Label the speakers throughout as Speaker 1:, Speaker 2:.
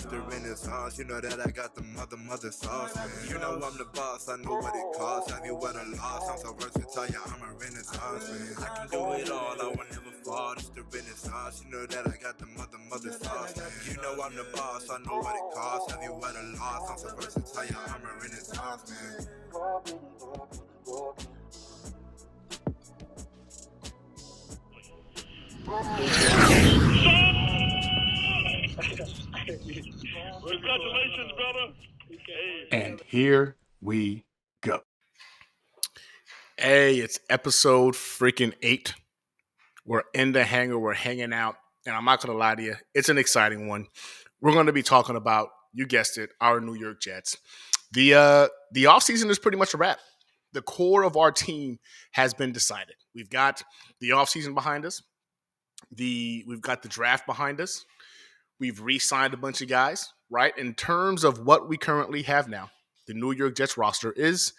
Speaker 1: it's the Renaissance. You know that I got the mother sauce, man. You know I'm the boss, I know what it costs. Have you won a loss? I'm so versatile, yeah, I'm a Renaissance, man. I can do it all, I will never fall. It's the Renaissance. You know that I got the mother sauce, man. You know I'm the boss, I know what it costs. Have you won a loss? I'm so versatile, yeah, I'm a Renaissance, man.
Speaker 2: Congratulations, brother.
Speaker 3: And here we go.
Speaker 4: Hey, it's episode freaking 8. We're in the hangar. We're hanging out. And I'm not going to lie to you. It's an exciting one. We're going to be talking about, you guessed it, our New York Jets. The offseason is pretty much a wrap. The core of our team has been decided. We've got the offseason behind us. We've got the draft behind us. We've re-signed a bunch of guys, right? In terms of what we currently have now, the New York Jets roster is,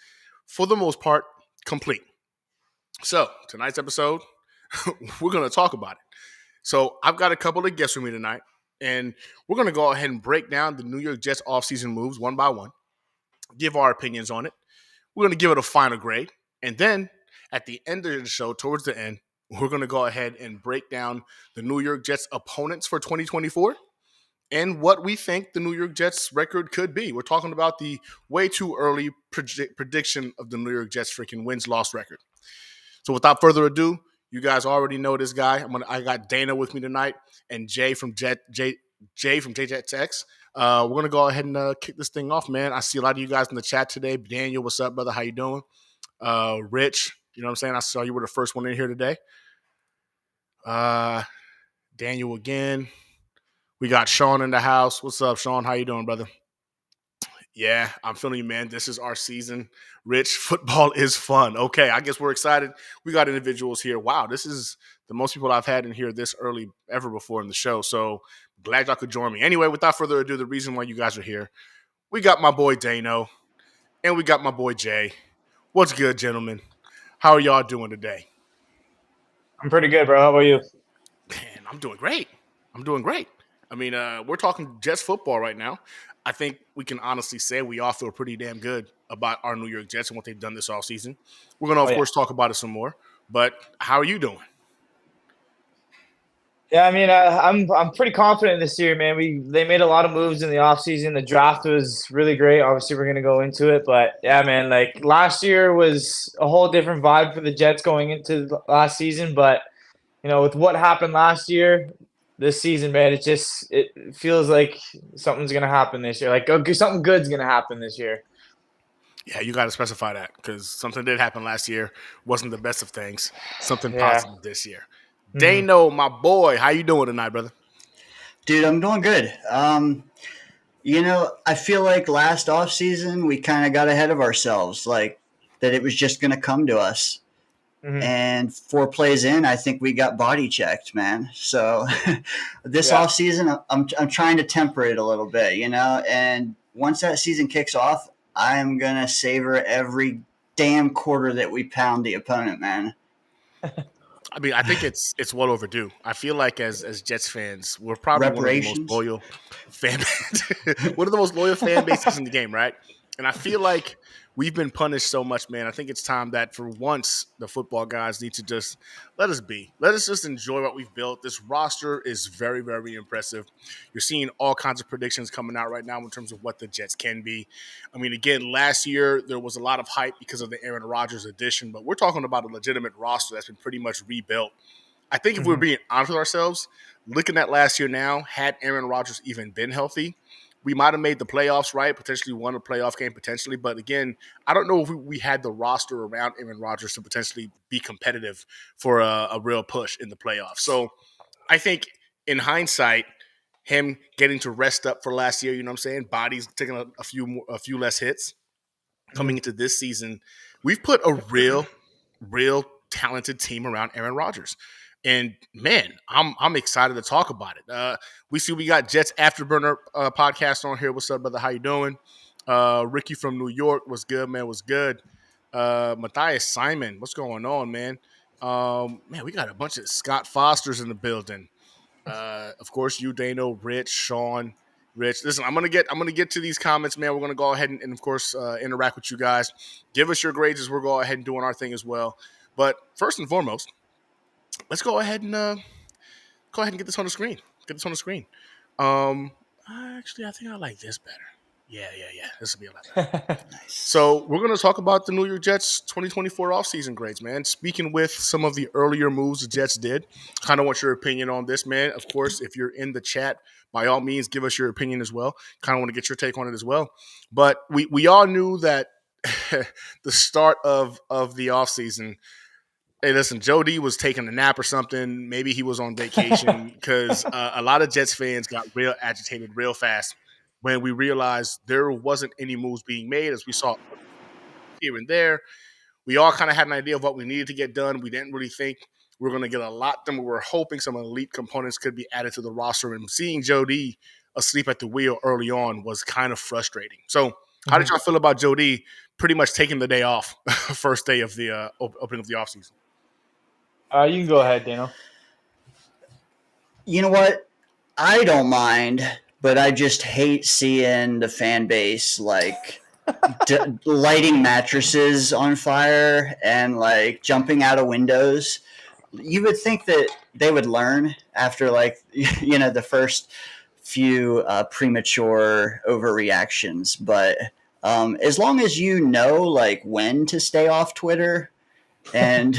Speaker 4: for the most part, complete. So, tonight's episode, we're going to talk about it. So, I've got a couple of guests with me tonight, and we're going to go ahead and break down the New York Jets offseason moves one by one, give our opinions on it. We're going to give it a final grade, and then at the end of the show, towards the end, we're going to go ahead and break down the New York Jets opponents for 2024 and what we think the New York Jets record could be. We're talking about the way too early prediction of the New York Jets freaking wins-loss record. So without further ado, you guys already know this guy. I got Dana with me tonight and Jay from JJetsX. We're going to go ahead and kick this thing off, man. I see a lot of you guys in the chat today. Daniel, what's up, brother? How you doing? Rich, you know what I'm saying? I saw you were the first one in here today. Daniel again. We got Sean in the house. What's up, Sean? How you doing, brother? Yeah, I'm feeling you, man. This is our season. Rich, football is fun. Okay, I guess we're excited. We got individuals here. Wow, this is the most people I've had in here this early ever before in the show. So glad y'all could join me. Anyway, without further ado, the reason why you guys are here, we got my boy DayneO and we got my boy Jay. What's good, gentlemen? How are y'all doing today?
Speaker 5: I'm pretty good, bro. How about you?
Speaker 4: Man, I'm doing great. I mean, we're talking Jets football right now. I think we can honestly say we all feel pretty damn good about our New York Jets and what they've done this offseason. We're going to, of course, talk about it some more. But how are you doing?
Speaker 5: Yeah, I mean, I'm pretty confident this year, man. They made a lot of moves in the offseason. The draft was really great. Obviously, we're going to go into it. But, yeah, man, like last year was a whole different vibe for the Jets going into last season. But, you know, with what happened last year, this season, man, it feels like something's going to happen this year. Like something good's going to happen this year.
Speaker 4: Yeah, you got to specify that because something did happen last year. Wasn't the best of things. Something positive this year. DayneO, my boy, how you doing tonight, brother?
Speaker 6: Dude, I'm doing good. You know, I feel like last offseason we kind of got ahead of ourselves, like that it was just going to come to us. Mm-hmm. And 4 plays in, I think we got body checked, man. So this offseason, I'm trying to temper it a little bit, you know. And once that season kicks off, I'm going to savor every damn quarter that we pound the opponent, man.
Speaker 4: I mean, I think it's well overdue. I feel like as Jets fans, we're probably one of the most loyal one of the most loyal fan bases in the game, right? And I feel like we've been punished so much, man. I think it's time that for once the football guys need to just let us be. Let us just enjoy what we've built. This roster is very, very impressive. You're seeing all kinds of predictions coming out right now in terms of what the Jets can be. I mean, again, last year there was a lot of hype because of the Aaron Rodgers addition, but we're talking about a legitimate roster that's been pretty much rebuilt. I think if we're being honest with ourselves, looking at last year now, had Aaron Rodgers even been healthy, we might have made the playoffs, right? Potentially won a playoff game, potentially. But again, I don't know if we had the roster around Aaron Rodgers to potentially be competitive for a real push in the playoffs. So I think in hindsight, him getting to rest up for last year, you know what I'm saying? Bodies taking a few less hits coming into this season. We've put a real talented team around Aaron Rodgers. And, man, I'm excited to talk about it. We got Jets Afterburner podcast on here. What's up, brother? How you doing? Ricky from New York. What's good, man? What's good? Matthias Simon. What's going on, man? Man, we got a bunch of Scott Fosters in the building. Of course, you, DayneO, Rich, Sean, Rich. Listen, I'm gonna get to these comments, man. We're gonna go ahead and of course interact with you guys. Give us your grades as we're going ahead and doing our thing as well. But first and foremost, let's go ahead and get this on the screen. Actually, I think I like this better. Yeah. This will be a lot better.
Speaker 6: Nice.
Speaker 4: So we're going to talk about the New York Jets 2024 offseason grades, man. Speaking with some of the earlier moves the Jets did, kind of want your opinion on this, man. Of course, if you're in the chat, by all means, give us your opinion as well. Kind of want to get your take on it as well. But we all knew that the start of the offseason, hey, listen, Joe D was taking a nap or something. Maybe he was on vacation because a lot of Jets fans got real agitated real fast when we realized there wasn't any moves being made, as we saw here and there. We all kind of had an idea of what we needed to get done. We didn't really think we were going to get a lot done. We were hoping some elite components could be added to the roster. And seeing Joe D asleep at the wheel early on was kind of frustrating. So how did y'all feel about Joe D pretty much taking the day off, first day of the opening of the offseason?
Speaker 5: You can go ahead, DayneO.
Speaker 6: You know what? I don't mind, but I just hate seeing the fan base like lighting mattresses on fire and like jumping out of windows. You would think that they would learn after the first few premature overreactions, but as long as you know like when to stay off Twitter and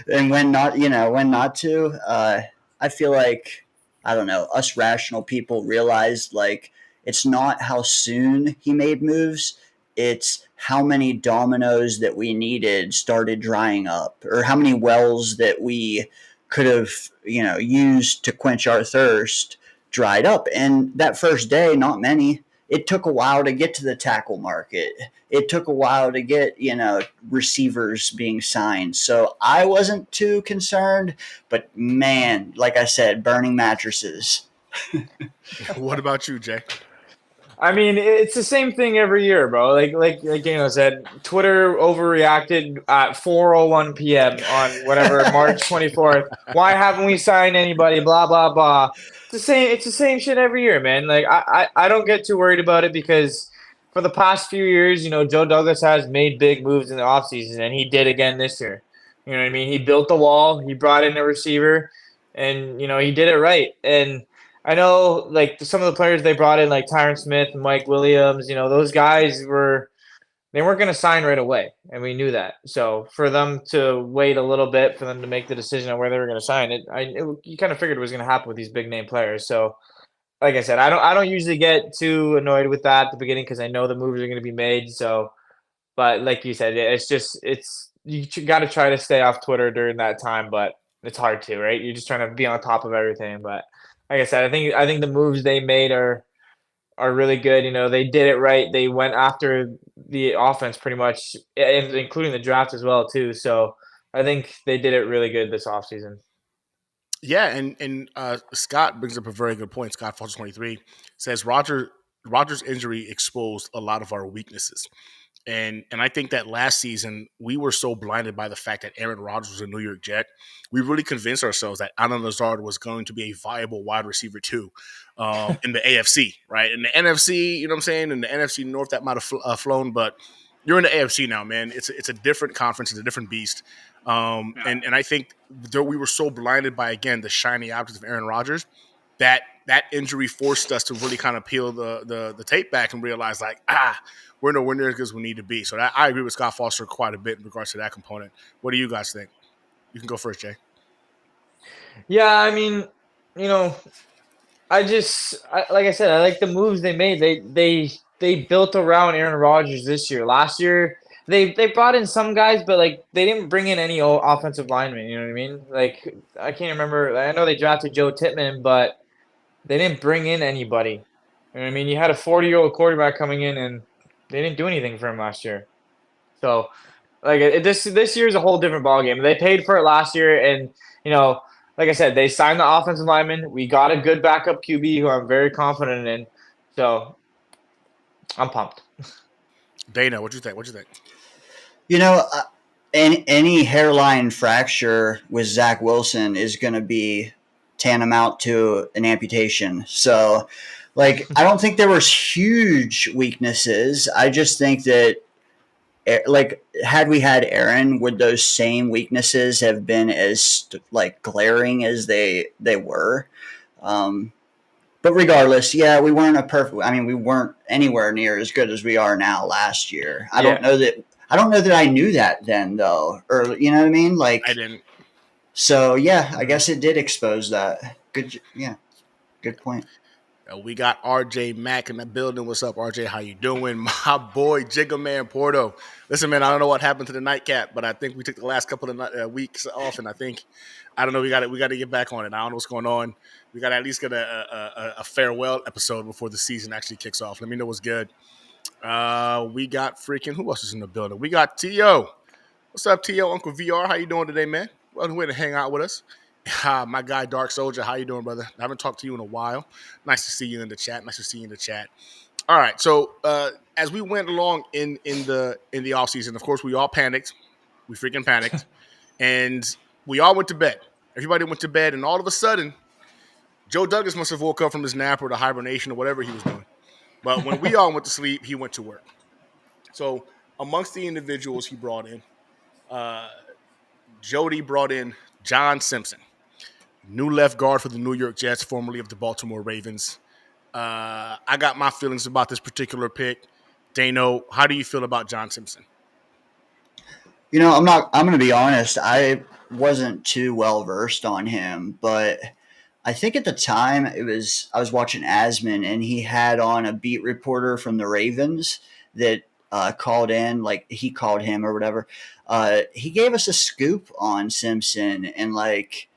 Speaker 6: and when not to, I feel like, I don't know, us rational people realized like it's not how soon he made moves, it's how many dominoes that we needed started drying up, or how many wells that we could have used to quench our thirst dried up. And that first day, not many. It took a while to get to the tackle market. It took a while to get, receivers being signed. So I wasn't too concerned, but man, like I said, burning mattresses.
Speaker 4: What about you, Jay?
Speaker 5: I mean, it's the same thing every year, bro. Like DayneO said, Twitter overreacted at 4:01 p.m. on whatever March 24th. Why haven't we signed anybody? Blah blah blah. It's the same shit every year, man. Like I don't get too worried about it because for the past few years, Joe Douglas has made big moves in the offseason, and he did again this year. You know what I mean? He built the wall. He brought in a receiver, and he did it right. And I know, like, some of the players they brought in, like Tyron Smith and Mike Williams, those guys they weren't going to sign right away, and we knew that. So for them to wait a little bit, for them to make the decision on where they were going to sign you kind of figured it was going to happen with these big name players. So, like I said, I don't usually get too annoyed with that at the beginning because I know the moves are going to be made. So, but like you said, you got to try to stay off Twitter during that time, but it's hard to, right? You're just trying to be on top of everything, but. Like I said, I think the moves they made are really good. They did it right. They went after the offense pretty much, including the draft as well too. So I think they did it really good this offseason.
Speaker 4: Yeah, and Scott brings up a very good point. Scott Foster 23 says Rodgers' injury exposed a lot of our weaknesses. And I think that last season we were so blinded by the fact that Aaron Rodgers was a New York Jet. We really convinced ourselves that Allen Lazard was going to be a viable wide receiver too in the AFC, right? In the NFC, you know what I'm saying? In the NFC North, that might have flown, but you're in the AFC now, man. It's a different conference. It's a different beast. And I think we were so blinded by, again, the shiny object of Aaron Rodgers that injury forced us to really kind of peel the tape back and realize, like, we're nowhere near as good as we need to be. So I agree with Scott Foster quite a bit in regards to that component. What do you guys think? You can go first, Jay.
Speaker 5: Yeah, I mean, like I said, I like the moves they made. They built around Aaron Rodgers this year. Last year, they brought in some guys, but like they didn't bring in any offensive linemen. You know what I mean? Like I can't remember. I know they drafted Joe Tippmann, but they didn't bring in anybody. You know what I mean? You had a 40-year-old quarterback coming in, and they didn't do anything for him last year. So, like this year is a whole different ballgame. They paid for it last year, and like I said, they signed the offensive lineman. We got a good backup QB who I'm very confident in. So, I'm pumped.
Speaker 4: DayneO, what you think?
Speaker 6: Any hairline fracture with Zach Wilson is going to be tantamount to an amputation. So Like, I don't think there was huge weaknesses. I just think that, like, had we had Aaron, would those same weaknesses have been as like glaring as they were? But regardless, yeah, we weren't a perfect. I mean, we weren't anywhere near as good as we are now last year. I don't know that. I don't know that I knew that then, though, or you know what I mean. Like,
Speaker 4: I didn't.
Speaker 6: So yeah, I guess it did expose that. Good, yeah, good point.
Speaker 4: We got RJ Mack in the building. What's up, RJ? How you doing? My boy, Jigga Man Porto. Listen, man, I don't know what happened to the nightcap, but I think we took the last couple of weeks off, and I don't know, we got to get back on it. I don't know what's going on. We got to at least get a farewell episode before the season actually kicks off. Let me know what's good. We got freaking, who else is in the building? We got T.O. What's up, T.O. Uncle VR? How you doing today, man? Welcome to hang out with us. My guy Dark Soldier, how you doing, brother? I haven't talked to you in a while. Nice to see you in the chat. All right, so as we went along in the offseason, of course, we all panicked. We freaking panicked, and we all went to bed. Everybody went to bed, and all of a sudden, Joe Douglas must have woke up from his nap or the hibernation or whatever he was doing. But when we all went to sleep, he went to work. So amongst the individuals he brought in, Jody brought in John Simpson, new left guard for the New York Jets, formerly of the Baltimore Ravens. I got my feelings about this particular pick. DayneO, how do you feel about John Simpson?
Speaker 6: You know, I'm going to be honest. I wasn't too well versed on him, but I think at the time I was watching Asman, and he had on a beat reporter from the Ravens that called in, like he called him or whatever. He gave us a scoop on Simpson, and like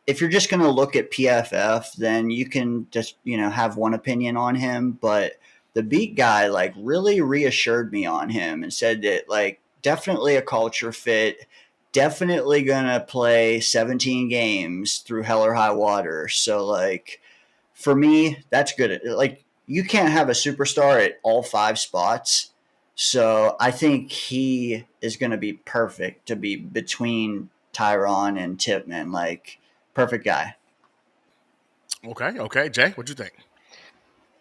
Speaker 6: if you're just going to look at PFF, then you can just, have one opinion on him. But the beat guy, like, really reassured me on him and said that, like, definitely a culture fit, definitely going to play 17 games through hell or high water. So, like, for me, that's good. Like, you can't have a superstar at all 5 spots. So I think he is going to be perfect to be between Tyron and Tippmann. Like, perfect guy.
Speaker 4: Okay. Jay, what'd you think?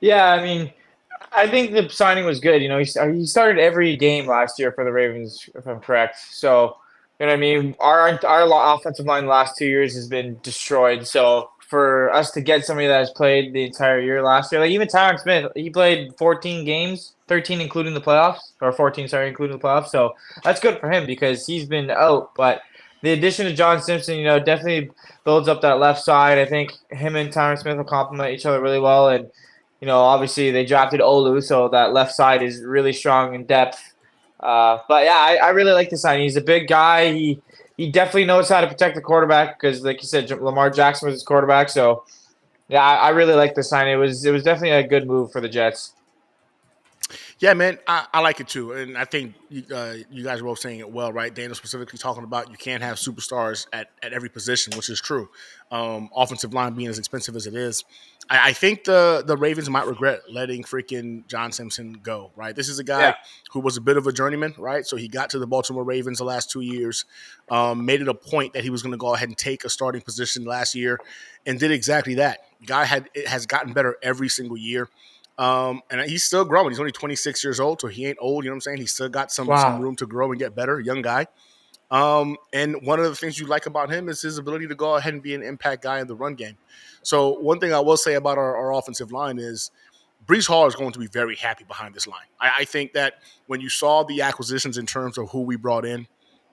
Speaker 5: Yeah, I mean, I think the signing was good. He started every game last year for the Ravens, if I'm correct. So, you know what I mean? Our offensive line the last 2 years has been destroyed. So for us to get somebody that has played the entire year last year, like even Tyron Smith, he played 14 games, 13 including the playoffs, or 14, sorry, including the playoffs. So that's good for him because he's been out. But the addition of John Simpson, definitely builds up that left side. I think him and Tyron Smith will complement each other really well. And obviously they drafted Olu, so that left side is really strong in depth. But yeah, I really like the signing. He's a big guy. He definitely knows how to protect the quarterback because, like you said, Lamar Jackson was his quarterback. So yeah, I really like the signing. It was definitely a good move for the Jets.
Speaker 4: Yeah, man, I like it too, and I think you guys are both saying it well, right? Daniel specifically talking about you can't have superstars at every position, which is true. Offensive line being as expensive as it is, I think the Ravens might regret letting freaking John Simpson go, right? This is a guy who was a bit of a journeyman, right? So he got to the Baltimore Ravens the last 2 years, made it a point that he was going to go ahead and take a starting position last year, and did exactly that. Guy has gotten better every single year. And he's still growing. He's only 26 years old, so he ain't old. You know what I'm saying? He's still got some room to grow and get better. Young guy. And one of the things you like about him is his ability to go ahead and be an impact guy in the run game. So one thing I will say about our offensive line is Breece Hall is going to be very happy behind this line. I think that when you saw the acquisitions in terms of who we brought in,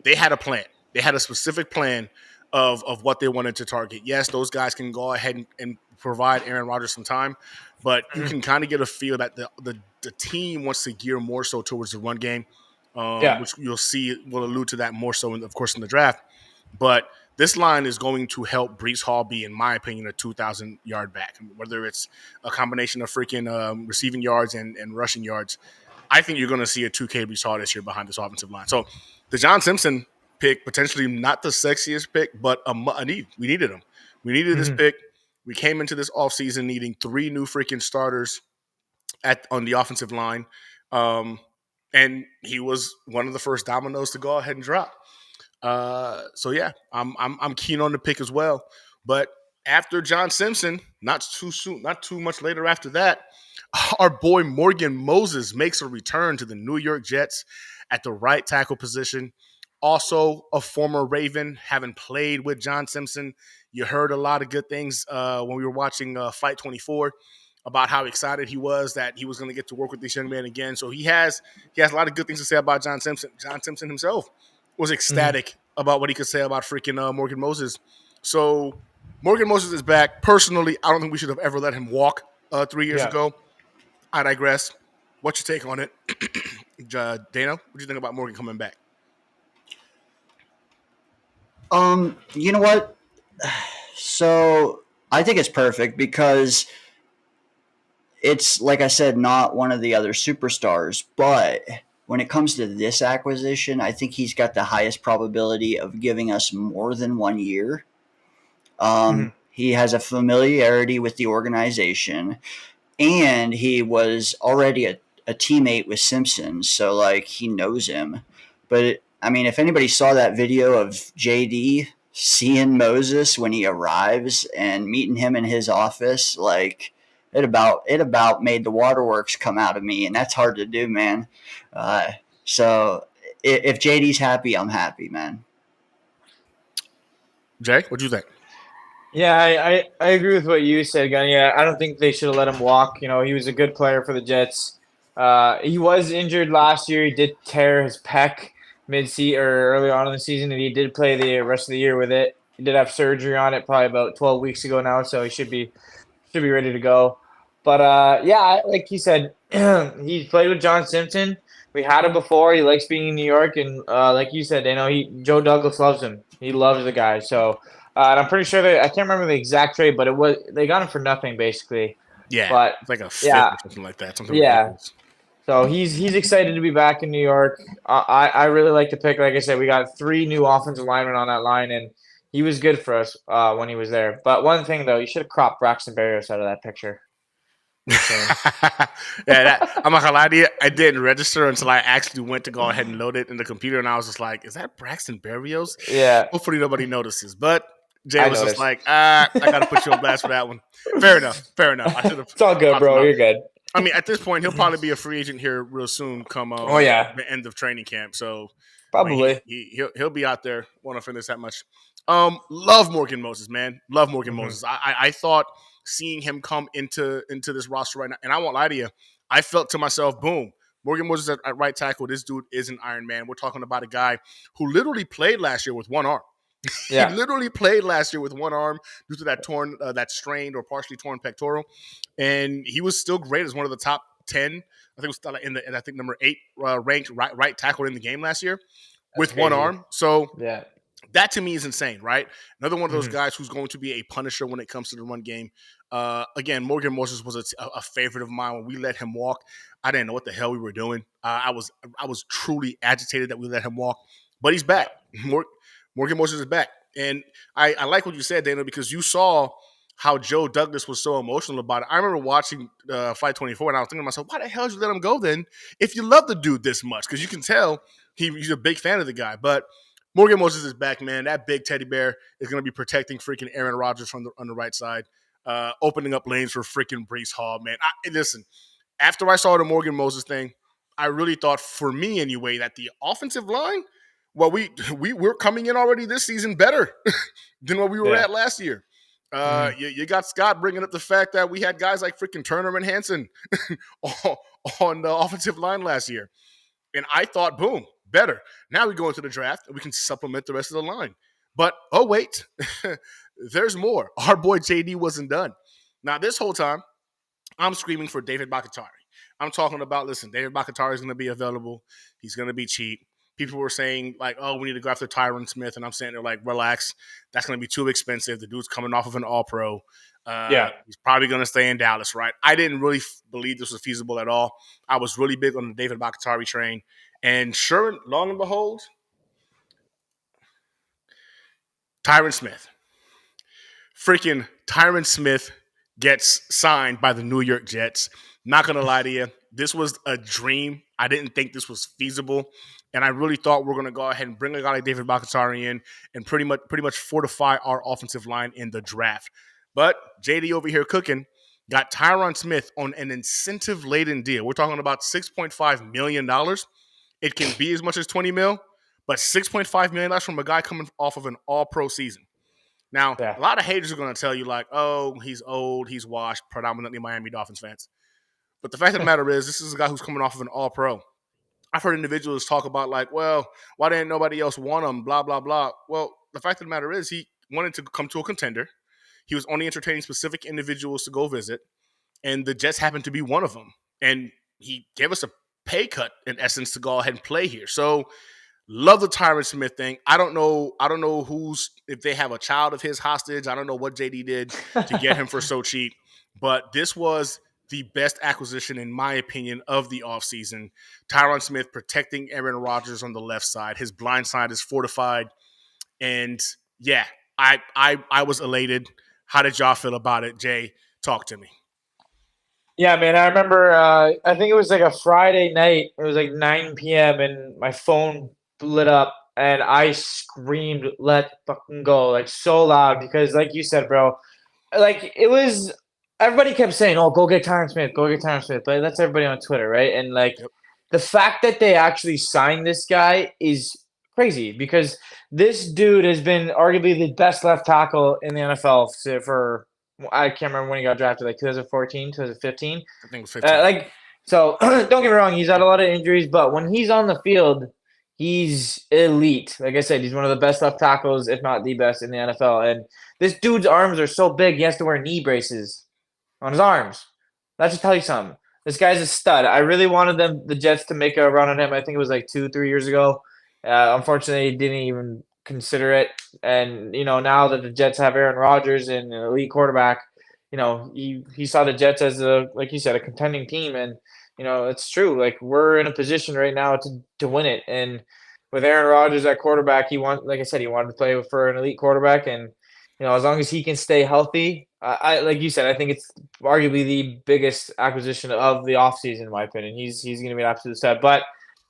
Speaker 4: they had a plan. They had a specific plan of what they wanted to target. Yes, those guys can go ahead and provide Aaron Rodgers some time, but you can kind of get a feel that the team wants to gear more so towards the run game, which you'll see will allude to that more so, of course, in the draft. But this line is going to help Breece Hall be, in my opinion, a 2,000-yard back, whether it's a combination of freaking receiving yards and rushing yards. I think you're going to see a 2K Breece Hall this year behind this offensive line. So the John Simpson pick, potentially not the sexiest pick, but we needed him. We needed this pick. We came into this offseason needing 3 new freaking starters on the offensive line. And he was one of the first dominoes to go ahead and drop. So yeah, I'm keen on the pick as well. But after John Simpson, not too soon, not too much later after that, our boy Morgan Moses makes a return to the New York Jets at the right tackle position. Also, a former Raven, having played with John Simpson. You heard a lot of good things when we were watching Fight 24 about how excited he was that he was going to get to work with this young man again. So he has a lot of good things to say about John Simpson. John Simpson himself was ecstatic about what he could say about freaking Morgan Moses. So Morgan Moses is back. Personally, I don't think we should have ever let him walk 3 years ago. I digress. What's your take on it? DayneO, what do you think about Morgan coming back?
Speaker 6: You know what? So I think it's perfect because it's, like I said, not one of the other superstars, but when it comes to this acquisition, I think he's got the highest probability of giving us more than 1 year. He has a familiarity with the organization, and he was already a teammate with Simpson, so, like, he knows him. But, I mean, if anybody saw that video of JD seeing Moses when he arrives and meeting him in his office, like, it about made the waterworks come out of me, and that's hard to do, man. So if JD's happy, I'm happy, man.
Speaker 4: Jay, what do you think?
Speaker 5: Yeah, I agree with what you said, Gunny. Yeah, I don't think they should have let him walk. You know, he was a good player for the Jets. He was injured last year. He did tear his pec mid-season or early on in the season, and he did play the rest of the year with it. He did have surgery on it probably about 12 weeks ago now, so he should be ready to go. But yeah, like he said, he played with John Simpson. We had him before. He likes being in New York, and like you said, Joe Douglas loves him. He loves the guy. So and I'm pretty sure I can't remember the exact trade, but they got him for nothing basically.
Speaker 4: Yeah,
Speaker 5: but
Speaker 4: it's like a fifth or something like that. Something ridiculous.
Speaker 5: So he's excited to be back in New York. I really like the pick. Like I said, we got 3 new offensive linemen on that line, and he was good for us when he was there. But one thing though, you should have cropped Braxton Berrios out of that picture.
Speaker 4: I'm not gonna lie to you. I didn't register until I actually went to go ahead and load it in the computer, and I was just like, "Is that Braxton Berrios?"
Speaker 5: Yeah.
Speaker 4: Hopefully nobody notices, but Jay was just like, I gotta put you on blast for that one. Fair enough. I should have.
Speaker 5: It's all good, bro. You're good.
Speaker 4: I mean, at this point, he'll probably be a free agent here real soon. Come the end of training camp, so
Speaker 5: probably
Speaker 4: I mean, he'll be out there. Won't finish that much. Love Morgan Moses, man. Love Morgan Moses. I thought seeing him come into this roster right now, and I won't lie to you, I felt to myself, boom, Morgan Moses at right tackle. This dude is an Iron Man. We're talking about a guy who literally played last year with one arm.
Speaker 5: Yeah.
Speaker 4: He literally played last year with one arm due to that strained or partially torn pectoral, and he was still great as one of the top 10. I think it was I think number 8 ranked right tackle in the game last year with one arm. So
Speaker 5: yeah.
Speaker 4: That to me is insane, right? Another one of those guys who's going to be a punisher when it comes to the run game. Again, Morgan Moses was a favorite of mine. When we let him walk, I didn't know what the hell we were doing. I was truly agitated that we let him walk, but he's back. Morgan Moses is back, and I like what you said, DayneO, because you saw how Joe Douglas was so emotional about it. I remember watching Fight 24, and I was thinking to myself, why the hell did you let him go then if you love the dude this much? Because you can tell he's a big fan of the guy, but Morgan Moses is back, man. That big teddy bear is going to be protecting freaking Aaron Rodgers on the right side, opening up lanes for freaking Bryce Huff, man. Listen, after I saw the Morgan Moses thing, I really thought, for me anyway, that the offensive line, well, we're coming in already this season better than what we were at last year. You got Scott bringing up the fact that we had guys like freaking Turner and Hansen on the offensive line last year. And I thought, boom, better. Now we go into the draft and we can supplement the rest of the line. But, oh, wait, there's more. Our boy JD wasn't done. Now, this whole time, I'm screaming for David Bakatari. I'm talking about, listen, David Bakatari is going to be available. He's going to be cheap. People were saying, like, oh, we need to go after Tyron Smith. And I'm saying, they're like, relax. That's going to be too expensive. The dude's coming off of an all-pro. He's probably going to stay in Dallas, right? I didn't really believe this was feasible at all. I was really big on the David Bakatari train. And sure, long and behold, Tyron Smith. Freaking Tyron Smith gets signed by the New York Jets. Not going to lie to you. This was a dream. I didn't think this was feasible. And I really thought we're going to go ahead and bring a guy like David Bakatari in and pretty much fortify our offensive line in the draft. But JD over here cooking got Tyron Smith on an incentive-laden deal. We're talking about $6.5 million. It can be as much as $20 million, but $6.5 million from a guy coming off of an all-pro season. Now, a lot of haters are going to tell you, like, oh, he's old, he's washed, predominantly Miami Dolphins fans. But the fact of the matter is, this is a guy who's coming off of an all-pro. I've heard individuals talk about, like, well, why didn't nobody else want him, blah, blah, blah. Well, the fact of the matter is he wanted to come to a contender. He was only entertaining specific individuals to go visit, and the Jets happened to be one of them. And he gave us a pay cut, in essence, to go ahead and play here. So, love the Tyron Smith thing. I don't know if they have a child of his hostage. I don't know what JD did to get him for so cheap. But this was the best acquisition, in my opinion, of the offseason. Tyron Smith protecting Aaron Rodgers on the left side. His blind side is fortified. And, yeah, I was elated. How did y'all feel about it? Jay, talk to me.
Speaker 5: Yeah, man, I remember I think it was like a Friday night. It was like 9 p.m. and my phone lit up and I screamed, "Let fucking go," like so loud because like you said, bro, like it was everybody kept saying, "Oh, go get Tyron Smith, go get Tyron Smith." But that's everybody on Twitter, right? And like the fact that they actually signed this guy is crazy because this dude has been arguably the best left tackle in the NFL for I can't remember when he got drafted, like 2014, 2015.
Speaker 4: I think it was 15.
Speaker 5: So don't get me wrong, he's had a lot of injuries, but when he's on the field, he's elite. Like I said, he's one of the best left tackles, if not the best in the NFL. And this dude's arms are so big, he has to wear knee braces on his arms. That should tell you something. This guy's a stud. I really wanted the Jets to make a run on him. I think it was like 2-3 years ago. Unfortunately, he didn't even consider it. And, now that the Jets have Aaron Rodgers and an elite quarterback, he saw the Jets as like you said, a contending team. And, it's true. Like we're in a position right now to win it. And with Aaron Rodgers at quarterback, he wanted to play for an elite quarterback. And, as long as he can stay healthy, I like you said, I think it's arguably the biggest acquisition of the offseason, in my opinion. He's going to be an absolute stud. But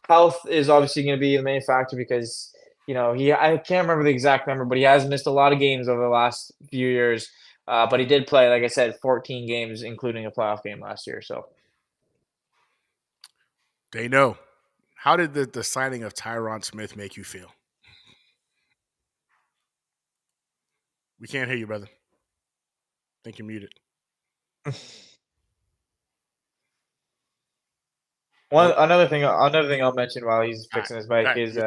Speaker 5: health is obviously going to be the main factor because, I can't remember the exact number, but he has missed a lot of games over the last few years. But he did play, like I said, 14 games, including a playoff game last year. So,
Speaker 4: DayneO, how did the signing of Tyron Smith make you feel? We can't hear you, brother. I think you're muted.
Speaker 5: Another thing I'll mention while he's fixing his mic is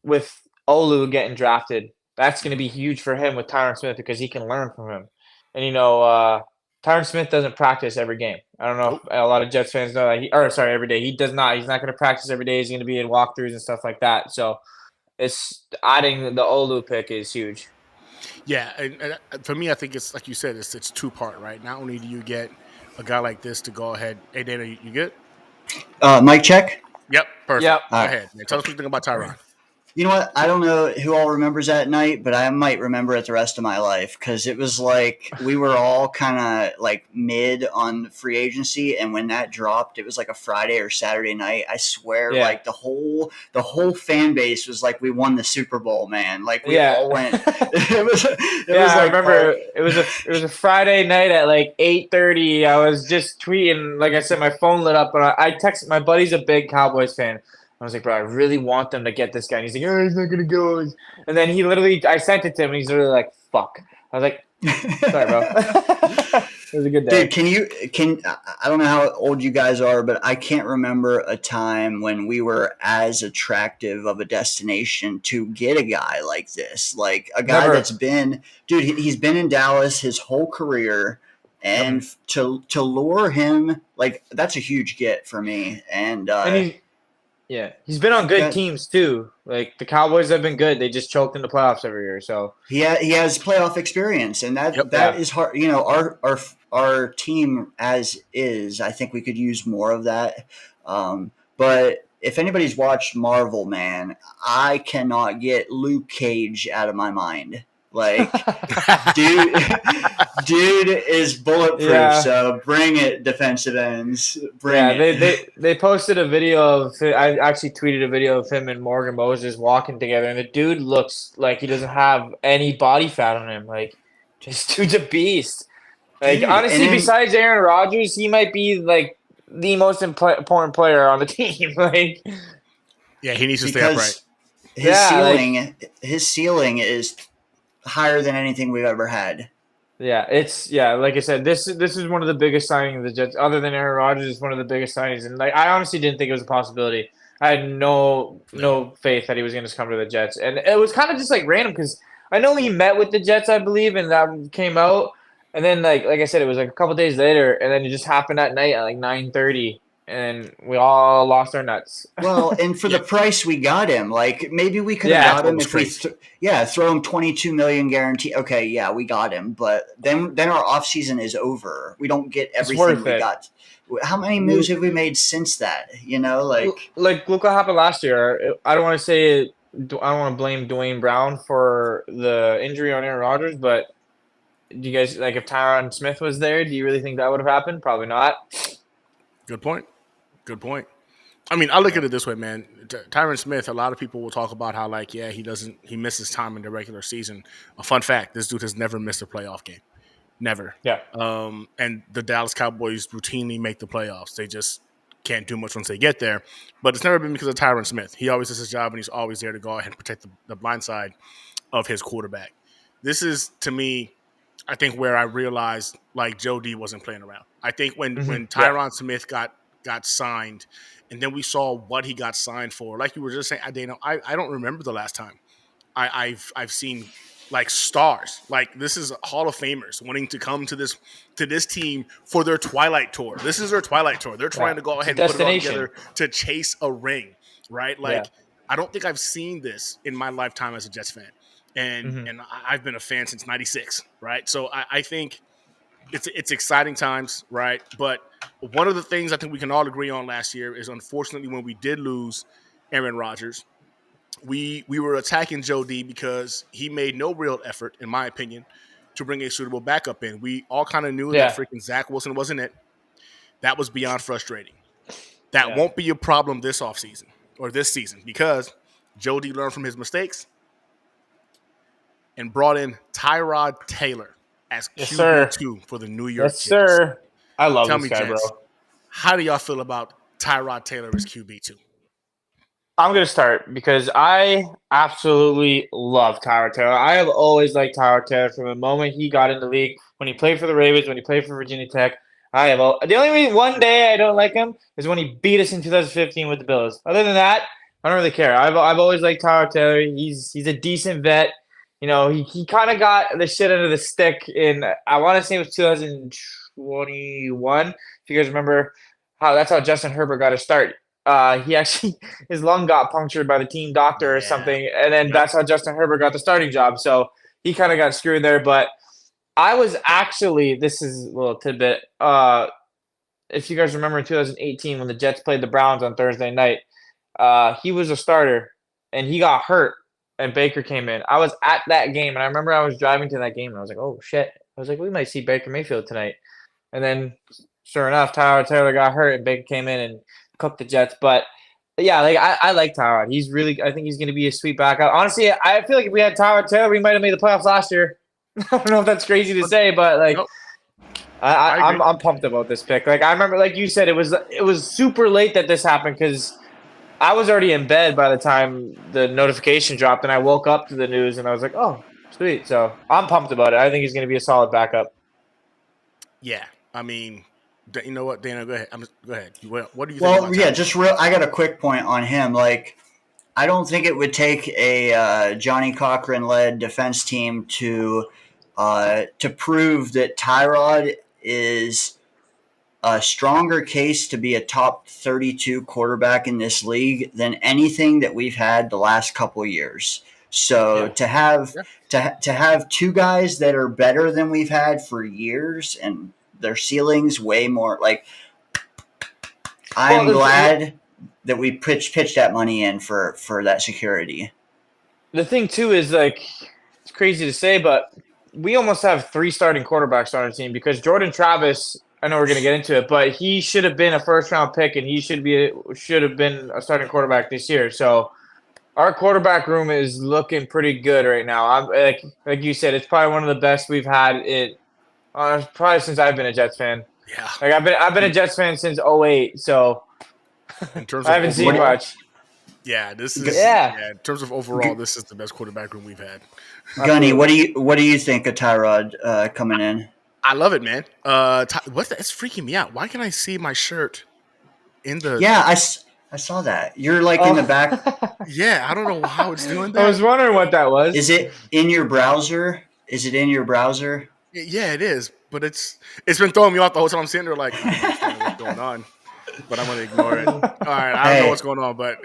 Speaker 5: with Olu getting drafted, that's going to be huge for him with Tyron Smith because he can learn from him. And Tyron Smith doesn't practice every game. I don't know if a lot of Jets fans know that. Every day. He does not. He's not going to practice every day. He's going to be in walkthroughs and stuff like that. So it's adding the Olu pick is huge.
Speaker 4: Yeah, and for me, I think it's like you said, it's two-part, right? Not only do you get a guy like this to go ahead. Hey, DayneO, you good?
Speaker 6: Mic check?
Speaker 4: Yep, perfect.
Speaker 5: Yep.
Speaker 4: Go ahead. Man. Tell us what you think about Tyron.
Speaker 6: You know what? I don't know who all remembers that night, but I might remember it the rest of my life because it was like we were all kind of like mid on free agency, and when that dropped, it was like a Friday or Saturday night. I swear, like the whole fan base was like, we won the Super Bowl, man. Like we all went. It was like,
Speaker 5: I remember it was a Friday night at like 8:30. I was just tweeting, like I said, my phone lit up, and I texted my buddy's a big Cowboys fan. I was like, bro, I really want them to get this guy. And he's like, oh, he's not going to go. And then I sent it to him, and he's literally like, fuck. I was like, sorry, bro. It was a good day.
Speaker 6: Dude, I don't know how old you guys are, but I can't remember a time when we were as attractive of a destination to get a guy like this. Like a guy that's been, dude, he's been in Dallas his whole career. And to lure him, like, that's a huge get for me. And
Speaker 5: he's been on good teams too. Like the Cowboys have been good. They just choked in the playoffs every year. So
Speaker 6: he has playoff experience, and that is hard. Our team as is. I think we could use more of that. But if anybody's watched Marvel, man, I cannot get Luke Cage out of my mind. Like, dude, dude is bulletproof.
Speaker 5: Yeah.
Speaker 6: So bring it, defensive ends. Bring it.
Speaker 5: They posted a video of. I actually tweeted a video of him and Morgan Moses walking together, and the dude looks like he doesn't have any body fat on him. Like, this dude's a beast. Like,
Speaker 6: Dude,
Speaker 5: honestly, besides Aaron Rodgers, he might be like the most important player on the team. Like,
Speaker 4: yeah, he needs to stay upright.
Speaker 6: His ceiling is higher than anything we've ever had.
Speaker 5: Yeah, like I said, this is one of the biggest signings of the Jets. Other than Aaron Rodgers, it's one of the biggest signings, and like I honestly didn't think it was a possibility. I had no faith that he was going to come to the Jets, and it was kind of just like random because I know he met with the Jets, I believe, and that came out, and then like I said, it was like a couple days later, and then it just happened at night at like 9:30. And we all lost our nuts.
Speaker 6: Well, and for the price we got him, like maybe we could have got him if we, throw him $22 million guarantee. Okay, yeah, we got him, but then our offseason is over. We don't get everything we got. How many moves have we made since that? You know, like
Speaker 5: look what happened last year. I don't want to say I don't want to blame Dwayne Brown for the injury on Aaron Rodgers, but do you guys like if Tyron Smith was there? Do you really think that would have happened? Probably not.
Speaker 4: Good point. I mean, I look at it this way, man. Tyron Smith, a lot of people will talk about how, like, yeah, he misses time in the regular season. A fun fact, this dude has never missed a playoff game. Never.
Speaker 5: Yeah.
Speaker 4: And the Dallas Cowboys routinely make the playoffs. They just can't do much once they get there. But it's never been because of Tyron Smith. He always does his job, and he's always there to go ahead and protect the blind side of his quarterback. This is, to me, I think where I realized, like, Joe D wasn't playing around. I think when Tyron Smith got signed, and then we saw what he got signed for. Like you were just saying, DayneO, I don't remember the last time I've seen like stars. Like this is Hall of Famers wanting to come to this team for their Twilight Tour. This is their Twilight Tour. They're trying to go ahead and put it all together to chase a ring, right? Like I don't think I've seen this in my lifetime as a Jets fan, and I've been a fan since '96, right? So I think it's exciting times, right? But one of the things I think we can all agree on last year is, unfortunately, when we did lose Aaron Rodgers, we were attacking Joe D because he made no real effort, in my opinion, to bring a suitable backup in. We all kind of knew that freaking Zach Wilson wasn't it. That was beyond frustrating. That won't be a problem this offseason or this season because Joe D learned from his mistakes and brought in Tyrod Taylor as QB2 for the New York Jets.
Speaker 5: Yes, sir. I love this guy,
Speaker 4: Jets,
Speaker 5: bro.
Speaker 4: How do y'all feel about Tyrod Taylor as QB2?
Speaker 5: I'm going to start because I absolutely love Tyrod Taylor. I have always liked Tyrod Taylor from the moment he got in the league. When he played for the Ravens, when he played for Virginia Tech, the only reason one day I don't like him is when he beat us in 2015 with the Bills. Other than that, I don't really care. I've always liked Tyrod Taylor. He's a decent vet. You know, he kind of got the shit under the stick in, I want to say it was 2021. If you guys remember that's how Justin Herbert got his start. He actually, his lung got punctured by the team doctor or something. And then that's how Justin Herbert got the starting job. So he kind of got screwed there. But I was actually, this is a little tidbit. If you guys remember in 2018 when the Jets played the Browns on Thursday night, he was a starter and he got hurt. And Baker came in. I was at that game, and I remember I was driving to that game, and I was like, oh, shit. I was like, we might see Baker Mayfield tonight. And then, sure enough, Tyrod Taylor got hurt, and Baker came in and cooked the Jets. But, yeah, like I like Tyrod. I think he's going to be a sweet backup. Honestly, I feel like if we had Tyrod Taylor, we might have made the playoffs last year. I don't know if that's crazy to say, but, like, I'm pumped about this pick. Like, I remember, like you said, it was super late that this happened because – I was already in bed by the time the notification dropped, and I woke up to the news, and I was like, oh, sweet. So I'm pumped about it. I think he's going to be a solid backup.
Speaker 4: Yeah. I mean, you know what, DayneO, go ahead. Go ahead. What do you think about
Speaker 6: I got a quick point on him. Like, I don't think it would take a Johnny Cochran-led defense team to prove that Tyrod is a stronger case to be a top 32 quarterback in this league than anything that we've had the last couple of years. So to have two guys that are better than we've had for years and their ceilings way more, like, I'm glad that we pitched that money in for that security.
Speaker 5: The thing too is, like, crazy to say, but we almost have 3 starting quarterbacks on our team because Jordan Travis, I know we're going to get into it, but he should have been a first-round pick, and he should have been a starting quarterback this year. So our quarterback room is looking pretty good right now. I'm like you said, it's probably one of the best we've had it probably since I've been a Jets fan.
Speaker 4: Yeah.
Speaker 5: Like I've been a Jets fan since 2008, so
Speaker 4: in terms
Speaker 5: I haven't seen much.
Speaker 4: Yeah, this is in terms of overall, this is the best quarterback room we've had.
Speaker 6: Gunny, what do you think of Tyrod coming in?
Speaker 4: I love it, man. What's that? It's freaking me out. Why can I see my shirt in the?
Speaker 6: Yeah, I saw that. You're like in the back.
Speaker 4: Yeah, I don't know how it's doing that.
Speaker 5: I was wondering what that was.
Speaker 6: Is it in your browser? Is it in your browser?
Speaker 4: Yeah, it is. But it's been throwing me off the whole time. I'm sitting there like, I don't understand what's going on. But I'm gonna ignore it. All right, I don't know what's going on, but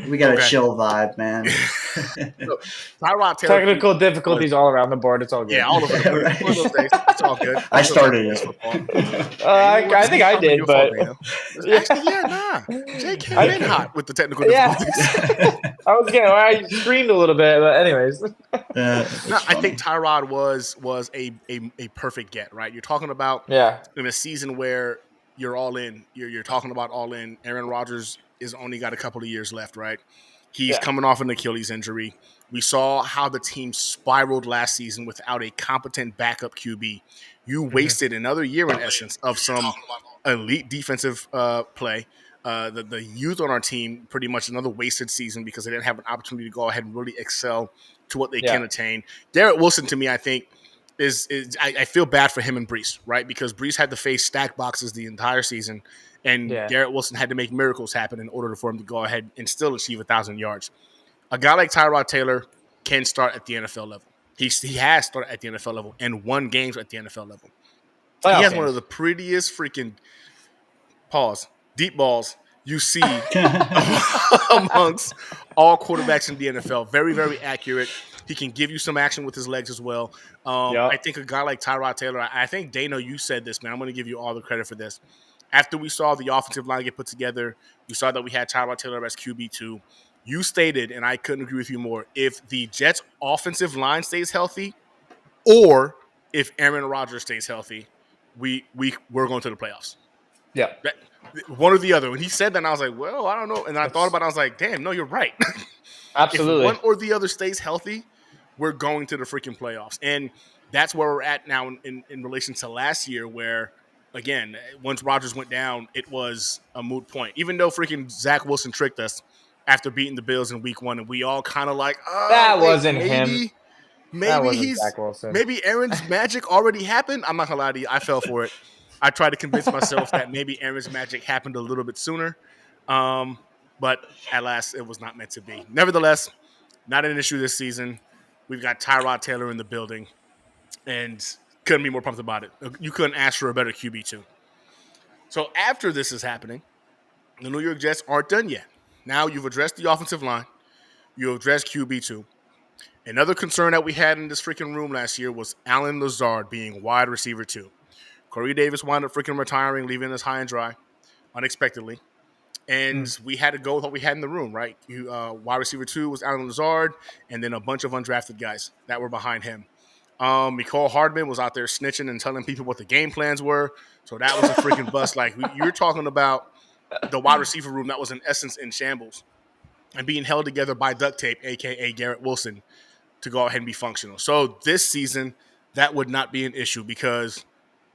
Speaker 6: we got a chill vibe, man.
Speaker 4: So, Tyrod Taylor,
Speaker 5: technical difficulties all around the board. It's all good.
Speaker 4: Yeah, all over the board.
Speaker 6: Right.
Speaker 4: One of those days, it's all good.
Speaker 6: I started it.
Speaker 5: I think I did, but
Speaker 4: actually, Jay came in hot with the technical difficulties.
Speaker 5: I screamed a little bit, but anyways.
Speaker 4: No, I think Tyrod was a perfect get, right? You're talking about in a season where you're all in. You're talking about all in. Aaron Rodgers is only got a couple of years left, right? He's coming off an Achilles injury. We saw how the team spiraled last season without a competent backup QB. You wasted another year, in essence, of some elite defensive play. The youth on our team, pretty much another wasted season because they didn't have an opportunity to go ahead and really excel to what they can attain. Garrett Wilson, to me, I think, I feel bad for him and Bryce, right? Because Bryce had to face stack boxes the entire season, and Garrett Wilson had to make miracles happen in order for him to go ahead and still achieve 1,000 yards. A guy like Tyrod Taylor can start at the NFL level. He has started at the NFL level and won games at the NFL level. He has one of the prettiest freaking deep balls you see amongst all quarterbacks in the NFL. Very, very accurate. He can give you some action with his legs as well. I think a guy like Tyrod Taylor, I think, DayneO, you said this, man. I'm going to give you all the credit for this. After we saw the offensive line get put together, we saw that we had Tyrod Taylor as QB2. You stated, and I couldn't agree with you more, if the Jets' offensive line stays healthy or if Aaron Rodgers stays healthy, we're going to the playoffs.
Speaker 5: Yeah.
Speaker 4: One or the other. When he said that, I was like, well, I don't know. And I thought about it. I was like, damn, no, you're right.
Speaker 5: Absolutely.
Speaker 4: If one or the other stays healthy, we're going to the freaking playoffs. And that's where we're at now in relation to last year where, again, once Rodgers went down, it was a moot point. Even though freaking Zach Wilson tricked us after beating the Bills in week 1, and we all kind of like,
Speaker 5: wasn't him.
Speaker 4: Maybe Aaron's magic already happened. I'm not going to lie to you. I fell for it. I tried to convince myself that maybe Aaron's magic happened a little bit sooner. But at last, it was not meant to be. Nevertheless, not an issue this season. We've got Tyrod Taylor in the building, and couldn't be more pumped about it. You couldn't ask for a better QB2. So after this is happening, the New York Jets aren't done yet. Now you've addressed the offensive line. You addressed QB2. Another concern that we had in this freaking room last year was Allen Lazard being wide receiver 2. Corey Davis wound up freaking retiring, leaving us high and dry, unexpectedly. And we had to go with what we had in the room, right? Wide receiver 2 was Allen Lazard, and then a bunch of undrafted guys that were behind him. Mecole Hardman was out there snitching and telling people what the game plans were. So that was a freaking bust. Like, you're talking about the wide receiver room that was, in essence, in shambles and being held together by duct tape, a.k.a. Garrett Wilson, to go ahead and be functional. So this season, that would not be an issue because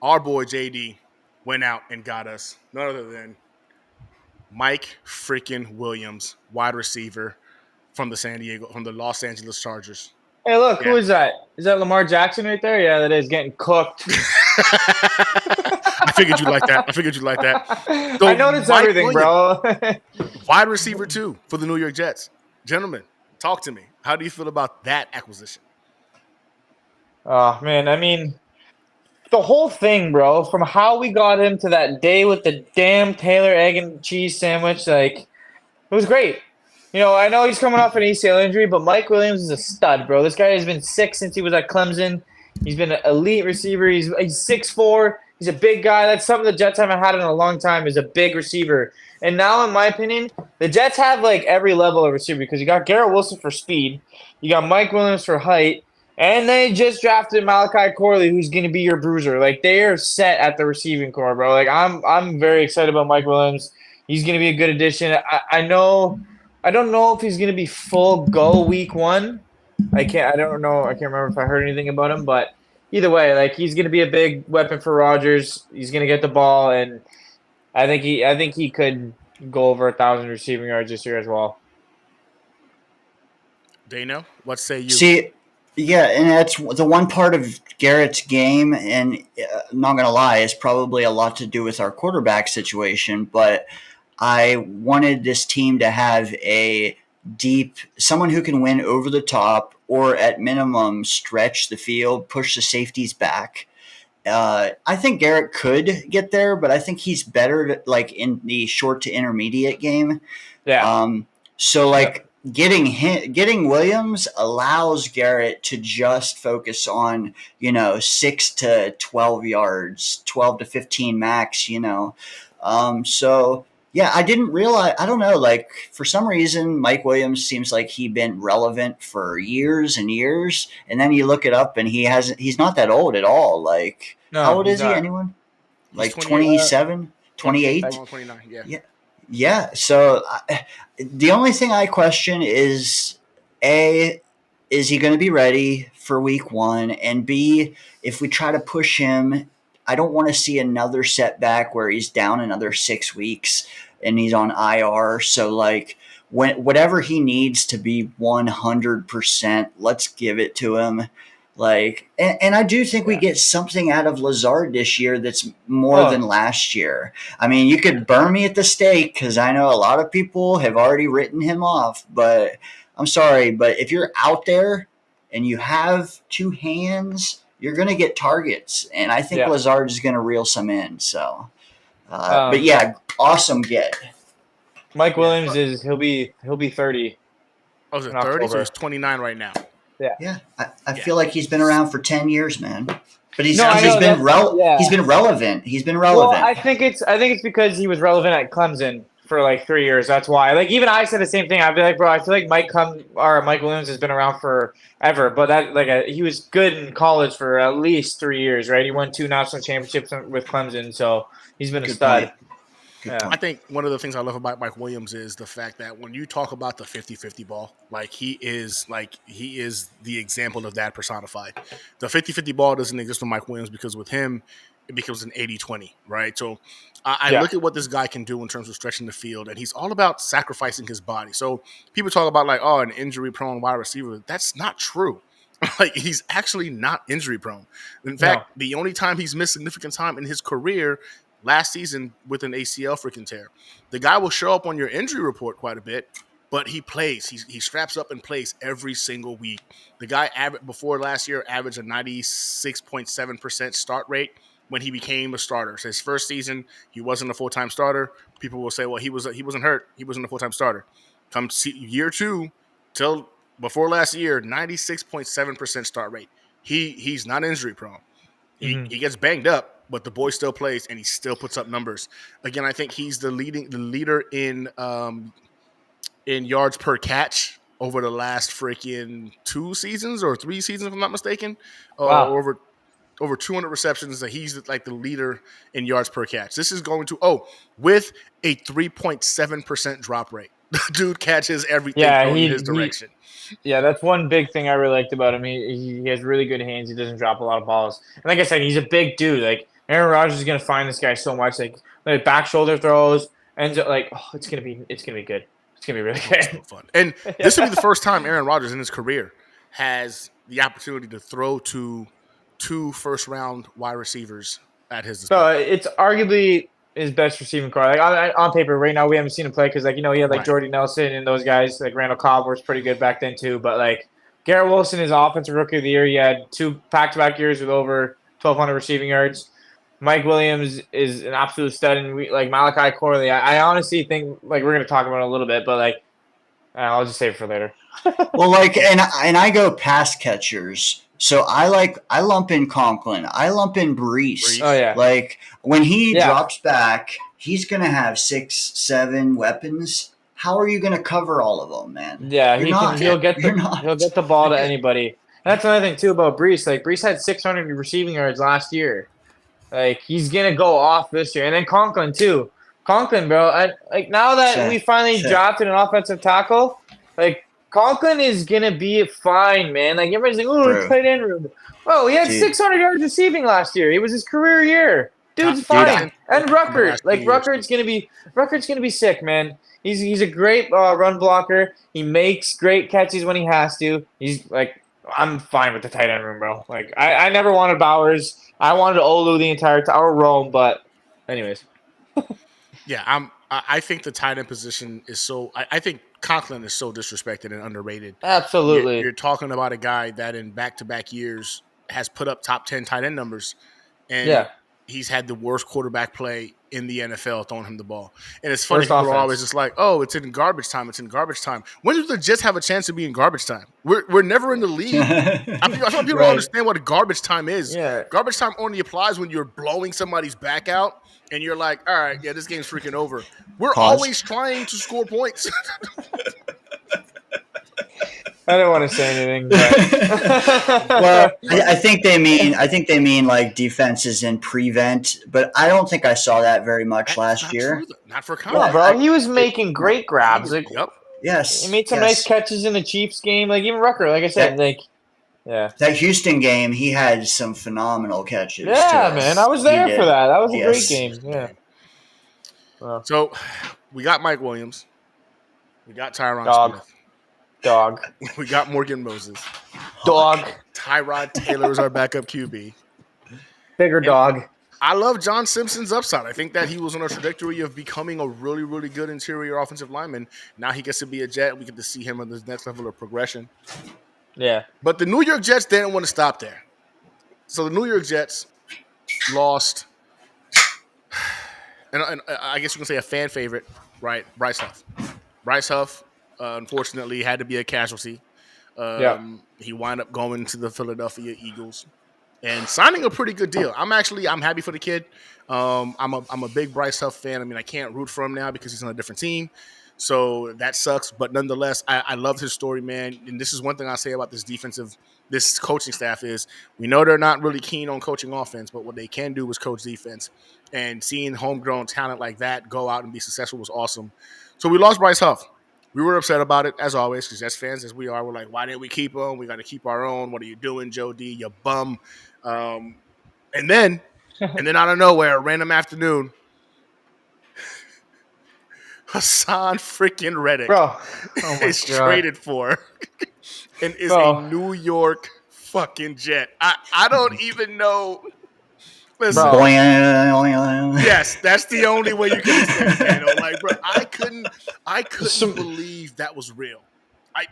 Speaker 4: our boy JD went out and got us none other than Mike freaking Williams, wide receiver from the Los Angeles Chargers.
Speaker 5: Hey, look, who is that? Is that Lamar Jackson right there? Yeah, that is getting cooked.
Speaker 4: I figured you like that. So
Speaker 5: I noticed
Speaker 4: Mike
Speaker 5: everything,
Speaker 4: Williams, bro. Wide receiver 2 for the New York Jets. Gentlemen, talk to me. How do you feel about that acquisition?
Speaker 5: Oh, man, I mean, the whole thing, bro, from how we got him to that day with the damn Taylor egg and cheese sandwich, like, it was great. You know, I know he's coming off an ACL injury, but Mike Williams is a stud, bro. This guy has been sick since he was at Clemson. He's been an elite receiver. He's 6'4". He's a big guy. That's something the Jets haven't had in a long time, is a big receiver. And now, in my opinion, the Jets have, like, every level of receiver because you got Garrett Wilson for speed. You got Mike Williams for height. And they just drafted Malachi Corley, who's going to be your bruiser. Like, they are set at the receiving core, bro. Like, I'm very excited about Mike Williams. He's going to be a good addition. I don't know if he's going to be full go week 1. I don't know. I can't remember if I heard anything about him, but either way, like, he's going to be a big weapon for Rodgers. He's going to get the ball, and I think he could go over 1,000 receiving yards this year as well.
Speaker 4: DayneO, what say you?
Speaker 6: See, yeah, and that's the one part of Garrett's game, and I'm not going to lie, it's probably a lot to do with our quarterback situation, but I wanted this team to have a deep, someone who can win over the top or at minimum stretch the field, push the safeties back. I think Garrett could get there, but I think he's better like in the short to intermediate game.
Speaker 5: Yeah.
Speaker 6: Getting Williams allows Garrett to just focus on 6 to 12 yards, 12 to 15 max. I didn't realize. I don't know. Like for some reason, Mike Williams seems like he's been relevant for years and years, and then you look it up, and he's not that old at all. Like how old is he? Anyone? Like 27, 28?
Speaker 4: 29. Yeah.
Speaker 6: Yeah, so the only thing I question is, A, is he going to be ready for week 1? And B, if we try to push him, I don't want to see another setback where he's down another 6 weeks and he's on IR. So, like, whatever he needs to be 100%, let's give it to him. Like, and I do think we get something out of Lazard this year that's more than last year. I mean, you could burn me at the stake because I know a lot of people have already written him off, but I'm sorry. But if you're out there and you have 2 hands, you're going to get targets. And I think Lazard is going to reel some in. So, but yeah, awesome get.
Speaker 5: Mike Williams he'll be 30.
Speaker 4: Oh, is it 30? So he's 29 right now.
Speaker 6: Yeah, I feel like he's been around for 10 years, man. But he's been relevant. He's been relevant.
Speaker 5: Well, I think it's because he was relevant at Clemson for like 3 years. That's why. Like even I said the same thing. I'd be like, bro, I feel like Mike Williams has been around forever. But that he was good in college for at least 3 years, right? He won 2 national championships with Clemson, so he's been a stud.
Speaker 6: Point.
Speaker 5: Yeah.
Speaker 4: I think one of the things I love about Mike Williams is the fact that when you talk about the 50-50 ball, he is the example of that personified. The 50-50 ball doesn't exist with Mike Williams because with him, it becomes an 80-20, right? So I look at what this guy can do in terms of stretching the field, and he's all about sacrificing his body. So people talk about an injury-prone wide receiver. That's not true. He's actually not injury-prone. In fact, the only time he's missed significant time in his career last season with an ACL freaking tear. The guy will show up on your injury report quite a bit, but he plays. He straps up and plays every single week. The guy before last year averaged a 96.7% start rate when he became a starter. So his first season, he wasn't a full-time starter. People will say, well, he wasn't hurt. He wasn't a full-time starter. Come year 2 till before last year, 96.7% start rate. He's not injury prone. He gets banged up, but the boy still plays and he still puts up numbers. Again, I think he's the leader in yards per catch over the last freaking 2 seasons or 3 seasons, if I'm not mistaken.
Speaker 5: Wow.
Speaker 4: Over 200 receptions. He's like the leader in yards per catch. This is going to with a 3.7% drop rate. The dude catches everything in his direction.
Speaker 5: That's one big thing I really liked about him. He has really good hands. He doesn't drop a lot of balls. And like I said, he's a big dude. Like Aaron Rodgers is gonna find this guy so much. Like back shoulder throws, and it's gonna be good. It's gonna be really good.
Speaker 4: So fun. And this will be the first time Aaron Rodgers in his career has the opportunity to throw to 2 first-round wide receivers at his disposal.
Speaker 5: So it's arguably his best receiving core. Like on paper, right now we haven't seen him play because he had Jordy Nelson and those guys. Like Randall Cobb was pretty good back then too. But Garrett Wilson is offensive rookie of the year. He had 2 back-to-back years with over 1,200 receiving yards. Mike Williams is an absolute stud, and Malachi Corley. I honestly think we're gonna talk about it a little bit, but I'll just save it for later.
Speaker 6: Well, and I go pass catchers. So I lump in Conklin. I lump in Bryce.
Speaker 5: Oh yeah.
Speaker 6: When he drops back, he's gonna have 6, 7 weapons. How are you gonna cover all of them, man?
Speaker 5: Yeah, he'll get the ball to anybody. That's another thing too about Bryce. Like Bryce had 600 receiving yards last year. Like he's gonna go off this year, and then Conklin too. Conklin, bro. Like now that we finally drafted an offensive tackle, like Conklin is gonna be fine, man. Like everybody's like, oh, tight end room. Bro, he had 600 yards receiving last year. It was his career year. Dude's fine. And Ruckert, like Ruckert's gonna be sick, man. He's a great run blocker. He makes great catches when he has to. He's like, I'm fine with the tight end room, bro. Like I never wanted Bowers. I wanted Olu the entire time, or Rome, but anyways.
Speaker 4: Yeah, I think the tight end position is so. I think Conklin is so disrespected and underrated.
Speaker 5: Absolutely.
Speaker 4: You're talking about a guy that in back-to-back years has put up top 10 tight end numbers, and he's had the worst quarterback play in the NFL throwing him the ball. And it's funny, people are always just like, oh, it's in garbage time. It's in garbage time. When do the Jets have a chance to be in garbage time? We're never in the league. I thought people don't understand what garbage time is.
Speaker 5: Yeah.
Speaker 4: Garbage time only applies when you're blowing somebody's back out and you're like, all right, yeah, this game's freaking over. We're always trying to score points.
Speaker 5: I don't want to say anything, but
Speaker 6: well, I think they mean like defenses and prevent, but I don't think I saw that very much last year.
Speaker 4: Not for Conklin.
Speaker 5: Yeah, bro, he was making great grabs. Like,
Speaker 6: yes,
Speaker 5: he made some nice catches in the Chiefs game. Like even Rucker, like I said,
Speaker 6: that Houston game, he had some phenomenal catches.
Speaker 5: Yeah, man, I was there for that. That was a great game. Yeah.
Speaker 4: Wow. So we got Mike Williams, we got Tyron Smith.
Speaker 5: Dog.
Speaker 4: We got Morgan Moses.
Speaker 5: Dog.
Speaker 4: Tyrod Taylor is our backup QB.
Speaker 5: Bigger dog.
Speaker 4: I love John Simpson's upside. I think that he was on a trajectory of becoming a really, really good interior offensive lineman. Now he gets to be a Jet. We get to see him on this next level of progression.
Speaker 5: Yeah.
Speaker 4: But the New York Jets didn't want to stop there. So the New York Jets lost, and I guess you can say a fan favorite, right? Bryce Huff. Bryce Huff. Unfortunately, had to be a casualty. He wound up going to the Philadelphia Eagles and signing a pretty good deal. I'm happy for the kid. I'm a big Bryce Huff fan. I mean, I can't root for him now because he's on a different team, so that sucks. But nonetheless, I love his story, man. And this is one thing I say about this coaching staff is we know they're not really keen on coaching offense, but what they can do is coach defense. And seeing homegrown talent like that go out and be successful was awesome. So we lost Bryce Huff. We were upset about it, as always, because as fans as we are, we're like, why didn't we keep him? We got to keep our own. What are you doing, Joe D? You bum. And then out of nowhere, a random afternoon, Hassan freaking Ridgely is traded for and is a New York fucking Jet. I don't even know. Listen, yes, that's the only way you can explain it. Like, bro, I couldn't believe that was real. I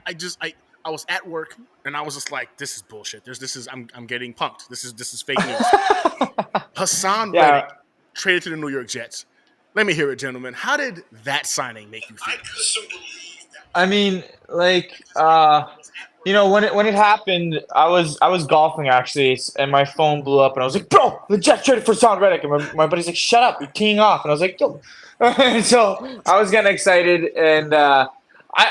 Speaker 4: was at work and I was just like, this is bullshit. I'm getting punked. This is fake news. Hassan Ridgely traded to the New York Jets. Let me hear it, gentlemen. How did that signing make you feel?
Speaker 5: I mean, like, when it happened, I was golfing actually, and my phone blew up, and I was like, "Bro, the Jets traded for Hassan Ridgely," and my buddy's like, "Shut up, you're teeing off," and I was like, "Yo," and so I was getting excited, and I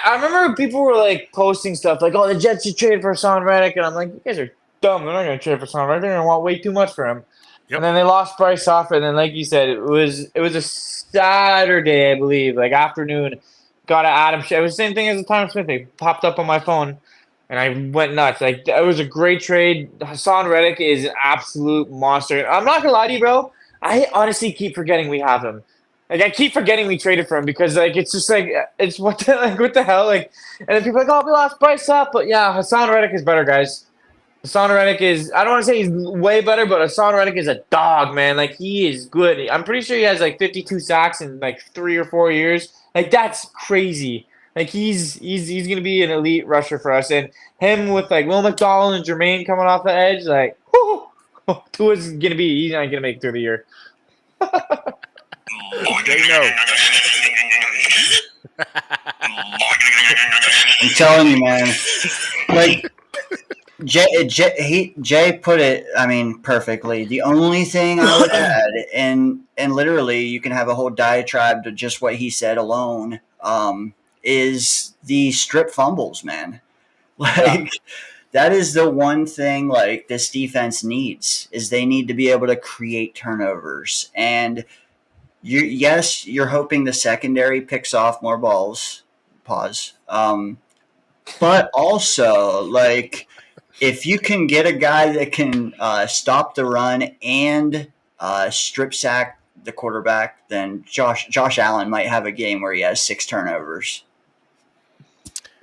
Speaker 5: remember people were like posting stuff like, "Oh, the Jets just traded for Hassan Ridgely," and I'm like, "You guys are dumb. They're not going to trade for Hassan Ridgely. They're going to want way too much for him." Yep. And then they lost Bryce Huff, and then like you said, it was a Saturday, I believe, like afternoon. Got to Adam. It was the same thing as the Tyron Smith. They popped up on my phone, and I went nuts. Like it was a great trade. Hassan Ridgely is an absolute monster. I'm not gonna lie to you, bro. I honestly keep forgetting we have him. Like I keep forgetting we traded for him because like it's just like it's what the hell like. And then people are like, oh, we lost Bryce Huff, but yeah, Hassan Ridgely is better, guys. Hassan Ridgely is, I don't want to say he's way better, but Hassan Ridgely is a dog, man. Like, he is good. I'm pretty sure he has, like, 52 sacks in, like, 3 or 4 years. Like, that's crazy. Like, he's going to be an elite rusher for us. And him with, like, Will McDonald and Jermaine coming off the edge, like, Tua's going to be, he's not going to make it through the year.
Speaker 4: DayneO.
Speaker 6: I'm telling you, man. Like, Jay put it, I mean, perfectly. The only thing I would add, and literally you can have a whole diatribe to just what he said alone, is the strip fumbles, man. Like, that is the one thing like this defense needs is they need to be able to create turnovers. And you're hoping the secondary picks off more balls. Pause. But also, like, if you can get a guy that can stop the run and strip sack the quarterback, then Josh Allen might have a game where he has 6 turnovers.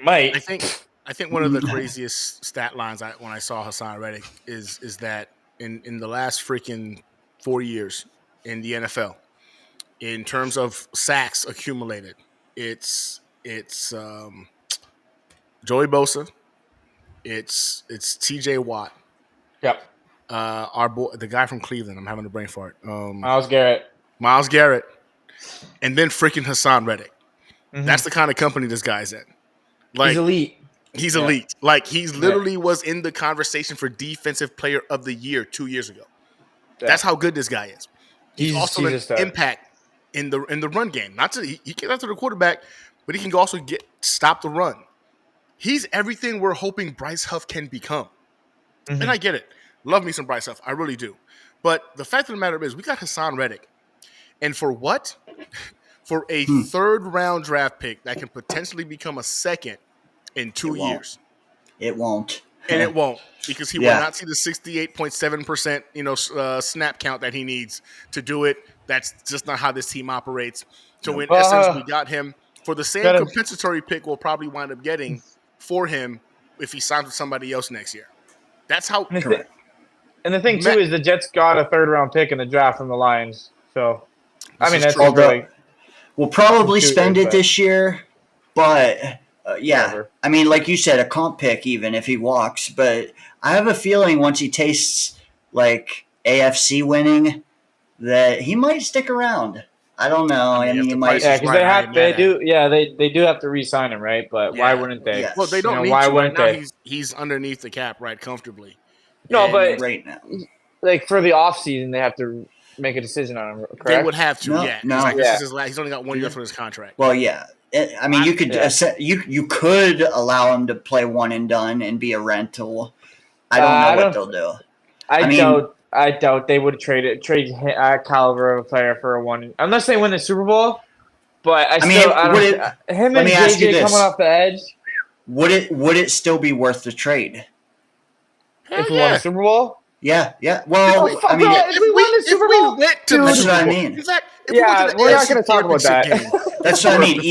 Speaker 5: Might.
Speaker 4: I think one of the craziest stat lines when I saw Hassan Ridgely is that in the last freaking 4 years in the NFL, in terms of sacks accumulated, it's Joey Bosa, it's T.J. Watt.
Speaker 5: Yep.
Speaker 4: Our boy, the guy from Cleveland. I'm having a brain fart.
Speaker 5: Myles Garrett, and then freaking Hassan Ridgely. Mm-hmm. That's the kind of company this guy's in. Like, he's elite.
Speaker 4: He's elite. Like, he's literally was in the conversation for Defensive Player of the Year 2 years ago. Yeah. That's how good this guy is. He's also an impact in the run game. He gets after the quarterback, but he can also stop the run. He's everything we're hoping Bryce Huff can become. Mm-hmm. And I get it. Love me some Bryce Huff. I really do. But the fact of the matter is we got Hassan Ridgely. And for what? For a third-round draft pick that can potentially become a second in 2 years.
Speaker 6: It won't.
Speaker 4: And it won't, because he will not see the 68.7% snap count that he needs to do it. That's just not how this team operates. So in essence, we got him for the same compensatory pick we'll probably wind up getting for him if he signs with somebody else next year. That's how.
Speaker 5: Correct. And the thing, too, is the Jets got a third-round pick in the draft from the Lions. So, that's really.
Speaker 6: We'll probably spend it this year, but whatever. I mean, like you said, a comp pick even if he walks. But I have a feeling once he tastes like AFC winning, that he might stick around. I don't know. I mean, he might.
Speaker 5: Yeah, because they do have to re-sign him, right? But why wouldn't they?
Speaker 4: Yes. Well, they don't need
Speaker 5: why
Speaker 4: to.
Speaker 5: Wouldn't
Speaker 4: right
Speaker 5: they?
Speaker 4: Now he's underneath the cap, right, comfortably.
Speaker 5: No, but
Speaker 6: right now,
Speaker 5: like for the offseason, they have to make a decision on him, correct?
Speaker 4: They would have to,
Speaker 6: No.
Speaker 4: He's only got 1 year for his contract.
Speaker 6: Well, yeah. I mean, you could you could allow him to play one and done and be a rental. I don't know what they'll do.
Speaker 5: I doubt they would trade a caliber of a player for a one unless they win the Super Bowl. But him and JJ coming off the edge.
Speaker 6: Would it still be worth the trade?
Speaker 5: If we won the Super Bowl?
Speaker 6: Yeah. Well,
Speaker 5: I mean, if we won the Super Bowl,
Speaker 6: that's what I mean.
Speaker 5: We're not going to talk about that.
Speaker 6: That's what I mean.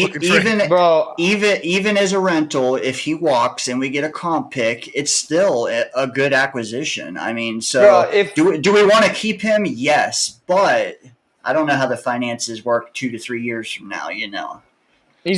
Speaker 6: Even as a rental, if he walks and we get a comp pick, it's still a good acquisition. I mean, so do we want to keep him? Yes, but I don't know how the finances work 2 to 3 years from now.
Speaker 5: He's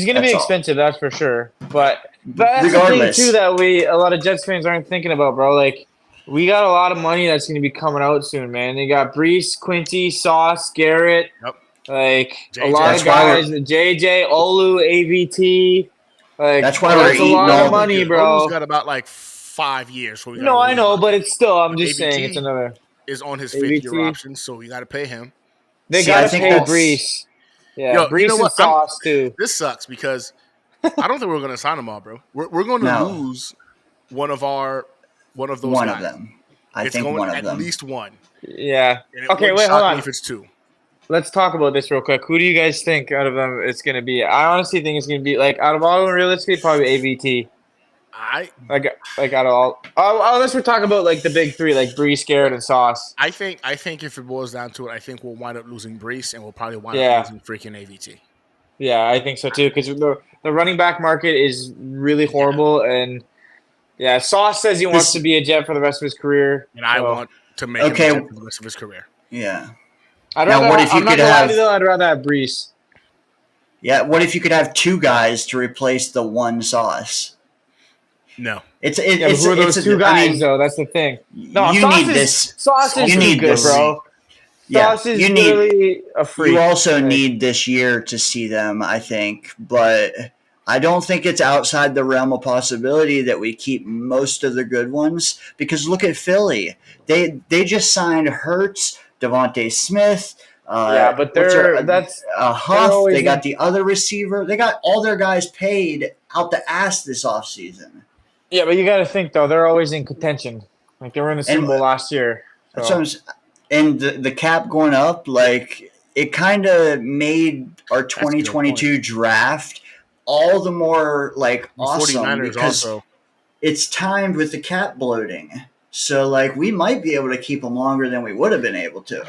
Speaker 5: going to be expensive, that's for sure. But that's regardless. The thing too that a lot of Jets fans aren't thinking about, bro. Like, we got a lot of money that's going to be coming out soon, man. They got Bryce, Quincy, Sauce, Garrett.
Speaker 4: Yep.
Speaker 5: Like, a lot of guys. JJ, Olu, AVT. Like,
Speaker 6: that's why we're eating
Speaker 5: a lot of money, bro.
Speaker 4: Olu's got about, 5 years.
Speaker 5: No, I know, but it's still, I'm just saying it's another.
Speaker 4: Is on his 5th-year option, so you got to pay him.
Speaker 5: They got to pay Bryce. Yeah, Bryce and Sauce, too.
Speaker 4: This sucks because I don't think we're going to sign them all, bro. We're going to lose one of those guys.
Speaker 6: One of them. I think one of them.
Speaker 4: At least one.
Speaker 5: Yeah. Okay, wait, hold on.
Speaker 4: If it's 2.
Speaker 5: Let's talk about this real quick. Who do you guys think out of them it's going to be? I honestly think it's going to be, out of all of them, realistically, probably AVT. Out of all. Unless we're talking about, the big three, Bryce, Garrett, and Sauce.
Speaker 4: I think if it boils down to it, I think we'll wind up losing Bryce, and we'll probably wind up losing freaking AVT.
Speaker 5: Yeah, I think so, too, because the running back market is really horrible, and Sauce says he wants to be a Jet for the rest of his career.
Speaker 4: And I want to make him a Jet for the rest of his career.
Speaker 6: Yeah.
Speaker 5: I'd rather have Bryce.
Speaker 6: Yeah, what if you could have 2 guys to replace the one Sauce?
Speaker 4: No.
Speaker 5: Who are those 2 guys, though? That's the thing. No,
Speaker 6: you need this.
Speaker 5: Sauce is too good, bro. Sauce is literally a freak.
Speaker 6: You also need this year to see them, I think, but I don't think it's outside the realm of possibility that we keep most of the good ones, because look at Philly. They just signed Hurts, Devontae Smith.
Speaker 5: But that's
Speaker 6: Huff. They got the other receiver. They got all their guys paid out the ass this offseason.
Speaker 5: Yeah, but you got to think though, they're always in contention. Like they were in the Super Bowl last year. So.
Speaker 6: And the cap going up, like it kind of made our 2022 draft all the more like awesome because it's timed with the cap bloating. So like we might be able to keep them longer than we would have been able to.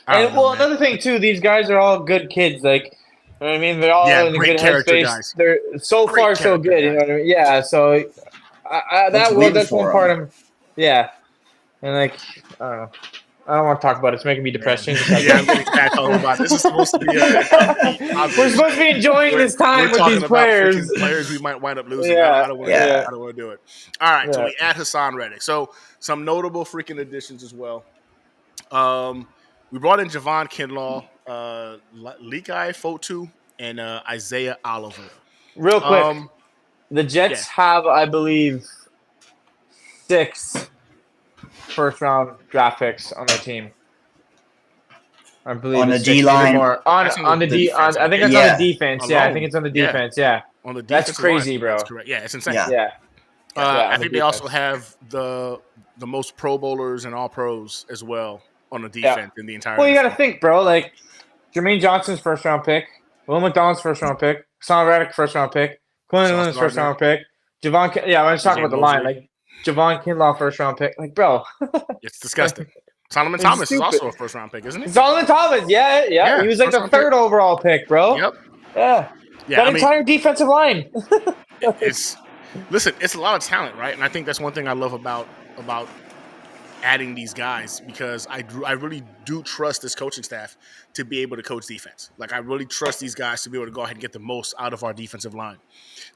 Speaker 5: And another thing too, these guys are all good kids. Like, you know what I mean, they're all in a good headspace. Guys. They're so far so good. Guys. You know what I mean? Yeah. So that's one part of. Yeah, and like I don't know. I don't want to talk about it. It's making me depressing.
Speaker 4: I'm getting sad talking about it. This is supposed to be
Speaker 5: we're supposed to be enjoying this time with these players.
Speaker 4: Players we might wind up losing. I don't want to do it. All right, so we add Hassan Ridgely. So some notable freaking additions as well. We brought in Javon Kinlaw, Lekai Fotu, and Isaiah Oliver.
Speaker 5: Real quick, the Jets have, I believe, 6 first-round draft picks on their team. I believe
Speaker 6: on the D line.
Speaker 5: On the D. I think it's on the defense. Yeah, I think it's on the defense. Yeah,
Speaker 4: on the defense.
Speaker 5: That's crazy, bro.
Speaker 4: That's correct. Yeah, it's insane.
Speaker 5: Yeah.
Speaker 4: I think they also have the most Pro Bowlers and All Pros as well on the defense in the entire.
Speaker 5: Well, you got to think, bro. Like Jermaine Johnson's first-round pick, Will McDonald's first-round pick, Hassan Ridgely first-round pick, Quinn Lynch's first-round pick, Javon. Yeah, I was talking about the line, like. Javon Kinlaw first-round pick. Like, bro.
Speaker 4: It's disgusting. Solomon Thomas is also a first-round pick, isn't he?
Speaker 5: Solomon Thomas, yeah. He was like the 3rd overall pick, bro.
Speaker 4: Yep.
Speaker 5: Yeah. That entire defensive line.
Speaker 4: It's a lot of talent, right? And I think that's one thing I love about adding these guys because I really do trust this coaching staff to be able to coach defense. Like, I really trust these guys to be able to go ahead and get the most out of our defensive line.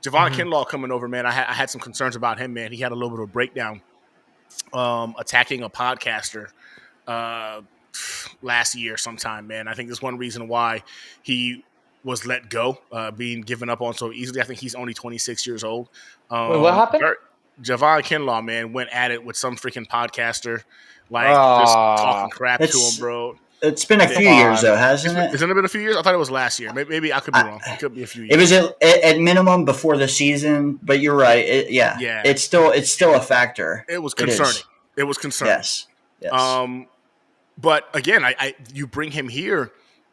Speaker 4: Javon Kinlaw coming over, man, I had some concerns about him, man. He had a little bit of a breakdown attacking a podcaster last year sometime, man. I think that's one reason why he was let go, being given up on so easily. I think he's only 26 years old.
Speaker 5: Wait, what happened?
Speaker 4: Javon Kinlaw, man, went at it with some freaking podcaster, just talking crap to him, bro.
Speaker 6: It's been a few years, though, hasn't it?
Speaker 4: Hasn't it been a few years? I thought it was last year. Maybe I could be wrong. It could be a few years.
Speaker 6: It was at minimum before the season, but you're right. It's still a factor.
Speaker 4: It was concerning. It was concerning.
Speaker 6: Yes.
Speaker 4: But again, you bring him here,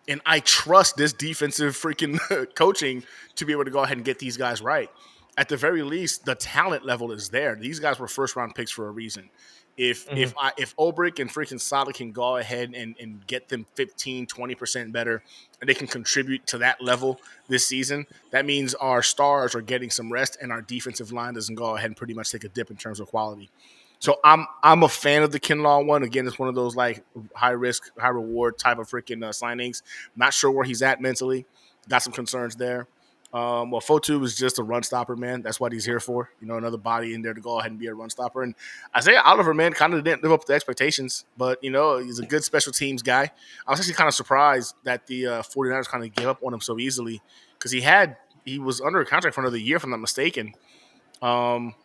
Speaker 4: and I trust this defensive freaking coaching to be able to go ahead and get these guys right. At the very least, the talent level is there. These guys were first-round picks for a reason. If Ulbrich and freaking Saleh can go ahead and get them 15, 20% better, and they can contribute to that level this season, that means our stars are getting some rest, and our defensive line doesn't go ahead and pretty much take a dip in terms of quality. So I'm a fan of the Kinlaw one. Again, it's one of those like high risk, high reward type of freaking signings. Not sure where he's at mentally. Got some concerns there. Fotu is just a run stopper, man. That's what he's here for. Another body in there to go ahead and be a run stopper. And Isaiah Oliver, man, kind of didn't live up to the expectations, but, he's a good special teams guy. I was actually kind of surprised that the 49ers kind of gave up on him so easily because he was under a contract for another year, if I'm not mistaken. And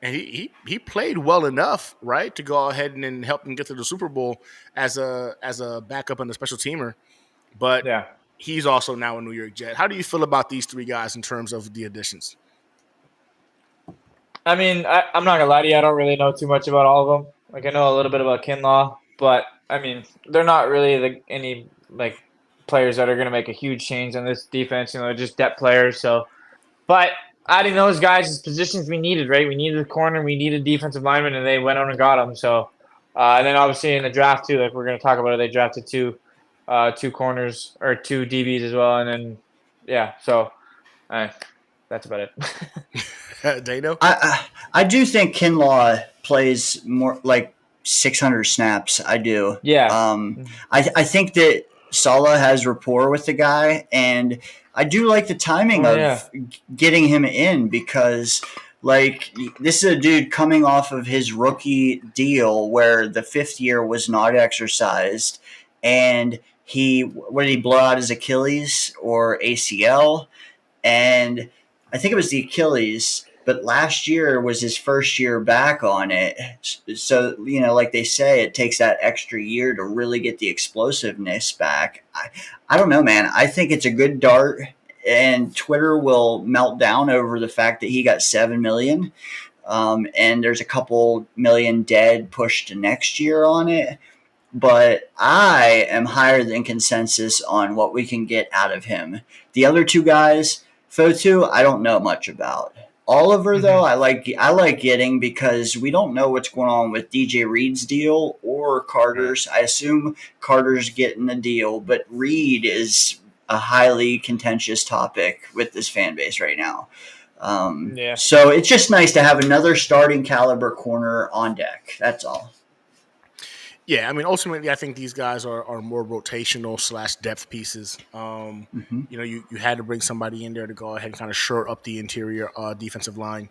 Speaker 4: he played well enough, right, to go ahead and help him get to the Super Bowl as a backup and a special teamer. But he's also now a New York Jet. How do you feel about these 3 guys in terms of the additions?
Speaker 5: I mean, I'm not going to lie to you. I don't really know too much about all of them. Like, I know a little bit about Kinlaw, but, I mean, they're not really any players that are going to make a huge change on this defense. They're just depth players. So, but adding those guys is positions we needed, right? We needed a corner, we needed defensive lineman, and they went on and got them. So, and then obviously in the draft too, like we're going to talk about it, they drafted 2 corners or 2 DBs as well, and then so that's about it.
Speaker 4: DayneO?
Speaker 6: I do think Kinlaw plays more like 600 snaps. I do.
Speaker 5: Yeah.
Speaker 6: I think that Saleh has rapport with the guy, and I do like the timing of getting him in because, this is a dude coming off of his rookie deal where the 5th year was not exercised, and did he blow out his Achilles or ACL? And I think it was the Achilles, but last year was his first year back on it. So, like they say, it takes that extra year to really get the explosiveness back. I don't know, man. I think it's a good dart, and Twitter will melt down over the fact that he got $7 million. and there's a couple million dead pushed to next year on it. But I am higher than consensus on what we can get out of him. The other two guys, Fotu, I don't know much about. Oliver, though, I like getting because we don't know what's going on with DJ Reed's deal or Carter's. I assume Carter's getting a deal, but Reed is a highly contentious topic with this fan base right now. So it's just nice to have another starting caliber corner on deck. That's all.
Speaker 4: Yeah, I mean, ultimately, I think these guys are more rotational / depth pieces. You know, you had to bring somebody in there to go ahead and kind of shore up the interior defensive line.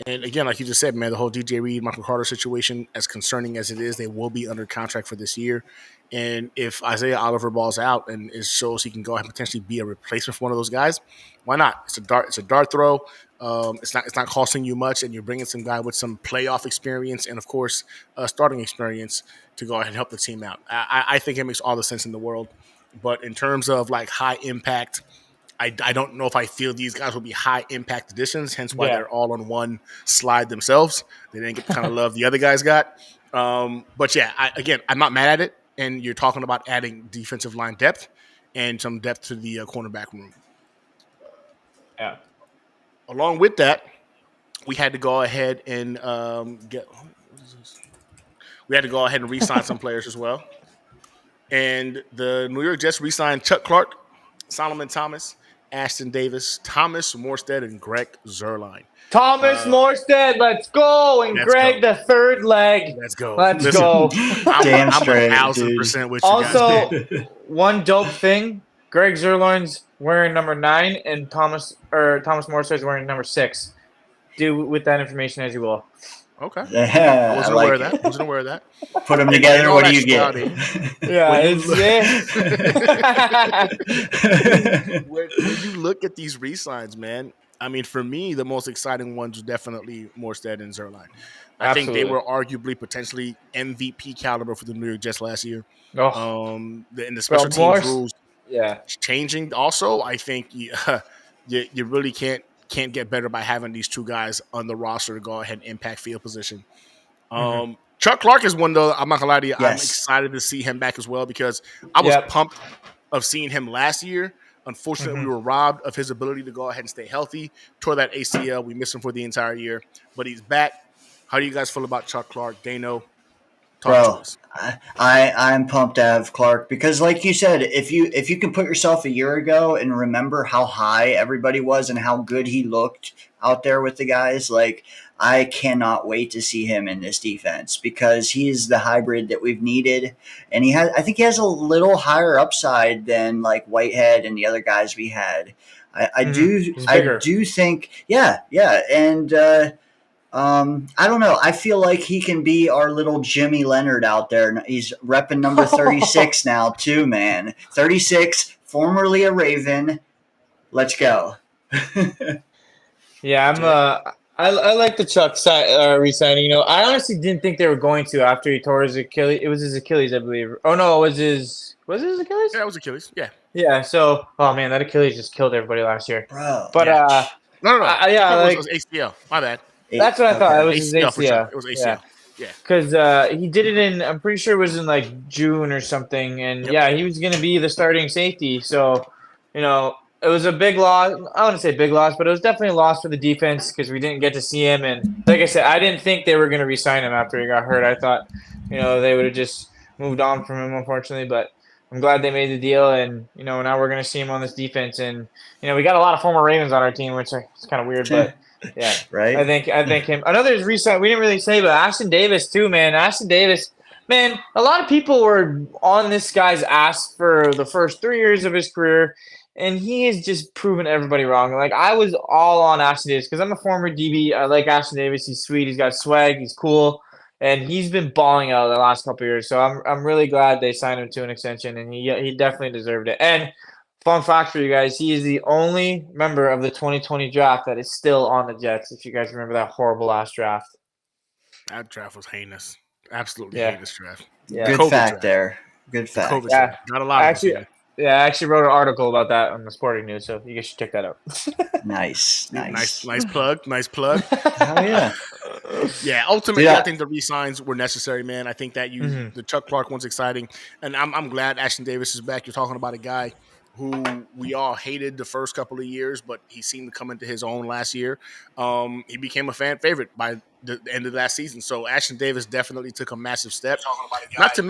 Speaker 4: And again, like you just said, man, the whole DJ Reed, Michael Carter situation, as concerning as it is, they will be under contract for this year. And if Isaiah Oliver balls out and it shows he can go ahead and potentially be a replacement for one of those guys, why not? It's a dart throw. It's not costing you much, and you're bringing some guy with some playoff experience and, of course, starting experience to go ahead and help the team out. I think it makes all the sense in the world. But in terms of like high impact, I don't know if I feel these guys will be high impact additions, hence why they're all on one slide themselves. They didn't get the kind of love the other guys got. But yeah, I'm not mad at it. And you're talking about adding defensive line depth and some depth to the cornerback room.
Speaker 5: Yeah.
Speaker 4: Along with that, we had to go ahead and re-sign some players as well. And the New York Jets re-signed Chuck Clark, Solomon Thomas, Ashton Davis, Thomas Morstead, and Greg Zuerlein.
Speaker 5: Thomas Morstead, let's go. And Greg, the third leg.
Speaker 4: Let's go.
Speaker 5: Let's go.
Speaker 6: Damn
Speaker 4: I'm
Speaker 6: straight,
Speaker 4: 1,000% with you
Speaker 5: Also,
Speaker 4: guys.
Speaker 5: one dope thing, Greg Zuerlein's wearing number 9 and Thomas Morstead's wearing number 6. Do with that information as you will.
Speaker 4: Okay.
Speaker 6: Yeah,
Speaker 4: I wasn't aware of that.
Speaker 6: Put them together. What do you get?
Speaker 4: When you look at these re-signs, man, I mean, for me, the most exciting ones are definitely Morstead and Zuerlein. I think they were arguably potentially MVP caliber for the New York Jets last year. And the special teams rules changing also, I think you really can't get better by having these two guys on the roster to go ahead and impact field position. Chuck Clark is one, though, I'm not going to lie to you. I'm excited to see him back as well because I was pumped of seeing him last year. Unfortunately, we were robbed of his ability to go ahead and stay healthy. Tore that ACL. We missed him for the entire year. But he's back. How do you guys feel about Chuck Clark? DayneO, talk to us.
Speaker 6: I'm pumped to have Clark because, like you said, if you can put yourself a year ago and remember how high everybody was and how good he looked out there with the guys, like I cannot wait to see him in this defense because he's the hybrid that we've needed, and I think he has a little higher upside than like Whitehead and the other guys we had. I do think, and. I don't know. I feel like he can be our little Jimmy Leonard out there. He's repping number 36 now too, man. 36, formerly a Raven. Let's go.
Speaker 5: I like the Chuck re-signing. You know, I honestly didn't think they were going to after he tore his Achilles. It was his Achilles, I believe. Oh no, was it his Achilles?
Speaker 4: Yeah, it was Achilles. Yeah.
Speaker 5: Yeah. So, oh man, that Achilles just killed everybody last year.
Speaker 6: Bro.
Speaker 5: But
Speaker 4: no.
Speaker 5: It
Speaker 4: was ACL. My bad.
Speaker 5: That's what I thought. It was his ACL.
Speaker 4: Sure. It was ACL. Yeah.
Speaker 5: Because he did it in, I'm pretty sure it was in like June or something. And he was going to be the starting safety. So, you know, it was a big loss. I wouldn't say big loss, but it was definitely a loss for the defense because we didn't get to see him. And like I said, I didn't think they were going to re-sign him after he got hurt. I thought, you know, they would have just moved on from him, unfortunately. But I'm glad they made the deal. And, you know, now we're going to see him on this defense. And, you know, we got a lot of former Ravens on our team, which is kind of weird, but. Yeah,
Speaker 6: right.
Speaker 5: I think him. Another is resign. We didn't really say, but Ashton Davis too, man. Ashton Davis, man. A lot of people were on this guy's ass for the first 3 years of his career, and he has just proven everybody wrong. Like I was all on Ashton Davis because I'm a former DB. I like Ashton Davis. He's sweet. He's got swag. He's cool, and he's been balling out the last couple of years. So I'm really glad they signed him to an extension, and he definitely deserved it. And fun fact for you guys, he is the only member of the 2020 draft that is still on the Jets, if you guys remember that horrible last draft.
Speaker 4: That draft was heinous. Absolutely heinous draft.
Speaker 6: Yeah. Good fact there. Good fact.
Speaker 4: Got a lot of it.
Speaker 5: I actually wrote an article about that on the Sporting News, so you guys should check that out.
Speaker 6: Nice
Speaker 4: plug.
Speaker 6: Oh, yeah.
Speaker 4: Yeah, ultimately, I think the re-signs were necessary, man. I think that the Chuck Clark one's exciting, and I'm glad Ashton Davis is back. You're talking about a guy who we all hated the first couple of years, but he seemed to come into his own last year. He became a fan favorite by the end of last season. So Ashton Davis definitely took a massive step. Not to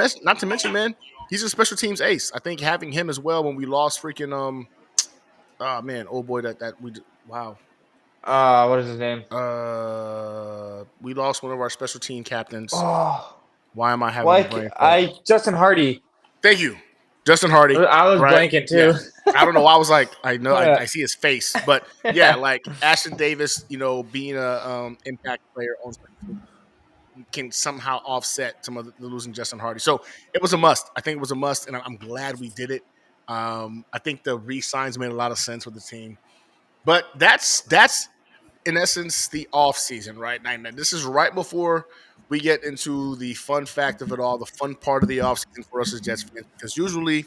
Speaker 4: mention, man, he's a special teams ace. I think having him as well when we lost freaking
Speaker 5: What is his name?
Speaker 4: We lost one of our special team captains.
Speaker 5: Oh,
Speaker 4: why am I having a brain fart?
Speaker 5: Justin Hardy.
Speaker 4: Thank you, Justin Hardy.
Speaker 5: I was blanking too.
Speaker 4: Yeah. I don't know. I was like, I know, I see his face, but yeah, like Ashton Davis, being a impact player on can somehow offset some of the losing Justin Hardy. So it was a must. I think it was a must, and I'm glad we did it. I think the re-signs made a lot of sense with the team. But that's in essence the off season, right? Now, this is right before we get into the fun fact of it all, the fun part of the off season for us as Jets fans, because usually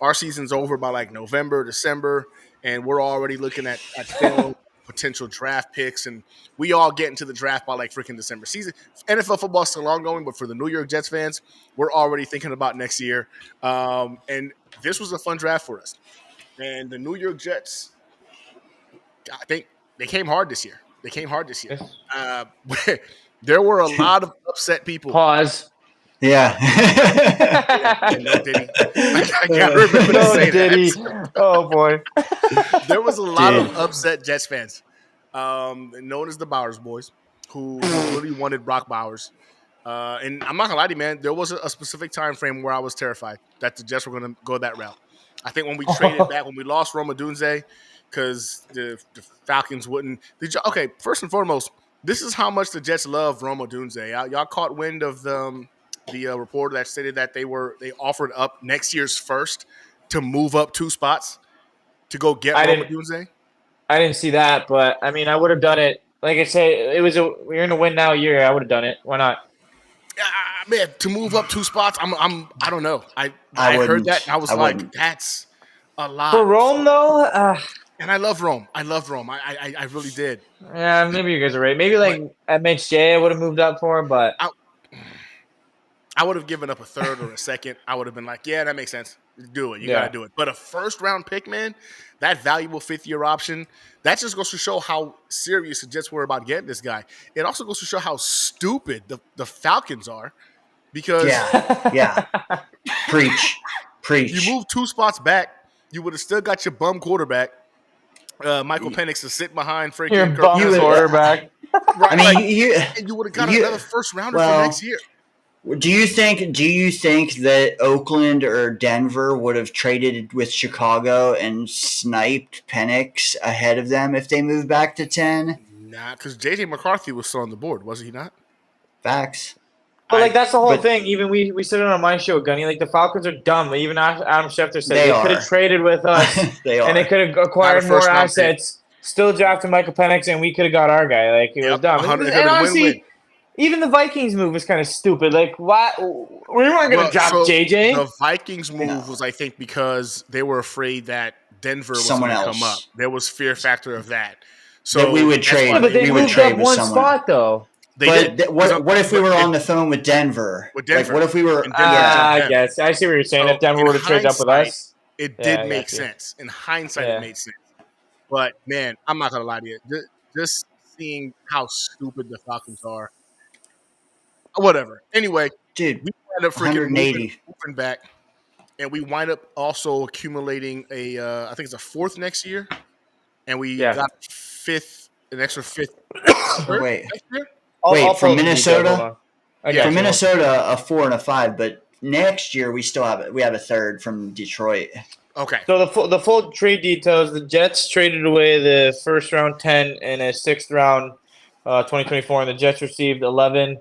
Speaker 4: our season's over by like November, December, and we're already looking at film, potential draft picks, and we all get into the draft by like freaking December. Season NFL football is still ongoing, but for the New York Jets fans, we're already thinking about next year. And this was a fun draft for us. And the New York Jets, I think they came hard this year. There were a lot of upset people.
Speaker 5: Pause.
Speaker 6: Yeah.
Speaker 4: No, Diddy. I can't remember to say
Speaker 5: Diddy.
Speaker 4: that.
Speaker 5: Oh, boy.
Speaker 4: There was a lot of upset Jets fans, known as the Bowers boys, who really wanted Brock Bowers. And I'm not going to lie to you, man, there was a specific time frame where I was terrified that the Jets were going to go that route. I think when we traded back, when we lost Rome Odunze, because the Falcons wouldn't. Okay, first and foremost, this is how much the Jets love Rome Odunze. Y'all caught wind of the reporter that stated that they offered up next year's first to move up 2 spots to go get Rome Odunze?
Speaker 5: I didn't see that, but I mean, I would have done it. Like I said, we're in a win now year. I would have done it. Why not?
Speaker 4: Man, to move up 2 spots, I don't know. I heard that and I was like, that's a lot
Speaker 5: for Rome, though.
Speaker 4: And I love Rome. I really did.
Speaker 5: Yeah, maybe you guys are right. Maybe like at MHJ, I would have moved up for him, but
Speaker 4: I would have given up a third or a second. I would have been like, yeah, that makes sense. Do it. You got to do it. But a first-round pick, man, that valuable fifth-year option, that just goes to show how serious the Jets were about getting this guy. It also goes to show how stupid the Falcons are because
Speaker 6: Preach.
Speaker 4: You move 2 spots back, you would have still got your bum quarterback. Michael Penix to sit behind freaking
Speaker 5: your bum quarterback.
Speaker 4: Right, I mean, and you would have got another first-rounder for next year.
Speaker 6: Do you think that Oakland or Denver would have traded with Chicago and sniped Penix ahead of them if they moved back to 10?
Speaker 4: Nah, because J.J. McCarthy was still on the board, was he not?
Speaker 6: Facts.
Speaker 5: But that's the whole thing. Even we said it on my show, Gunny. Like the Falcons are dumb. Even Adam Schefter said they could have traded with us, and they could have acquired more assets. Still drafted Michael Penix, and we could have got our guy. Like it was dumb. And honestly, even the Vikings move was kind of stupid. Like what? We weren't going to drop JJ.
Speaker 4: The Vikings move was, I think, because they were afraid that Denver was going to come up. There was fear factor of that. So
Speaker 6: that we would trade.
Speaker 5: But they moved up one spot though.
Speaker 6: What if we were on the phone with Denver? Like, what if we were?
Speaker 5: I guess I see what you're saying. If Denver would have traded up with us,
Speaker 4: it did make sense. In hindsight, it made sense. But man, I'm not gonna lie to you. Just seeing how stupid the Falcons are. Whatever. Anyway,
Speaker 6: dude,
Speaker 4: we wind up freaking
Speaker 6: 180
Speaker 4: moving back, and we wind up also accumulating I think it's a 4th next year, and we got an extra 5th.
Speaker 6: Wait. Next year? Wait, from Minnesota? From Minnesota, a 4 and a 5, but next year we have a 3rd from Detroit.
Speaker 4: Okay.
Speaker 5: So the full trade details: the Jets traded away the first round 10 and a 6th round 2024, and the Jets received 11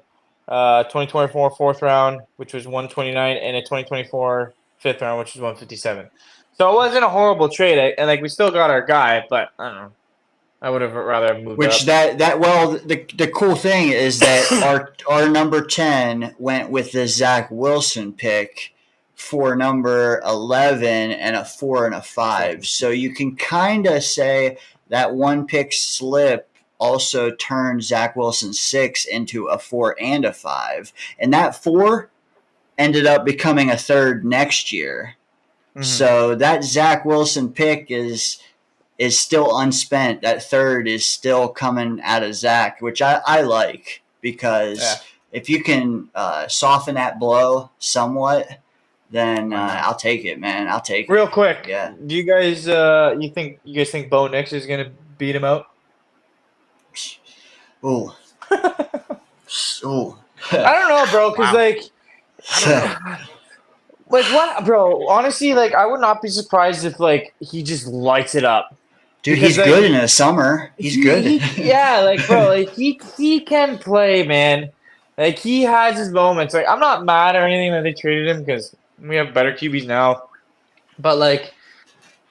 Speaker 5: 2024 4th round, which was 129, and a 2024 5th round, which was 157. So it wasn't a horrible trade, and like we still got our guy, but I don't know. I would have rather moved up.
Speaker 6: The cool thing is that our number 10 went with the Zach Wilson pick for number 11 and a 4 and a 5. So you can kind of say that one pick slip also turned Zach Wilson's 6 into a 4 and a 5. And that 4 ended up becoming a 3rd next year. Mm-hmm. So that Zach Wilson pick is still unspent. That 3rd is still coming out of Zach, which I like, because if you can soften that blow somewhat, then I'll take it, man. I'll take it.
Speaker 5: Real quick,
Speaker 6: yeah.
Speaker 5: Do you guys think Bo Nix is gonna beat him out?
Speaker 6: Ooh. Ooh.
Speaker 5: I don't know, bro. Because like what, bro? Honestly, like I would not be surprised if like he just lights it up.
Speaker 6: Dude, because, he's good in the summer. He's good.
Speaker 5: Bro, like he can play, man. Like he has his moments. Like I'm not mad or anything that they traded him, because we have better QBs now. But like,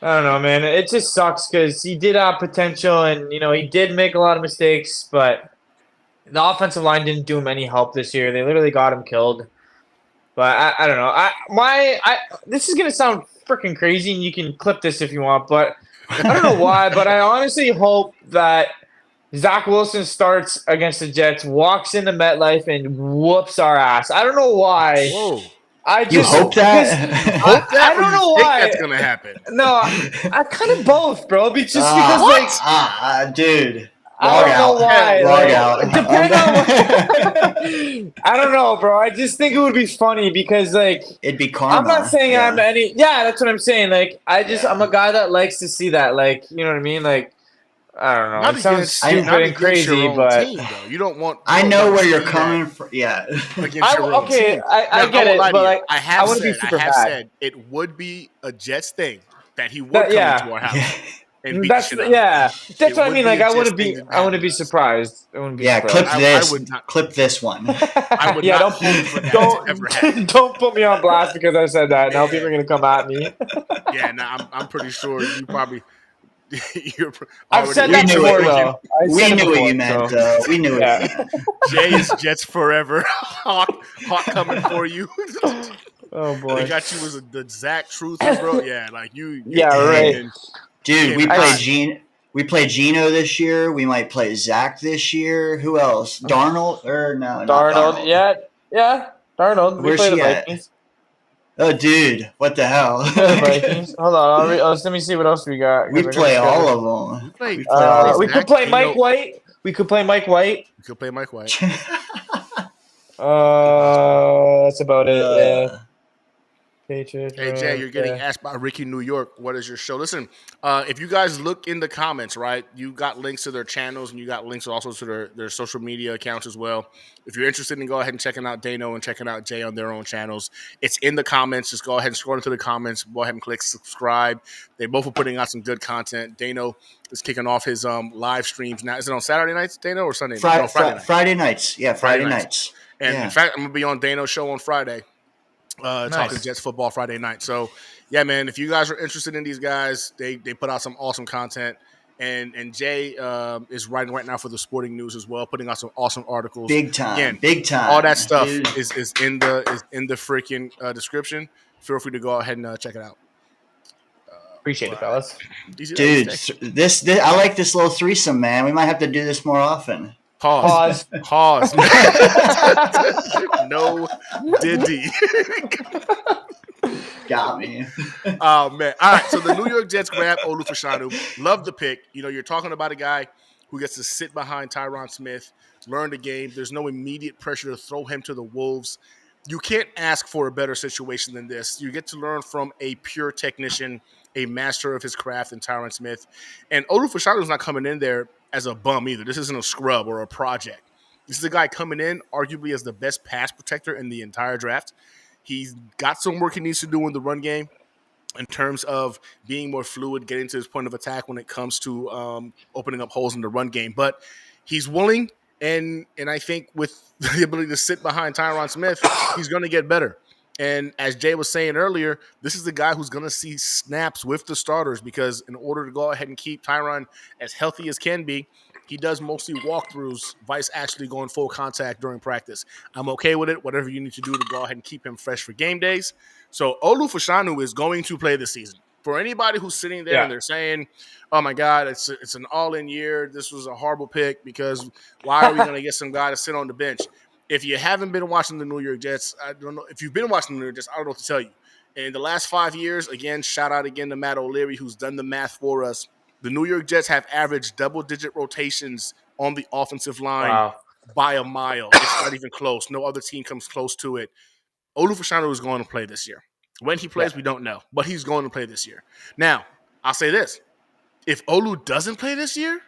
Speaker 5: I don't know, man. It just sucks because he did have potential, and he did make a lot of mistakes, but the offensive line didn't do him any help this year. They literally got him killed. But I don't know. This is gonna sound freaking crazy, and you can clip this if you want, but I don't know why. But I honestly hope that Zach Wilson starts against the Jets, walks into MetLife, and whoops our ass. I don't know why.
Speaker 4: Whoa.
Speaker 6: You hope that?
Speaker 5: I don't know why
Speaker 4: that's gonna happen.
Speaker 5: No, I kind of both, bro. Because
Speaker 6: dude.
Speaker 5: I don't know why.
Speaker 6: Log out.
Speaker 5: I don't know, bro. I just think it would be funny because, like,
Speaker 6: it'd be karma.
Speaker 5: I'm not saying I'm any. Yeah, that's what I'm saying. Like, I'm a guy that likes to see that. Like, you know what I mean? Like, I don't know. It sounds stupid and crazy, but
Speaker 4: team, though. You don't want.
Speaker 6: I know where you're coming from. Yeah.
Speaker 5: I get it, but like, I want to be super bad.
Speaker 4: Said it would be a Jets thing that he would come into our house.
Speaker 5: That's what I mean. Like, I wouldn't be surprised. I wouldn't be surprised.
Speaker 6: Clip this one.
Speaker 4: I would not hope for that to ever happen.
Speaker 5: Don't put me on blast because I said that. Now people are gonna come at me.
Speaker 4: Yeah, I'm pretty sure you probably.
Speaker 5: I've said that before, though.
Speaker 6: We knew what you meant, though. We knew it.
Speaker 4: Jay is Jets forever. Hawk coming for you.
Speaker 5: Oh boy,
Speaker 4: they got you as the Zach Truther, bro. Yeah, like you.
Speaker 5: Yeah, right.
Speaker 6: Dude, we played Geno this year. We might play Zach this year. Who else? Darnold or no?
Speaker 5: Darnold. Yeah. Darnold.
Speaker 6: Where's he at? Oh, dude, what the hell?
Speaker 5: Hold on, let me see what else we got.
Speaker 6: We play all of them.
Speaker 5: We could play Mike White. That's about it. Yeah.
Speaker 4: Hey Jay, you're getting asked by Ricky New York. What is your show? Listen, if you guys look in the comments, right, you got links to their channels and you got links also to their social media accounts as well. If you're interested in go ahead and checking out DayneO and checking out Jay on their own channels, it's in the comments. Just go ahead and scroll into the comments. Go ahead and click subscribe. They both are putting out some good content. DayneO is kicking off his live streams now. Is it on Saturday nights, DayneO, or Sunday?
Speaker 6: Friday nights. Yeah, Friday nights.
Speaker 4: And in fact, I'm gonna be on DayneO's show on Friday. Talking Jets football Friday night. So, yeah, man, if you guys are interested in these guys, they put out some awesome content. And Jay is writing right now for the Sporting News as well, putting out some awesome articles.
Speaker 6: Big time.
Speaker 4: All that stuff is in the freaking description. Feel free to go ahead and check it out.
Speaker 5: Appreciate it, fellas.
Speaker 6: Dude, this I like this little threesome, man. We might have to do this more often.
Speaker 4: Pause. No Diddy.
Speaker 6: Got me.
Speaker 4: Oh, man. All right, so the New York Jets grab Olu Fashanu. Love the pick. You're talking about a guy who gets to sit behind Tyron Smith, learn the game. There's no immediate pressure to throw him to the wolves. You can't ask for a better situation than this. You get to learn from a pure technician, a master of his craft in Tyron Smith. And Olu Fashanu is not coming in there as a bum either. This isn't a scrub or a project. This is a guy coming in arguably as the best pass protector in the entire draft. He's got some work he needs to do in the run game in terms of being more fluid, getting to his point of attack when it comes to opening up holes in the run game. But he's willing, and I think with the ability to sit behind Tyron Smith, he's going to get better. And as Jay was saying earlier, this is the guy who's going to see snaps with the starters because in order to go ahead and keep Tyron as healthy as can be, he does mostly walkthroughs, vice actually going full contact during practice. I'm okay with it, whatever you need to do to go ahead and keep him fresh for game days. So Olu Fashanu is going to play this season. For anybody who's sitting there and they're saying, "Oh my God, it's an all-in year. This was a horrible pick because why are we going to get some guy to sit on the bench?" If you haven't been watching the New York Jets, I don't know. If you've been watching the New York Jets, I don't know what to tell you. In the last 5 years, again, shout out again to Matt O'Leary, who's done the math for us. The New York Jets have averaged double-digit rotations on the offensive line by a mile. It's not even close. No other team comes close to it. Olu Fashanu is going to play this year. When he plays, we don't know, but he's going to play this year. Now, I'll say this. If Olu doesn't play this year,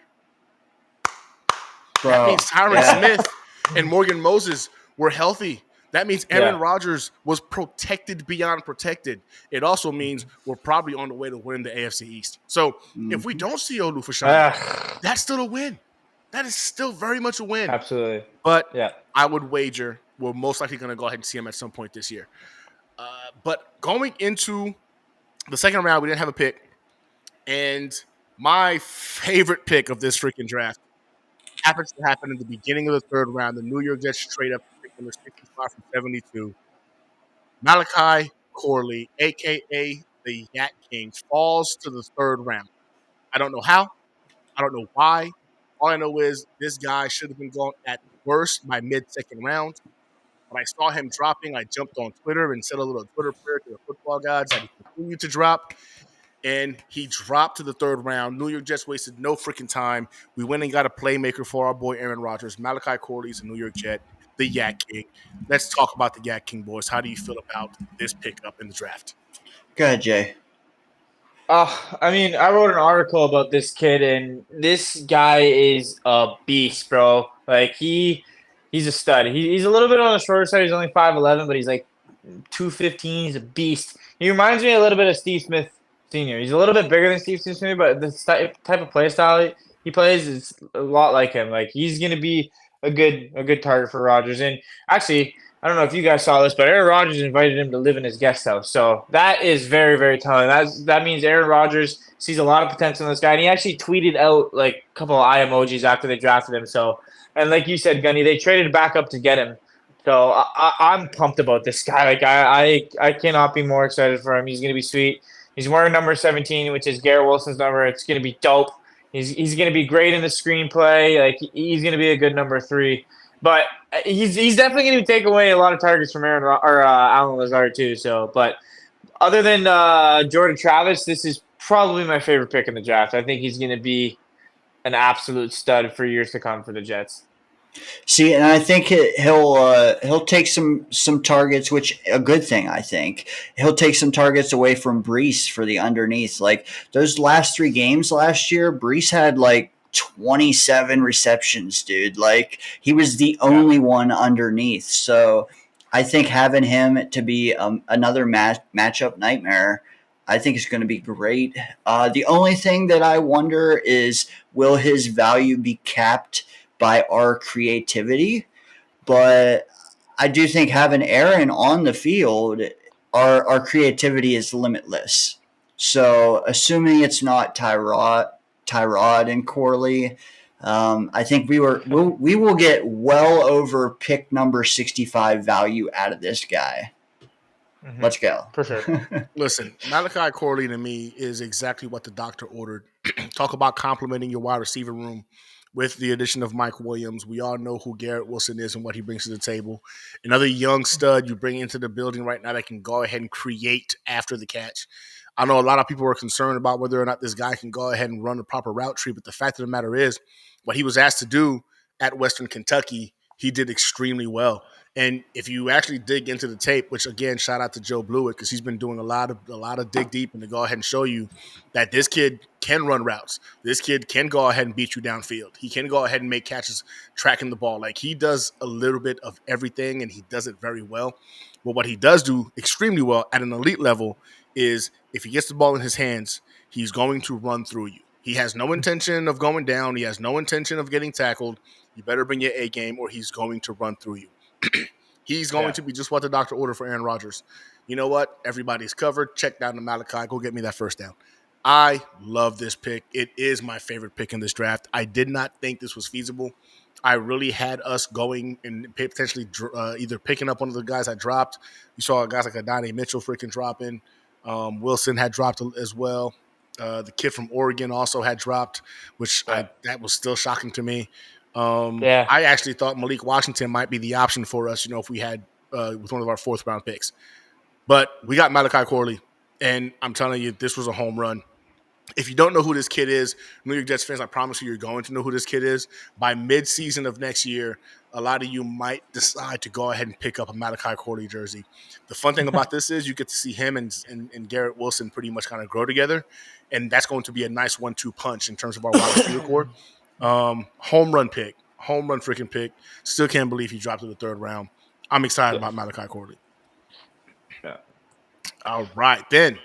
Speaker 4: that means Tyron Smith and Morgan Moses were healthy. That means Aaron Rodgers was protected beyond protected. It also means we're probably on the way to win the AFC East. So if we don't see Olu Fashanu, that's still a win. That is still very much a win.
Speaker 5: Absolutely.
Speaker 4: But I would wager we're most likely going to go ahead and see him at some point this year. But going into the second round, we didn't have a pick. And my favorite pick of this freaking draft happens to happen in the beginning of the third round. The New York Jets trade up to pick number 65 from 72. Malachi Corley, a.k.a. the Yak King, falls to the third round. I don't know how. I don't know why. All I know is this guy should have been gone at worst by mid-second round. When I saw him dropping, I jumped on Twitter and said a little Twitter prayer to the football gods that he continued to drop. And he dropped to the third round. New York Jets wasted no freaking time. We went and got a playmaker for our boy Aaron Rodgers. Malachi Corley is a New York Jet, the Yak King. Let's talk about the Yak King, boys. How do you feel about this pickup in the draft?
Speaker 6: Go ahead, Jay.
Speaker 5: I mean, I wrote an article about this kid, and this guy is a beast, bro. Like, he's a stud. He's a little bit on the shorter side. He's only 5'11", but he's like 215. He's a beast. He reminds me a little bit of Steve Smith Sr. He's a little bit bigger than Steve Smith Sr., but the type of play style he plays is a lot like him. Like, he's going to be a good target for Rodgers. And actually, I don't know if you guys saw this, but Aaron Rodgers invited him to live in his guest house. So that is very, very telling. That means Aaron Rodgers sees a lot of potential in this guy. And he actually tweeted out like a couple of eye emojis after they drafted him. So, and like you said, Gunny, they traded back up to get him. So I'm pumped about this guy. Like I cannot be more excited for him. He's going to be sweet. He's wearing number 17, which is Garrett Wilson's number. It's going to be dope. He's going to be great in the screenplay. Like, he's going to be a good number 3. But he's definitely going to take away a lot of targets from Allen Lazard too. So, but other than Jordan Travis, this is probably my favorite pick in the draft. I think he's going to be an absolute stud for years to come for the Jets.
Speaker 6: See, and I think he'll take some targets, which a good thing. I think he'll take some targets away from Bryce for the underneath. Like those last 3 games last year, Bryce had like 27 receptions, dude. Like he was the only one underneath. So I think having him to be another matchup nightmare, I think is going to be great. The only thing that I wonder is, will his value be capped by our creativity? But I do think having Aaron on the field, our creativity is limitless. So assuming it's not Tyrod and Corley, I think we will get well over pick number 65 value out of this guy. Mm-hmm. Let's go.
Speaker 5: For sure.
Speaker 4: Listen, Malachi Corley to me is exactly what the doctor ordered. Talk about complimenting your wide receiver room with the addition of Mike Williams. We all know who Garrett Wilson is and what he brings to the table. Another young stud you bring into the building right now that can go ahead and create after the catch. I know a lot of people are concerned about whether or not this guy can go ahead and run the proper route tree, but the fact of the matter is what he was asked to do at Western Kentucky, he did extremely well. And if you actually dig into the tape, which again, shout out to Joe Blewett because he's been doing a lot of dig deep and to go ahead and show you that this kid can run routes. This kid can go ahead and beat you downfield. He can go ahead and make catches tracking the ball. Like he does a little bit of everything and he does it very well. But what he does do extremely well at an elite level is if he gets the ball in his hands, he's going to run through you. He has no intention of going down. He has no intention of getting tackled. You better bring your A game or he's going to run through you. He's going to be just what the doctor ordered for Aaron Rodgers. You know what? Everybody's covered. Check down to Malachi. Go get me that first down. I love this pick. It is my favorite pick in this draft. I did not think this was feasible. I really had us going and potentially either picking up one of the guys I dropped. You saw guys like Adonai Mitchell freaking dropping. Wilson had dropped as well. The kid from Oregon also had dropped, which that was still shocking to me. I actually thought Malik Washington might be the option for us, if we had with one of our 4th round picks. But we got Malachi Corley, and I'm telling you, this was a home run. If you don't know who this kid is, New York Jets fans, I promise you, you're going to know who this kid is. By mid-season of next year, a lot of you might decide to go ahead and pick up a Malachi Corley jersey. The fun thing about this is you get to see him and Garrett Wilson pretty much kind of grow together, and that's going to be a nice 1-2 punch in terms of our wide receiver core. Home run freaking pick. Still can't believe he dropped to the 3rd round. I'm excited about Malachi Corley.
Speaker 5: Yeah.
Speaker 4: All right, then.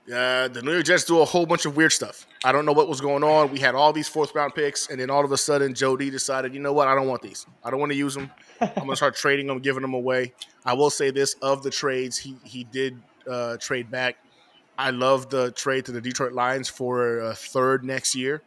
Speaker 4: The New York Jets do a whole bunch of weird stuff. I don't know what was going on. We had all these 4th round picks, and then all of a sudden, Joe D decided, you know what? I don't want these. I don't want to use them. I'm going to start trading them, giving them away. I will say this, of the trades, he did trade back. I love the trade to the Detroit Lions for a 3rd next year.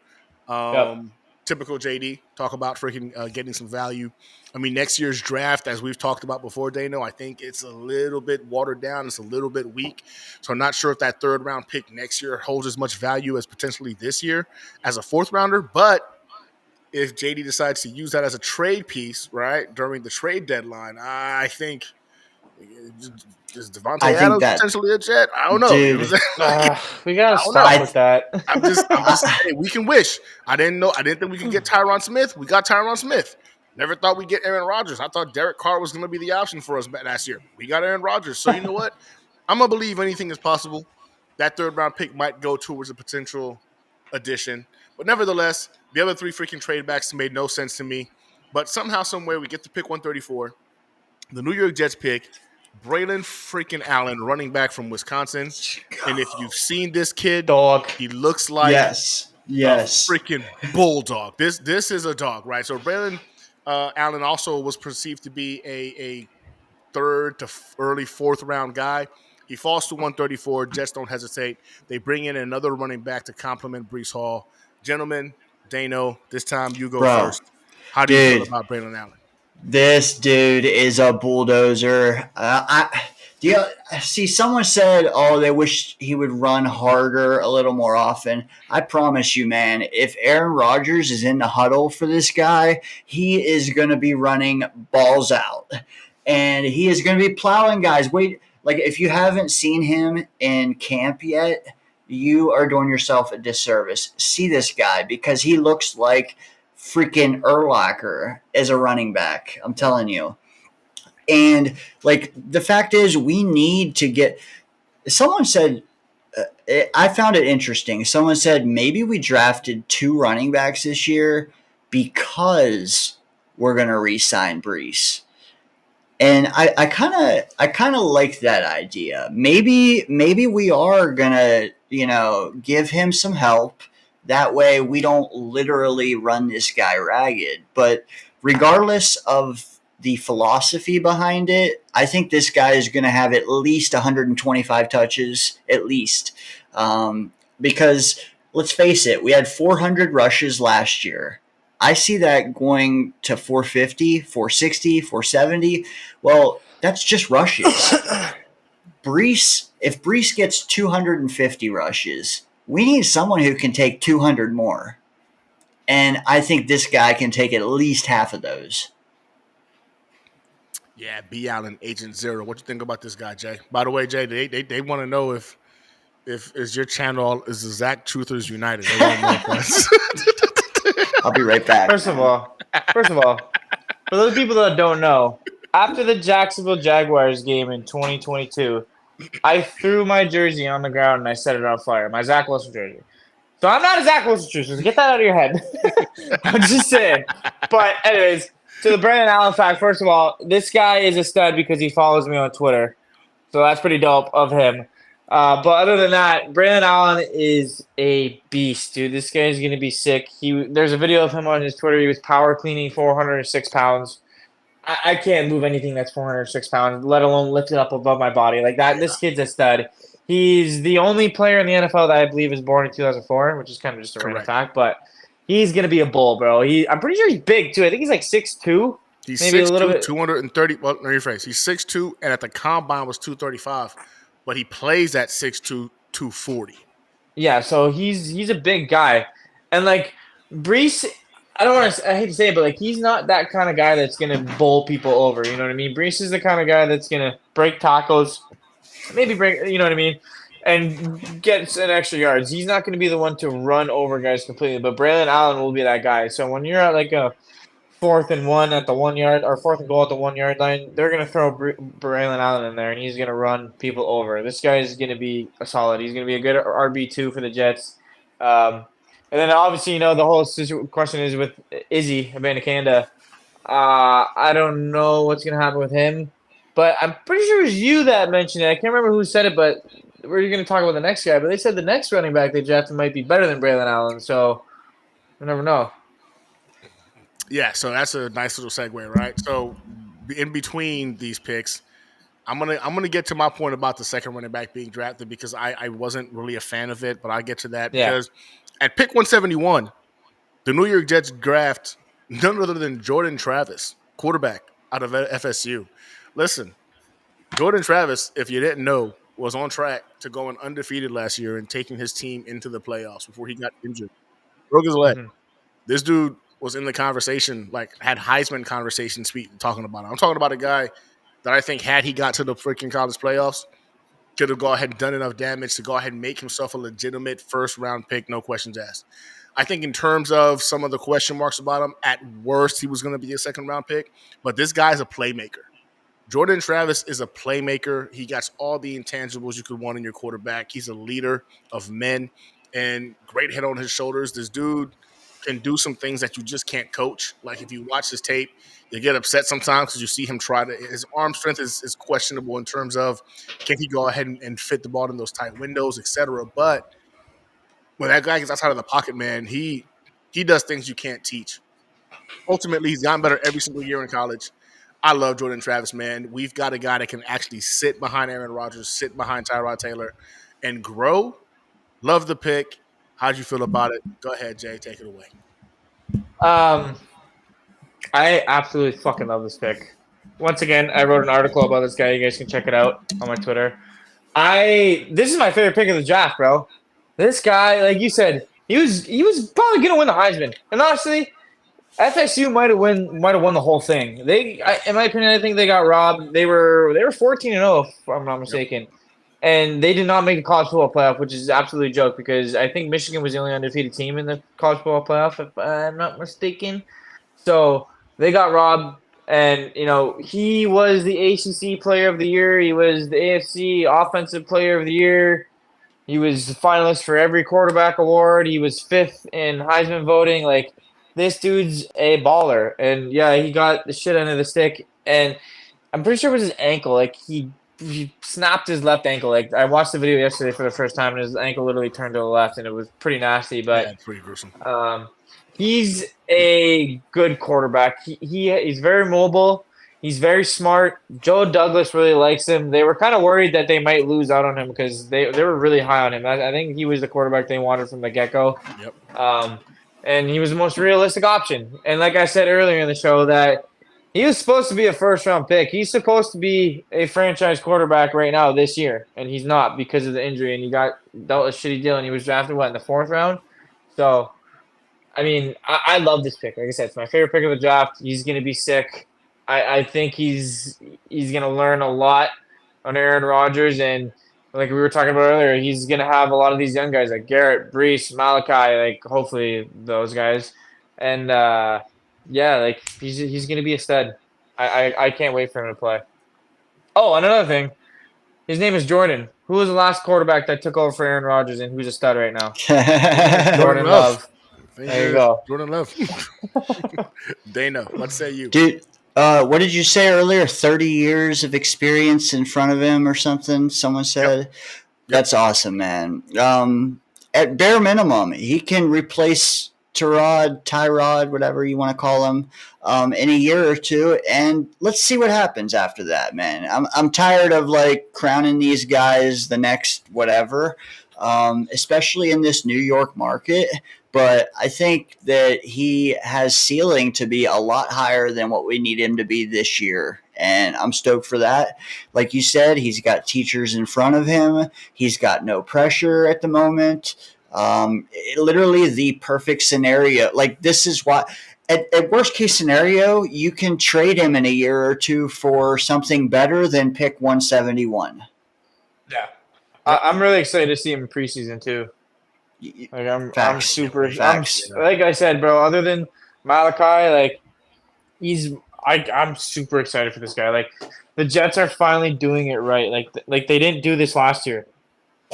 Speaker 4: Typical JD, talk about freaking getting some value. I mean, next year's draft, as we've talked about before, DayneO, I think it's a little bit watered down. It's a little bit weak. So I'm not sure if that 3rd round pick next year holds as much value as potentially this year as a 4th rounder. But if JD decides to use that as a trade piece, right, during the trade deadline, I think is Devontae Adams potentially a Jet? I don't know.
Speaker 6: Dude,
Speaker 5: we gotta stop with that.
Speaker 4: I'm just saying, we can wish. I didn't think we could get Tyron Smith. We got Tyron Smith. Never thought we'd get Aaron Rodgers. I thought Derek Carr was going to be the option for us last year. We got Aaron Rodgers. So you know what? I'm going to believe anything is possible. That 3rd round pick might go towards a potential addition. But nevertheless, the other 3 freaking trade backs made no sense to me. But somehow, somewhere, we get to pick 134. The New York Jets pick Braylon freaking Allen, running back from Wisconsin. And if you've seen this kid, he looks like a freaking bulldog. This is a dog, right? So Braylon Allen also was perceived to be a 3rd to early 4th round guy. He falls to 134. Jets don't hesitate. They bring in another running back to complement Bryce Huff. Gentlemen, DayneO, this time you go first. How do you feel about Braylon Allen?
Speaker 6: This dude is a bulldozer. See, someone said, they wish he would run harder a little more often. I promise you, man, if Aaron Rodgers is in the huddle for this guy, he is going to be running balls out. And he is going to be plowing guys. Wait, like if you haven't seen him in camp yet, you are doing yourself a disservice. See this guy because he looks like freaking Urlacher as a running back. I'm telling you. And like the fact is, we need to get. Someone said, I found it interesting. Someone said maybe we drafted 2 running backs this year because we're gonna re-sign Bryce. And I kind of like that idea. Maybe we are gonna give him some help. That way we don't literally run this guy ragged. But regardless of the philosophy behind it, I think this guy is going to have at least 125 touches, at least. Because let's face it, we had 400 rushes last year. I see that going to 450, 460, 470. Well, that's just rushes. If Bryce gets 250 rushes, we need someone who can take 200 more. And I think this guy can take at least half of those.
Speaker 4: Yeah, B. Allen, Agent Zero. What you think about this guy, Jay? By the way, Jay, they want to know if is your channel is the Zach Truthers United. They want to know if that's...
Speaker 6: I'll be right back.
Speaker 5: First of all, for those people that don't know, after the Jacksonville Jaguars game in 2022, I threw my jersey on the ground and I set it on fire. My Zach Wilson jersey. So I'm not a Zach Wilson jersey. So get that out of your head. I'm just saying. But anyways, to the Braylon Allen fact, first of all, this guy is a stud because he follows me on Twitter. So that's pretty dope of him. But other than that, Braylon Allen is a beast, dude. This guy is going to be sick. There's a video of him on his Twitter. He was power cleaning 406 pounds. I can't move anything that's 406 pounds, let alone lift it up above my body like that. This kid's a stud. He's the only player in the NFL that I believe was born in 2004, which is kind of just a random fact. But he's going to be a bull, bro. I'm pretty sure he's big, too. I think he's like 6'2".
Speaker 4: He's
Speaker 5: maybe
Speaker 4: 6'2",
Speaker 5: a little bit.
Speaker 4: 230. Well, let me rephrase. He's 6'2", and at the combine was 235. but he plays at 6'2", 240.
Speaker 5: Yeah, so he's a big guy, and like Brees, I hate to say it, but like he's not that kind of guy that's gonna bowl people over. You know what I mean? Brees is the kind of guy that's gonna break tackles, maybe break. You know what I mean? And get an extra yards. He's not going to be the one to run over guys completely, but Braylon Allen will be that guy. So when you're at like a 4th and 1 at the 1 yard or 4th and goal at the 1 yard line, they're going to throw Braylon Allen in there, and he's going to run people over. This guy is going to be a solid. He's going to be a good RB2 for the Jets. And then obviously, the whole question is with Izzy Abanikanda. I don't know what's going to happen with him, but I'm pretty sure it was you that mentioned it. I can't remember who said it, but we're going to talk about the next guy. But they said the next running back they drafted might be better than Braylon Allen, so you never know.
Speaker 4: Yeah, so that's a nice little segue, right? So in between these picks, I'm gonna get to my point about the second running back being drafted because I wasn't really a fan of it, but I'll get to that because at pick 171, the New York Jets draft none other than Jordan Travis, quarterback out of FSU. Listen, Jordan Travis, if you didn't know, was on track to going undefeated last year and taking his team into the playoffs before he got injured. Broke his leg. Mm-hmm. This dude was in the conversation, like had Heisman conversation talking about it. I'm talking about a guy that I think had he got to the freaking college playoffs, could have gone ahead and done enough damage to go ahead and make himself a legitimate first-round pick, no questions asked. I think in terms of some of the question marks about him, at worst he was going to be a second-round pick, but this guy's a playmaker. Jordan Travis is a playmaker. He got all the intangibles you could want in your quarterback. He's a leader of men and great head on his shoulders. This dude can do some things that you just can't coach. Like if you watch his tape, you get upset sometimes because you see him try to – his arm strength is questionable in terms of can he go ahead and fit the ball in those tight windows, et cetera. But when that guy gets outside of the pocket, man, he does things you can't teach. Ultimately, he's gotten better every single year in college. I love Jordan Travis, man. We've got a guy that can actually sit behind Aaron Rodgers, sit behind Tyrod Taylor, and grow. Love the pick. How'd you feel about it? Go ahead, Jay. Take it away.
Speaker 5: I absolutely fucking love this pick. Once again, I wrote an article about this guy. You guys can check it out on my Twitter. This is my favorite pick of the draft, bro. This guy, like you said, he was probably gonna win the Heisman. And honestly, FSU might have won the whole thing. In my opinion, I think they got robbed. They were 14-0, if I'm not mistaken. Yep. And they did not make the college football playoff, which is absolutely a joke because I think Michigan was the only undefeated team in the college football playoff, if I'm not mistaken. So they got robbed, and he was the ACC Player of the Year. He was the AFC Offensive Player of the Year. He was the finalist for every quarterback award. He was 5th in Heisman voting. Like, this dude's a baller, and yeah, he got the shit end of the stick, and I'm pretty sure it was his ankle. Like he snapped his left ankle. Like I watched the video yesterday for the first time, and his ankle literally turned to the left, and it was pretty nasty. But
Speaker 4: yeah, pretty gruesome.
Speaker 5: He's a good quarterback. He's very mobile. He's very smart. Joe Douglas really likes him. They were kind of worried that they might lose out on him because they were really high on him. I think he was the quarterback they wanted from the get-go.
Speaker 4: Yep.
Speaker 5: And he was the most realistic option. And like I said earlier in the show, that he was supposed to be a first-round pick. He's supposed to be a franchise quarterback right now this year, and he's not because of the injury. And he got dealt a shitty deal, and he was drafted, in the 4th round? So, I mean, I love this pick. Like I said, it's my favorite pick of the draft. He's going to be sick. I think he's going to learn a lot on Aaron Rodgers, and like we were talking about earlier, he's going to have a lot of these young guys like Garrett, Brees, Malachi, like hopefully those guys. And, like he's going to be a stud. I can't wait for him to play. Oh, and another thing. His name is Jordan. Who was the last quarterback that took over for Aaron Rodgers and who's a stud right now? Jordan Love. There you go.
Speaker 4: Jordan Love. DayneO, what say you?
Speaker 6: Dude, what did you say earlier? 30 years of experience in front of him or something, someone said? Yep. That's awesome, man. At bare minimum, he can replace Tyrod, whatever you want to call him, in a year or two, and let's see what happens after that, man. I'm tired of like crowning these guys the next whatever, especially in this New York market. But I think that he has ceiling to be a lot higher than what we need him to be this year. And I'm stoked for that. Like you said, he's got teachers in front of him. He's got no pressure at the moment. Literally the perfect scenario. Like, this is what, at worst case scenario, you can trade him in a year or two for something better than pick 171.
Speaker 5: Yeah. I'm really excited to see him in preseason too. Like I'm super. Like I said, bro. Other than Malachi, like I'm super excited for this guy. Like the Jets are finally doing it right. Like they didn't do this last year.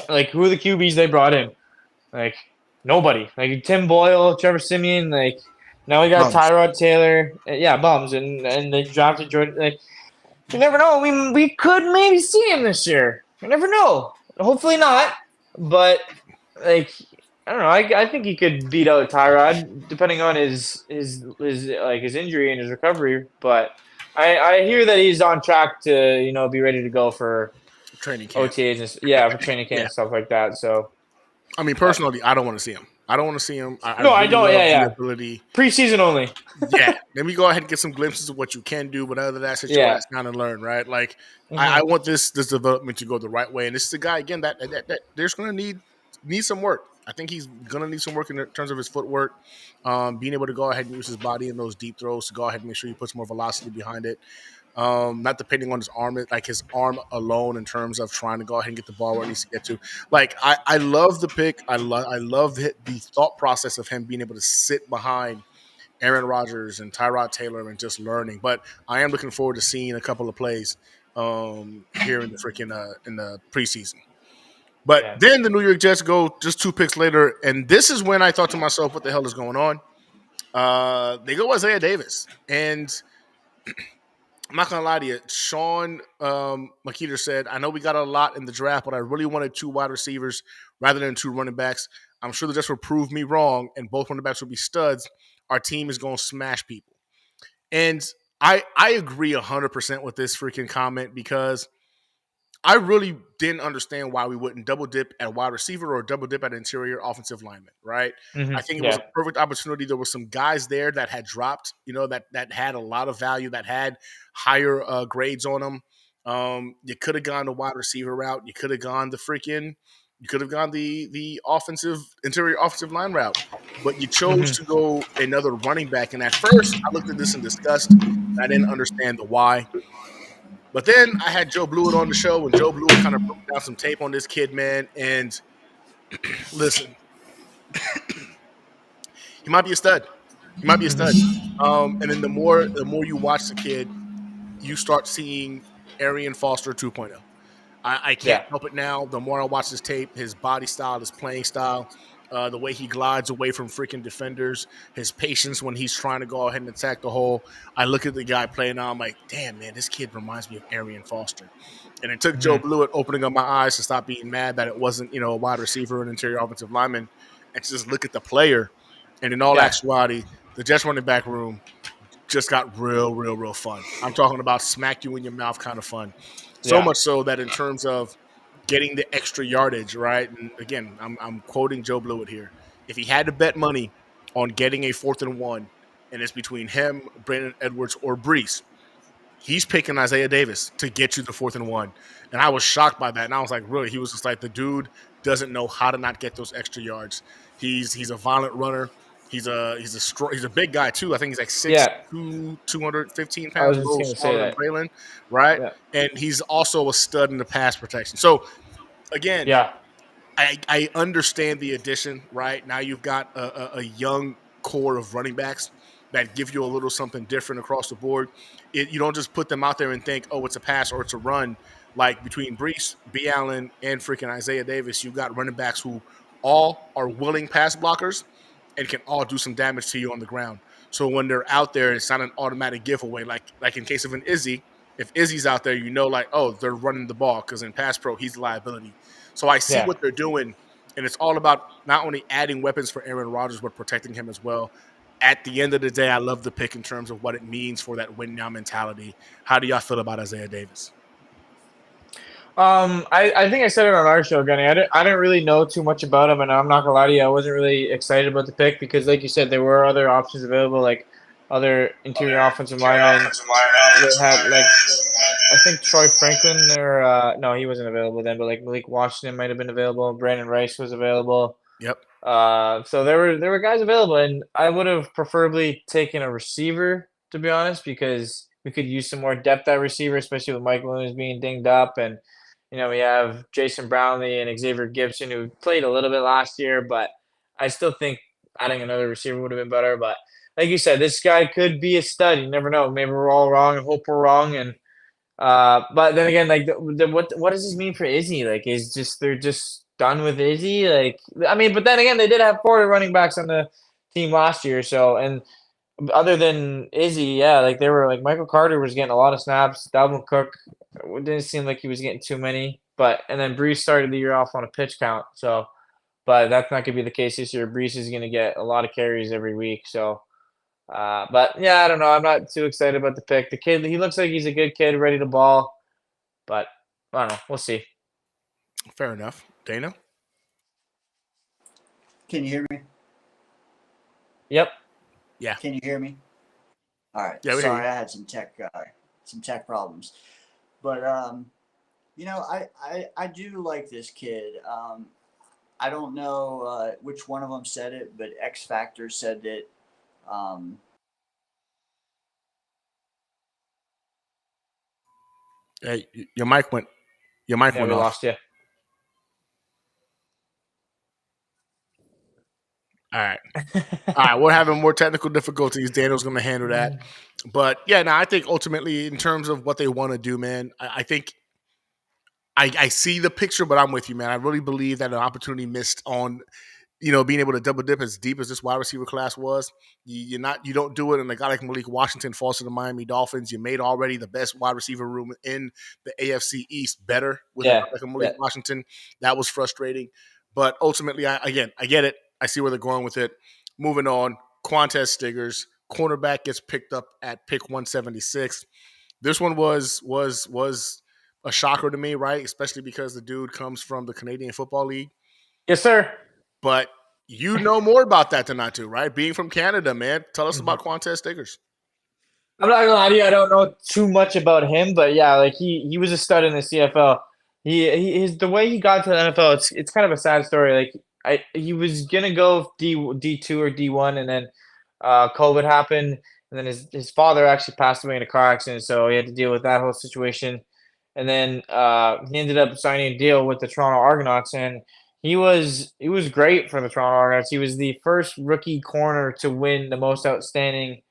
Speaker 5: Like who are the QBs they brought in? Like nobody. Like Tim Boyle, Trevor Siemian. Like now we got Tyrod Taylor. Yeah, bums, and they drafted Jordan. Like you never know. We could maybe see him this year. You never know. Hopefully not. But like I don't know. I think he could beat out Tyrod depending on his injury and his recovery. But I hear that he's on track to be ready to go for
Speaker 4: training camp.
Speaker 5: OTAs and for training camp and stuff like that. So
Speaker 4: I mean, personally, I don't want to see him. I don't want to see him.
Speaker 5: I don't. Yeah.
Speaker 4: Ability.
Speaker 5: Preseason only.
Speaker 4: Yeah. Let me go ahead and get some glimpses of what you can do, but other than that, sit your ass down and learn, right? Like, I want this development to go the right way. And this is a guy, again, that there's going to need some work. I think he's going to need some work in terms of his footwork, being able to go ahead and use his body in those deep throws to go ahead and make sure he puts more velocity behind it. Not depending on his arm, like his arm alone in terms of trying to go ahead and get the ball where it needs to get to. Like, I love the pick. I love the thought process of him being able to sit behind Aaron Rodgers and Tyrod Taylor and just learning. But I am looking forward to seeing a couple of plays here in the preseason. But then the New York Jets go just 2 picks later, and this is when I thought to myself, what the hell is going on? They go Isaiah Davis. And I'm not going to lie to you. Sean McKeeter said, I know we got a lot in the draft, but I really wanted 2 wide receivers rather than 2 running backs. I'm sure the Jets will prove me wrong, and both running backs will be studs. Our team is going to smash people. And I agree 100% with this freaking comment because I really didn't understand why we wouldn't double dip at wide receiver or double dip at interior offensive lineman, right? I think it was a perfect opportunity. There were some guys there that had dropped, that had a lot of value, that had higher grades on them. You could have gone the wide receiver route. You could have gone the interior offensive line route, but you chose to go another running back. And at first, I looked at this in disgust. And I didn't understand the why. But then I had Joe Blewett on the show, and Joe Blewett kind of broke down some tape on this kid, man. And listen, he might be a stud. And then the more you watch the kid, you start seeing Arian Foster 2.0. I can't help it now. The more I watch this tape, his body style, his playing style, the way he glides away from freaking defenders, his patience when he's trying to go ahead and attack the hole. I look at the guy playing now, I'm like, damn, man, this kid reminds me of Arian Foster. And it took Joe Blewett opening up my eyes to stop being mad that it wasn't, a wide receiver or an interior offensive lineman, and to just look at the player. And in all actuality, the Jets running back room just got real, real, real fun. I'm talking about smack you in your mouth kind of fun. So much so that in terms of getting the extra yardage, right? And again, I'm quoting Joe Blewett here. If he had to bet money on getting a 4th and 1, and it's between him, Brandon Edwards, or Bryce, he's picking Isaiah Davis to get you the 4th and 1. And I was shocked by that. And I was like, really? He was just like, the dude doesn't know how to not get those extra yards. He's a violent runner. He's a big guy too. I think he's like 6'2", 215 pounds.
Speaker 5: I was just going to say that.
Speaker 4: Braylon, right? Yeah. And he's also a stud in the pass protection. So again, I understand the addition, right? Now you've got a young core of running backs that give you a little something different across the board. You don't just put them out there and think, oh, it's a pass or it's a run. Like between Bryce, B. Allen, and freaking Isaiah Davis, you've got running backs who all are willing pass blockers and can all do some damage to you on the ground. So when they're out there, it's not an automatic giveaway. Like in case of an Izzy, if Izzy's out there, they're running the ball because in pass pro, he's a liability. So I see what they're doing, and it's all about not only adding weapons for Aaron Rodgers, but protecting him as well. At the end of the day, I love the pick in terms of what it means for that win now mentality. How do y'all feel about Isaiah Davis?
Speaker 5: I think I said it on our show, Gunny. I didn't really know too much about him, and I'm not gonna lie to you, I wasn't really excited about the pick because, like you said, there were other options available. Like, other interior offensive linemen. They had I think Troy Franklin or no, he wasn't available then, but Malik Washington might have been available. Brandon Rice was available.
Speaker 4: Yep.
Speaker 5: So there were guys available, and I would have preferably taken a receiver, to be honest, because we could use some more depth at receiver, especially with Mike Williams being dinged up, and we have Jason Brownlee and Xavier Gibson who played a little bit last year, but I still think adding another receiver would have been better. But like you said, this guy could be a stud. You never know. Maybe we're all wrong. I hope we're wrong. And but then again, what does this mean for Izzy? They're just done with Izzy? But then again, they did have 4 running backs on the team last year. So, and other than Izzy, yeah, they were Michael Carter was getting a lot of snaps. Dalvin Cook didn't seem like he was getting too many. And then Brees started the year off on a pitch count. So, but that's not going to be the case this year. Brees is going to get a lot of carries every week. So, but yeah, I don't know. I'm not too excited about the pick. The kid, he looks like he's a good kid, ready to ball. But I don't know. We'll see.
Speaker 4: Fair enough. DayneO?
Speaker 6: Can you hear me?
Speaker 5: Yep.
Speaker 4: Yeah.
Speaker 6: Can you hear me? All right.
Speaker 4: Yeah,
Speaker 6: Sorry, I had some tech problems. But I do like this kid. I don't know which one of them said it, but X Factor said that.
Speaker 4: Hey, your mic went
Speaker 5: We
Speaker 4: off.
Speaker 5: lost you.
Speaker 4: All right. We're having more technical difficulties. Daniel's going to handle that. But yeah, I think ultimately in terms of what they want to do, man, I think I see the picture, but I'm with you, man. I really believe that an opportunity missed on, being able to double dip as deep as this wide receiver class was. You don't do it, and a guy like Malik Washington falls to the Miami Dolphins. You made already the best wide receiver room in the AFC East better with a guy like Malik Washington. That was frustrating, but ultimately, I get it. I see where they're going with it. Moving on, Quantez Stiggers, cornerback, gets picked up at pick 176. This one was a shocker to me, right? Especially because the dude comes from the Canadian Football League.
Speaker 5: Yes, sir.
Speaker 4: But you know more about that than I do, right? Being from Canada, man. Tell us about Quantez Stiggers.
Speaker 5: I'm not gonna lie to you, I don't know too much about him, but yeah, he was a stud in the CFL. The way he got to the NFL, it's kind of a sad story. He was gonna go D2 or D1, and then COVID happened, and then his father actually passed away in a car accident, so he had to deal with that whole situation. And then he ended up signing a deal with the Toronto Argonauts, and he was great for the Toronto Argonauts. He was the first rookie corner to win the most outstanding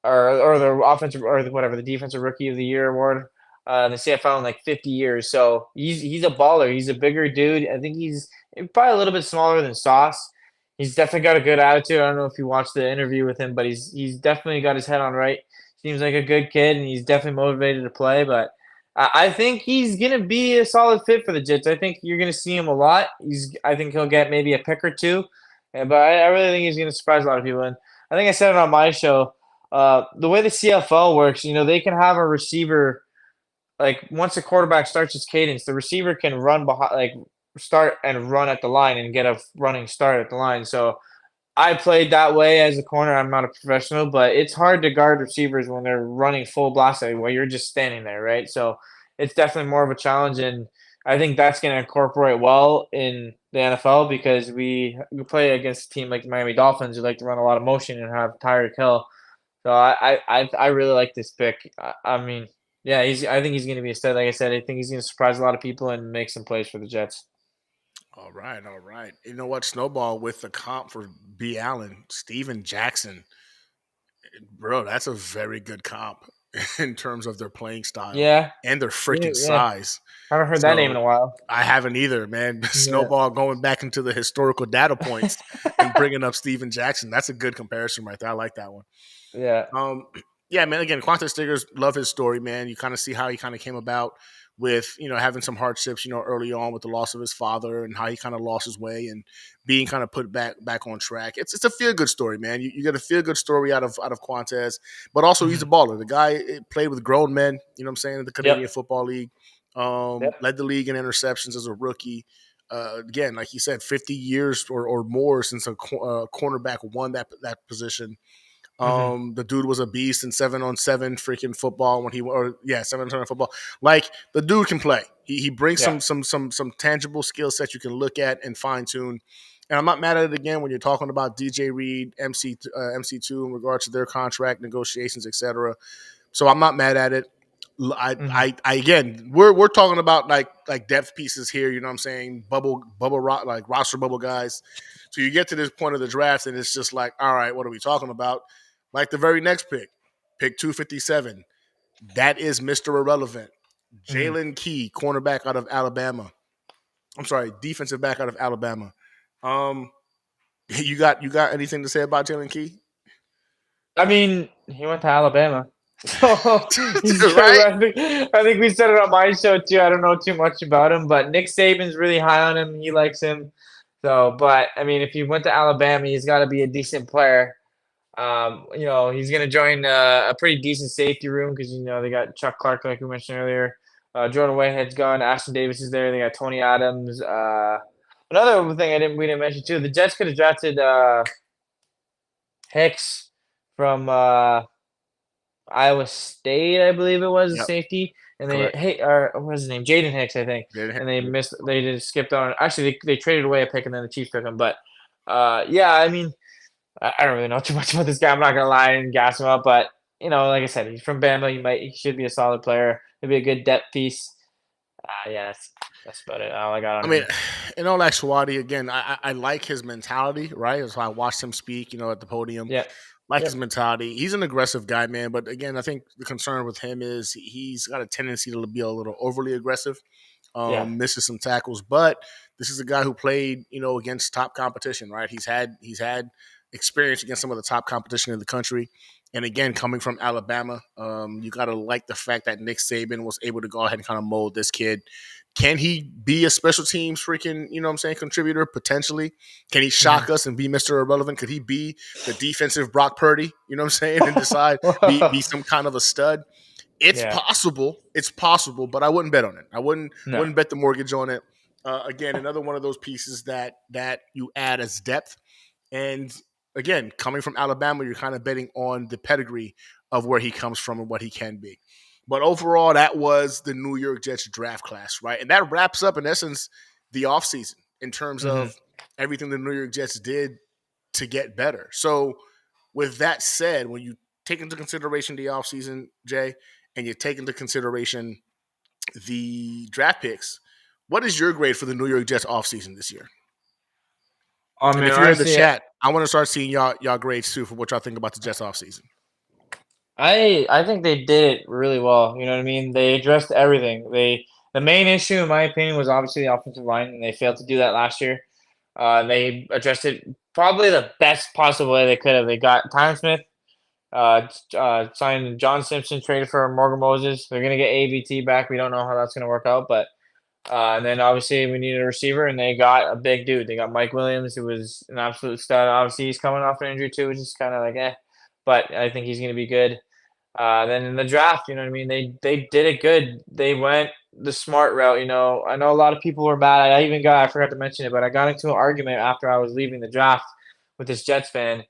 Speaker 5: or the offensive or the defensive rookie of the year award in the CFL in 50 years. So he's a baller. He's a bigger dude. I think he's probably a little bit smaller than Sauce. He's definitely got a good attitude. I don't know if you watched the interview with him, but he's definitely got his head on right. Seems like a good kid, and he's definitely motivated to play. But I think he's gonna be a solid fit for the Jets. I think you're gonna see him a lot. I think he'll get maybe a pick or two, but I really think he's gonna surprise a lot of people. And I think I said it on my show. The way the CFL works, they can have a receiver once a quarterback starts his cadence, the receiver can run behind, start and run at the line and get a running start at the line. So I played that way as a corner. I'm not a professional, but it's hard to guard receivers when they're running full blast while you're just standing there, right? So it's definitely more of a challenge, and I think that's going to incorporate well in the NFL because we play against a team like the Miami Dolphins who like to run a lot of motion and have Tyreek Hill. So I really like this pick. I mean, yeah, I think he's going to be a stud. Like I said, I think he's going to surprise a lot of people and make some plays for the Jets.
Speaker 4: All right. You know what? Snowball with the comp for B. Allen, Steven Jackson. Bro, that's a very good comp in terms of their playing style.
Speaker 5: Yeah.
Speaker 4: And their freaking size.
Speaker 5: I haven't heard that name in a while.
Speaker 4: I haven't either, man. Snowball going back into the historical data points and bringing up Steven Jackson. That's a good comparison right there. I like that one.
Speaker 5: Yeah.
Speaker 4: Yeah, man, again, Quantez Stiggers, love his story, man. You kind of see how he kind of came about with, having some hardships, early on with the loss of his father and how he kind of lost his way and being kind of put back on track. It's a feel-good story, man. You get a feel-good story out of Quantez, but also he's a baller. The guy played with grown men, in the Canadian Football League, led the league in interceptions as a rookie. Again, like you said, 50 years or more since a cornerback won that position. The dude was a beast in 7-on-7 freaking football 7-on-7 football. Like the dude can play. He brings some tangible skill sets you can look at and fine tune. And I'm not mad at it again when you're talking about DJ Reed, MC2 in regards to their contract negotiations, etc. So I'm not mad at it. I again, we're talking about like depth pieces here. You know what I'm saying? Bubble like roster bubble guys. So you get to this point of the draft, and it's just like, all right, what are we talking about? Like the very next pick 257. That is Mr. Irrelevant. Jalen Key, cornerback out of Alabama. I'm sorry, defensive back out of Alabama. You got anything to say about Jalen Key?
Speaker 5: I mean, he went to Alabama. So
Speaker 4: Right?
Speaker 5: I think we said it on my show too. I don't know too much about him, but Nick Saban's really high on him. He likes him. So, but I mean, if he went to Alabama, he's got to be a decent player. He's going to join a pretty decent safety room because they got Chuck Clark, like we mentioned earlier. Jordan Whitehead's gone. Ashton Davis is there. They got Tony Adams. Another thing we didn't mention too. The Jets could have drafted Hicks from Iowa State, I believe it was, safety. And what's his name? Jaden Hicks, I think. And they just skipped on. Actually, they traded away a pick and then the Chiefs took him. But I mean, I don't really know too much about this guy. I'm not gonna lie and gas him up, but like I said, he's from Bama. He should be a solid player. He'll be a good depth piece. That's about it. All I got on him.
Speaker 4: In all actuality, again, I like his mentality, right? So I watched him speak, at the podium.
Speaker 5: Yeah.
Speaker 4: His mentality. He's an aggressive guy, man. But again, I think the concern with him is he's got a tendency to be a little overly aggressive, misses some tackles. But this is a guy who played, against top competition, right? He's had experience against some of the top competition in the country. And again, coming from Alabama, you got to like the fact that Nick Saban was able to go ahead and kind of mold this kid. Can he be a special teams freaking, contributor potentially? Can he shock us and be Mr. Irrelevant? Could he be the defensive Brock Purdy, and decide be some kind of a stud? It's possible. It's possible, but I wouldn't bet on it. I wouldn't bet the mortgage on it. Again, another one of those pieces that you add as depth. And again, coming from Alabama, you're kind of betting on the pedigree of where he comes from and what he can be. But overall, that was the New York Jets draft class, right? And that wraps up, in essence, the offseason in terms of everything the New York Jets did to get better. So with that said, when you take into consideration the offseason, Jay, and you take into consideration the draft picks, what is your grade for the New York Jets offseason this year? And if you're in the chat, I want to start seeing y'all grades too for what y'all think about the Jets offseason.
Speaker 5: I think they did it really well. You know what I mean? They addressed everything. The main issue, in my opinion, was obviously the offensive line, and they failed to do that last year. They addressed it probably the best possible way they could have. They got Tyron Smith, signed John Simpson, traded for Morgan Moses. They're going to get AVT back. We don't know how that's going to work out, but and then obviously we needed a receiver, and they got a big dude. They got Mike Williams, who was an absolute stud. Obviously, he's coming off an injury too, which is kind of like but I think he's going to be good. Then in the draft, you know what I mean? They did it good. They went the smart route. I know a lot of people were mad. I forgot to mention it, but I got into an argument after I was leaving the draft with this Jets fan.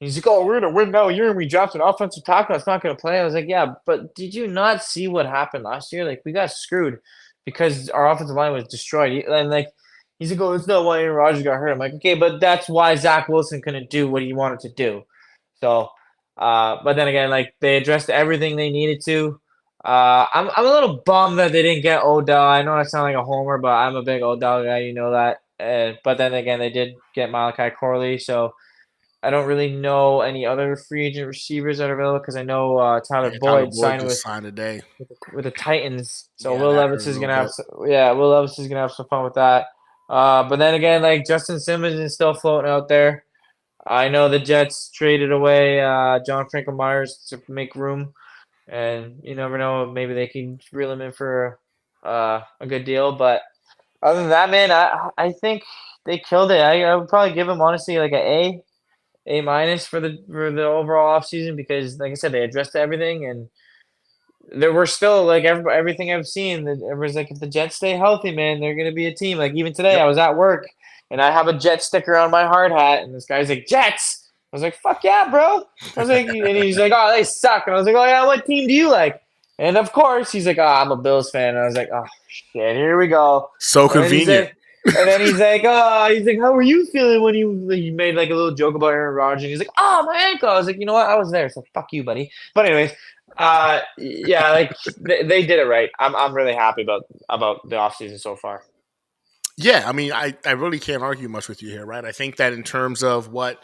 Speaker 5: He's like, "Oh, we're gonna win now. You're gonna be drafting an offensive tackle that's not gonna play." I was like, "Yeah, but did you not see what happened last year? Like, we got screwed because our offensive line was destroyed." And he's like, "Oh, it's not why Aaron Rodgers got hurt." I'm like, "Okay, but that's why Zach Wilson couldn't do what he wanted to do." So. But then again, they addressed everything they needed to. I'm a little bummed that they didn't get Odell. I know I sound like a homer, but I'm a big Odell guy. You know that. But then again, they did get Malachi Corley, so I don't really know any other free agent receivers that are available because I know Tyler Boyd signed
Speaker 4: today
Speaker 5: with the Titans. So Will Levis is gonna have Will Levis is gonna have some fun with that. But then again, Justin Simmons is still floating out there. I know the Jets traded away John Franklin Myers to make room, and you never know. Maybe they can reel him in for a good deal. But other than that, man, I think they killed it. I would probably give them honestly an A minus for the overall offseason because, like I said, they addressed everything, and there were still everything I've seen. It was if the Jets stay healthy, man, they're gonna be a team. Even today, I was at work. And I have a Jet sticker on my hard hat, and this guy's like, "Jets!" was like, fuck yeah, bro. I was like, and he's like, oh, they suck. And I was like, oh yeah, what team do you like? And of course, he's like, oh, I'm a Bills fan. And I was like, oh shit, here we go.
Speaker 4: So
Speaker 5: And then
Speaker 4: convenient.
Speaker 5: he's like, how were you feeling when he made like a little joke about Aaron Rodgers? And he's like, oh, my ankle. I was like, you know what? I was there, so fuck you, buddy. But anyways, yeah, like they did it right. I'm really happy about the offseason so far.
Speaker 4: Yeah, I mean, I really can't argue much with you here, right? I think that in terms of what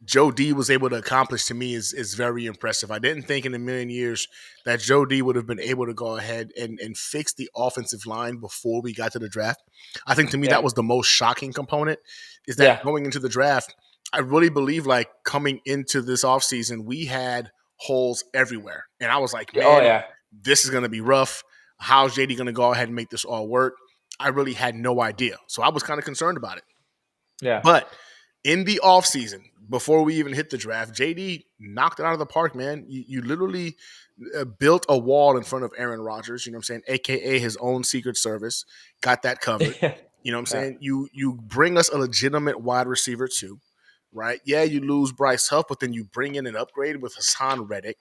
Speaker 4: Joe D was able to accomplish, to me is very impressive. I didn't think in a million years that Joe D would have been able to go ahead and fix the offensive line before we got to the draft. I think to me that was the most shocking component, is that going into the draft, I really believe like coming into this offseason, we had holes everywhere. And I was like, man, this is going to be rough. How's JD going to go ahead and make this all work? I really had no idea. So I was kind of concerned about it.
Speaker 5: Yeah.
Speaker 4: But in the offseason, before we even hit the draft, JD knocked it out of the park, man. You literally built a wall in front of Aaron Rodgers, you know what I'm saying, a.k.a. his own Secret Service, got that covered. You know what I'm saying? You bring us a legitimate wide receiver too, right? Yeah, you lose Bryce Huff, but then you bring in an upgrade with Hassan Ridgely,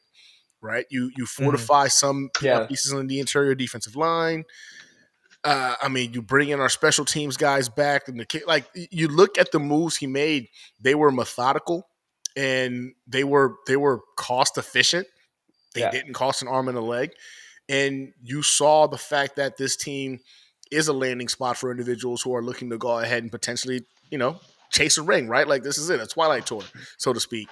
Speaker 4: right? You fortify some pieces on the interior defensive line. I mean, you bring in our special teams guys back, and like you look at the moves he made, they were methodical and they were cost efficient. They didn't cost an arm and a leg, and you saw the fact that this team is a landing spot for individuals who are looking to go ahead and potentially, chase a ring, right? Like this is it, a Twilight tour, so to speak.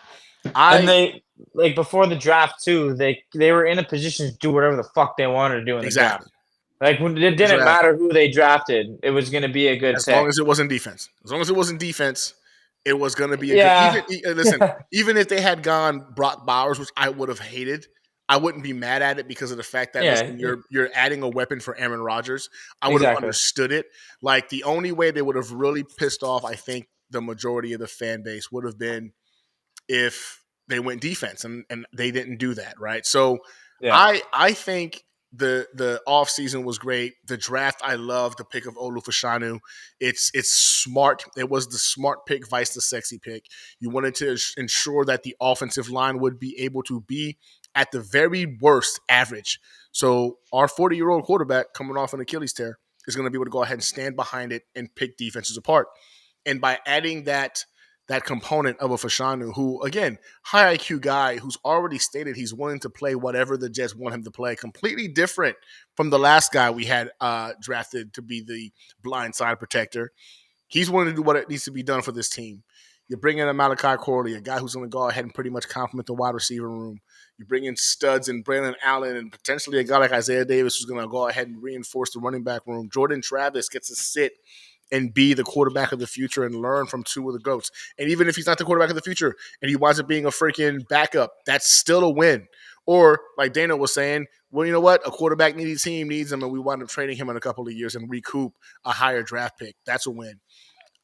Speaker 5: And they like before the draft too, they were in a position to do whatever the fuck they wanted to do in the draft. Like when it didn't matter who they drafted, it was going to be a good
Speaker 4: as
Speaker 5: pick.
Speaker 4: long as it wasn't defense. As long as it wasn't defense, it was going to be a good. Listen, even if they had gone Brock Bowers, which I would have hated, I wouldn't be mad at it because of the fact that listen, you're adding a weapon for Aaron Rodgers. I would have understood it. Like the only way they would have really pissed off, I think, the majority of the fan base would have been if they went defense, and they didn't do that, right? So I think the offseason was great. The draft, I love the pick of Olu Fashanu. It's smart. It was the smart pick, vice the sexy pick. You wanted to ensure that the offensive line would be able to be at the very worst average. So our 40-year-old quarterback coming off an Achilles tear is going to be able to go ahead and stand behind it and pick defenses apart. And by adding that component of a Fashanu, who, again, high IQ guy who's already stated he's willing to play whatever the Jets want him to play, completely different from the last guy we had drafted to be the blind side protector. He's willing to do what it needs to be done for this team. You bring in a Malachi Corley, a guy who's going to go ahead and pretty much complement the wide receiver room. You bring in studs and Braylon Allen and potentially a guy like Isaiah Davis who's going to go ahead and reinforce the running back room. Jordan Travis gets to sit and be the quarterback of the future and learn from two of the GOATs. And even if he's not the quarterback of the future and he winds up being a freaking backup, that's still a win. Or like DayneO was saying, well, you know what? A quarterback needy team needs him, and we wind up trading him in a couple of years and recoup a higher draft pick. That's a win.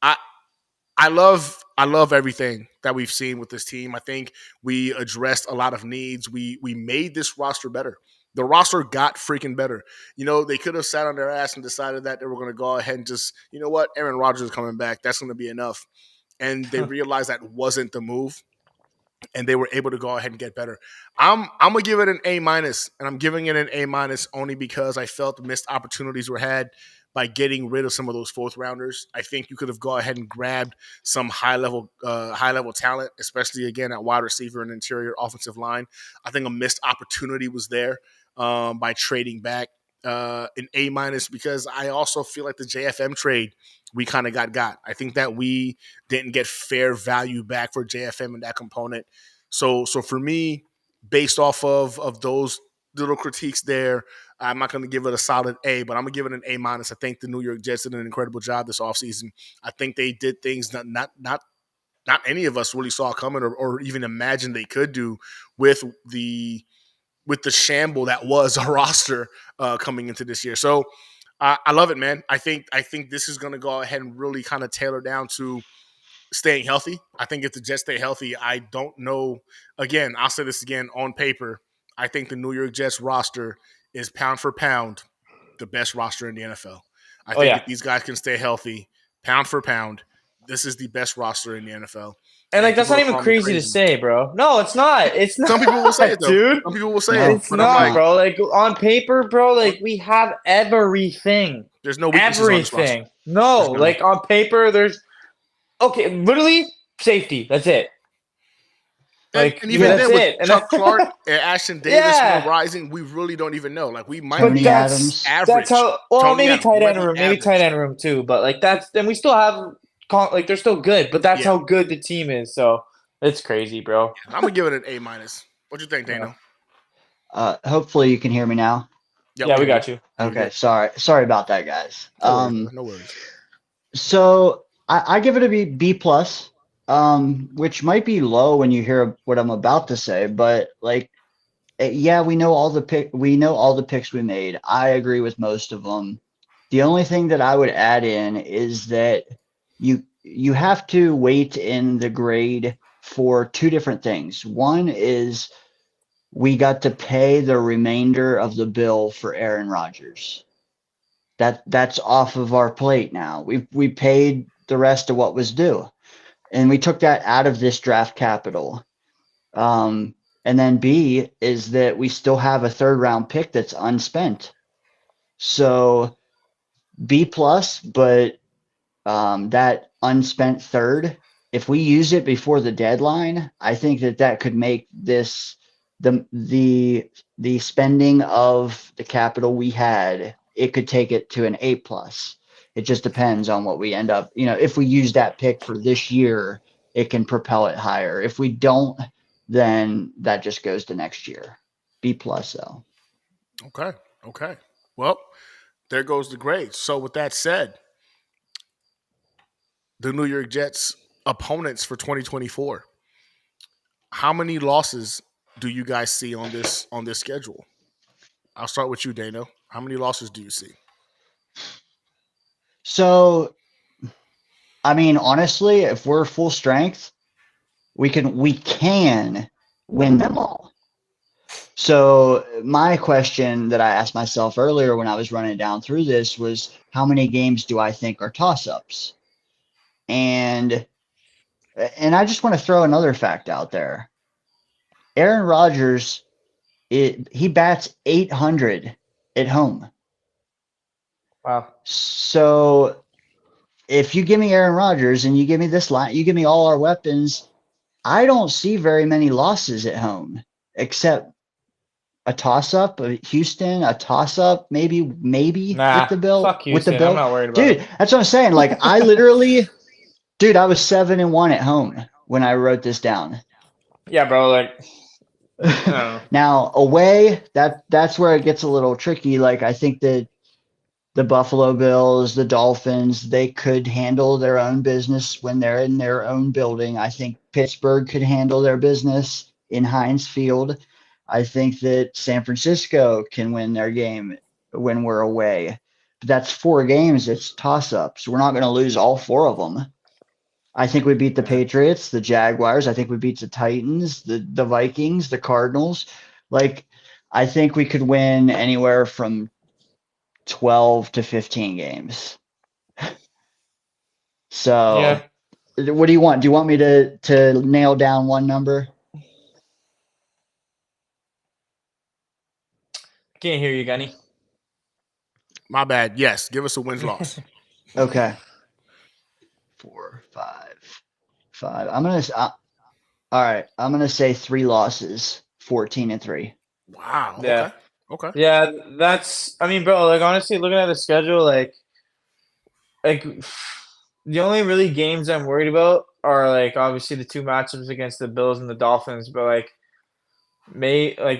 Speaker 4: I love everything that we've seen with this team. I think we addressed a lot of needs. We made this roster better. The roster got freaking better. They could have sat on their ass and decided that they were going to go ahead and just, you know what, Aaron Rodgers is coming back. That's going to be enough. And they realized that wasn't the move, and they were able to go ahead and get better. I'm going to give it an A-, and I'm giving it an A- only because I felt missed opportunities were had by getting rid of some of those fourth rounders. I think you could have gone ahead and grabbed some high level talent, especially again at wide receiver and interior offensive line. I think a missed opportunity was there by trading back an A- because I also feel like the JFM trade we kind of got. I think that we didn't get fair value back for JFM in that component. So for me, based off of those little critiques there, I'm not going to give it a solid A, but I'm going to give it an A-. I think the New York Jets did an incredible job this offseason. I think they did things that not any of us really saw coming or even imagined they could do with the shamble that was a roster coming into this year. So I love it, man. I think this is going to go ahead and really kind of tailor down to staying healthy. I think if the Jets stay healthy, I don't know. Again, I'll say this again on paper. I think the New York Jets roster is pound for pound the best roster in the NFL. I think if these guys can stay healthy, pound for pound, this is the best roster in the NFL.
Speaker 5: And like, that's not even crazy to say, bro. No, it's not. It's not.
Speaker 4: Some people will say it, though.
Speaker 5: Dude.
Speaker 4: Some people will say it.
Speaker 5: It's not, bro. Like, on paper, bro, like, we have everything.
Speaker 4: There's no weaknesses on this roster.
Speaker 5: No, like, on paper, there's – okay, literally, safety. That's it.
Speaker 4: Like, and even then, with Chuck Clark and Ashton Davis rising, we really don't even know. Like, we might
Speaker 6: be average.
Speaker 5: That's how – well, maybe tight end room. Maybe tight end room, too. But, like, that's – and we still have – like, they're still good, but that's how good the team is. So it's crazy, bro.
Speaker 4: I'm gonna give it an A-. What you think, DayneO?
Speaker 6: Hopefully you can hear me now.
Speaker 5: Yeah, we got you.
Speaker 6: Okay, sorry about that, guys.
Speaker 4: No worries.
Speaker 6: So I give it a B plus, which might be low when you hear what I'm about to say, but like, yeah, we know all the picks we made. I agree with most of them. The only thing that I would add in is that you have to wait in the grade for two different things. One is we got to pay the remainder of the bill for Aaron Rodgers. That's off of our plate now. We paid the rest of what was due, and we took that out of this draft capital. And then B is that we still have a 3rd round pick that's unspent. So B plus, but that unspent 3rd, if we use it before the deadline, I think that could make this the spending of the capital we had, it could take it to an A plus. It just depends on what we end up. If we use that pick for this year, it can propel it higher. If we don't, then that just goes to next year. B plus though.
Speaker 4: Okay. Well, there goes the grades. So with that said, the New York Jets opponents for 2024. How many losses do you guys see on this schedule? I'll start with you, DayneO. How many losses do you see?
Speaker 6: So, I mean, honestly, if we're full strength, we can win them all. So my question that I asked myself earlier when I was running down through this was, how many games do I think are toss-ups? And I just want to throw another fact out there. Aaron Rodgers, he bats 800 at home.
Speaker 5: Wow.
Speaker 6: So if you give me Aaron Rodgers and you give me this line, you give me all our weapons, I don't see very many losses at home, except a toss-up, Houston, a toss-up, maybe with the Bill.
Speaker 5: Fuck Houston.
Speaker 6: With the Bill.
Speaker 5: I'm not worried about it.
Speaker 6: Dude, that's what I'm saying. Like, I literally, I was 7-1 at home when I wrote this down.
Speaker 5: Yeah, bro. Like,
Speaker 6: now away, that's where it gets a little tricky. Like, I think that the Buffalo Bills, the Dolphins, they could handle their own business when they're in their own building. I think Pittsburgh could handle their business in Heinz Field. I think that San Francisco can win their game when we're away. But that's 4 games. It's toss-ups. We're not going to lose all 4 of them. I think we beat the Patriots, the Jaguars. I think we beat the Titans, the Vikings, the Cardinals. Like, I think we could win anywhere from 12 to 15 games. So, What do you want? Do you want me to nail down one number?
Speaker 5: Can't hear you, Gunny.
Speaker 4: My bad. Yes, give us a wins-loss.
Speaker 6: Okay. 4, 5. All right. I'm gonna say 3 losses, 14-3.
Speaker 4: Wow.
Speaker 5: Yeah.
Speaker 4: Okay.
Speaker 5: Yeah, that's. I mean, bro. Like, honestly, looking at the schedule, like the only really games I'm worried about are like obviously the 2 matchups against the Bills and the Dolphins, but like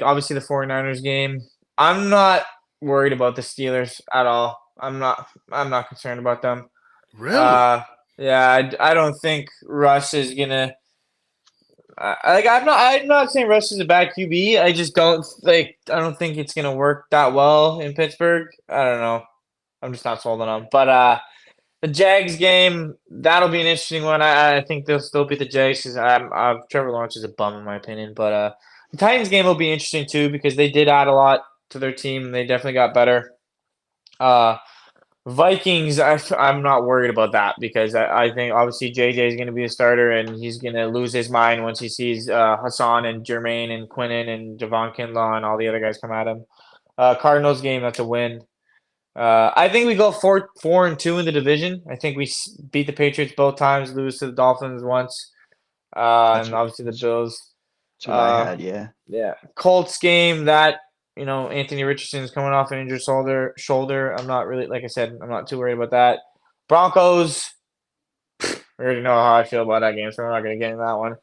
Speaker 5: obviously the 49ers game. I'm not worried about the Steelers at all. I'm not concerned about them.
Speaker 4: Really?
Speaker 5: Yeah, I don't think Russ is gonna. I'm not saying Russ is a bad QB. I just don't I don't think it's gonna work that well in Pittsburgh. I don't know. I'm just not sold on them. But the Jags game, that'll be an interesting one. I think they'll still beat the Jags because Trevor Lawrence is a bum in my opinion. But the Titans game will be interesting too because they did add a lot to their team. They definitely got better. Vikings, I'm not worried about that because I think obviously JJ is going to be a starter and he's going to lose his mind once he sees Hassan and Jermaine and Quinnen and Javon Kinlaw and all the other guys come at him. Cardinals game, that's a win. I think we go 4-2 in the division. I think we beat the Patriots both times, lose to the Dolphins once, and obviously the Bills.
Speaker 6: That's what I had, yeah.
Speaker 5: Yeah. Colts game, that Anthony Richardson's coming off an injured shoulder. I'm not really, like I said, I'm not too worried about that. Broncos, I already know how I feel about that game, so we're not going to get into that one.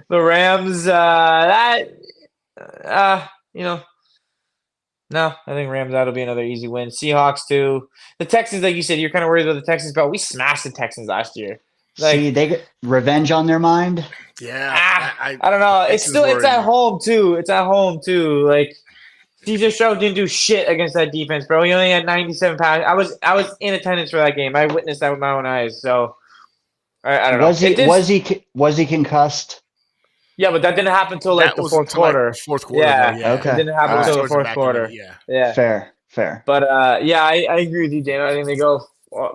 Speaker 5: The Rams, no, I think Rams, that'll be another easy win. Seahawks, too. The Texans, like you said, you're kind of worried about the Texans, but we smashed the Texans last year.
Speaker 6: See, they get revenge on their mind.
Speaker 4: Yeah.
Speaker 5: I don't know. It's at home, too. Like, CJ Stroud didn't do shit against that defense, bro. He only had 97 passes. I was in attendance for that game. I witnessed that with my own eyes, so I don't know.
Speaker 6: Was he concussed?
Speaker 5: Yeah, but that didn't happen until like the fourth quarter.
Speaker 4: Fourth quarter.
Speaker 5: Yeah.
Speaker 6: Okay.
Speaker 5: It didn't happen until the fourth quarter. Yeah.
Speaker 6: Fair.
Speaker 5: But I agree with you, Dan. I think they go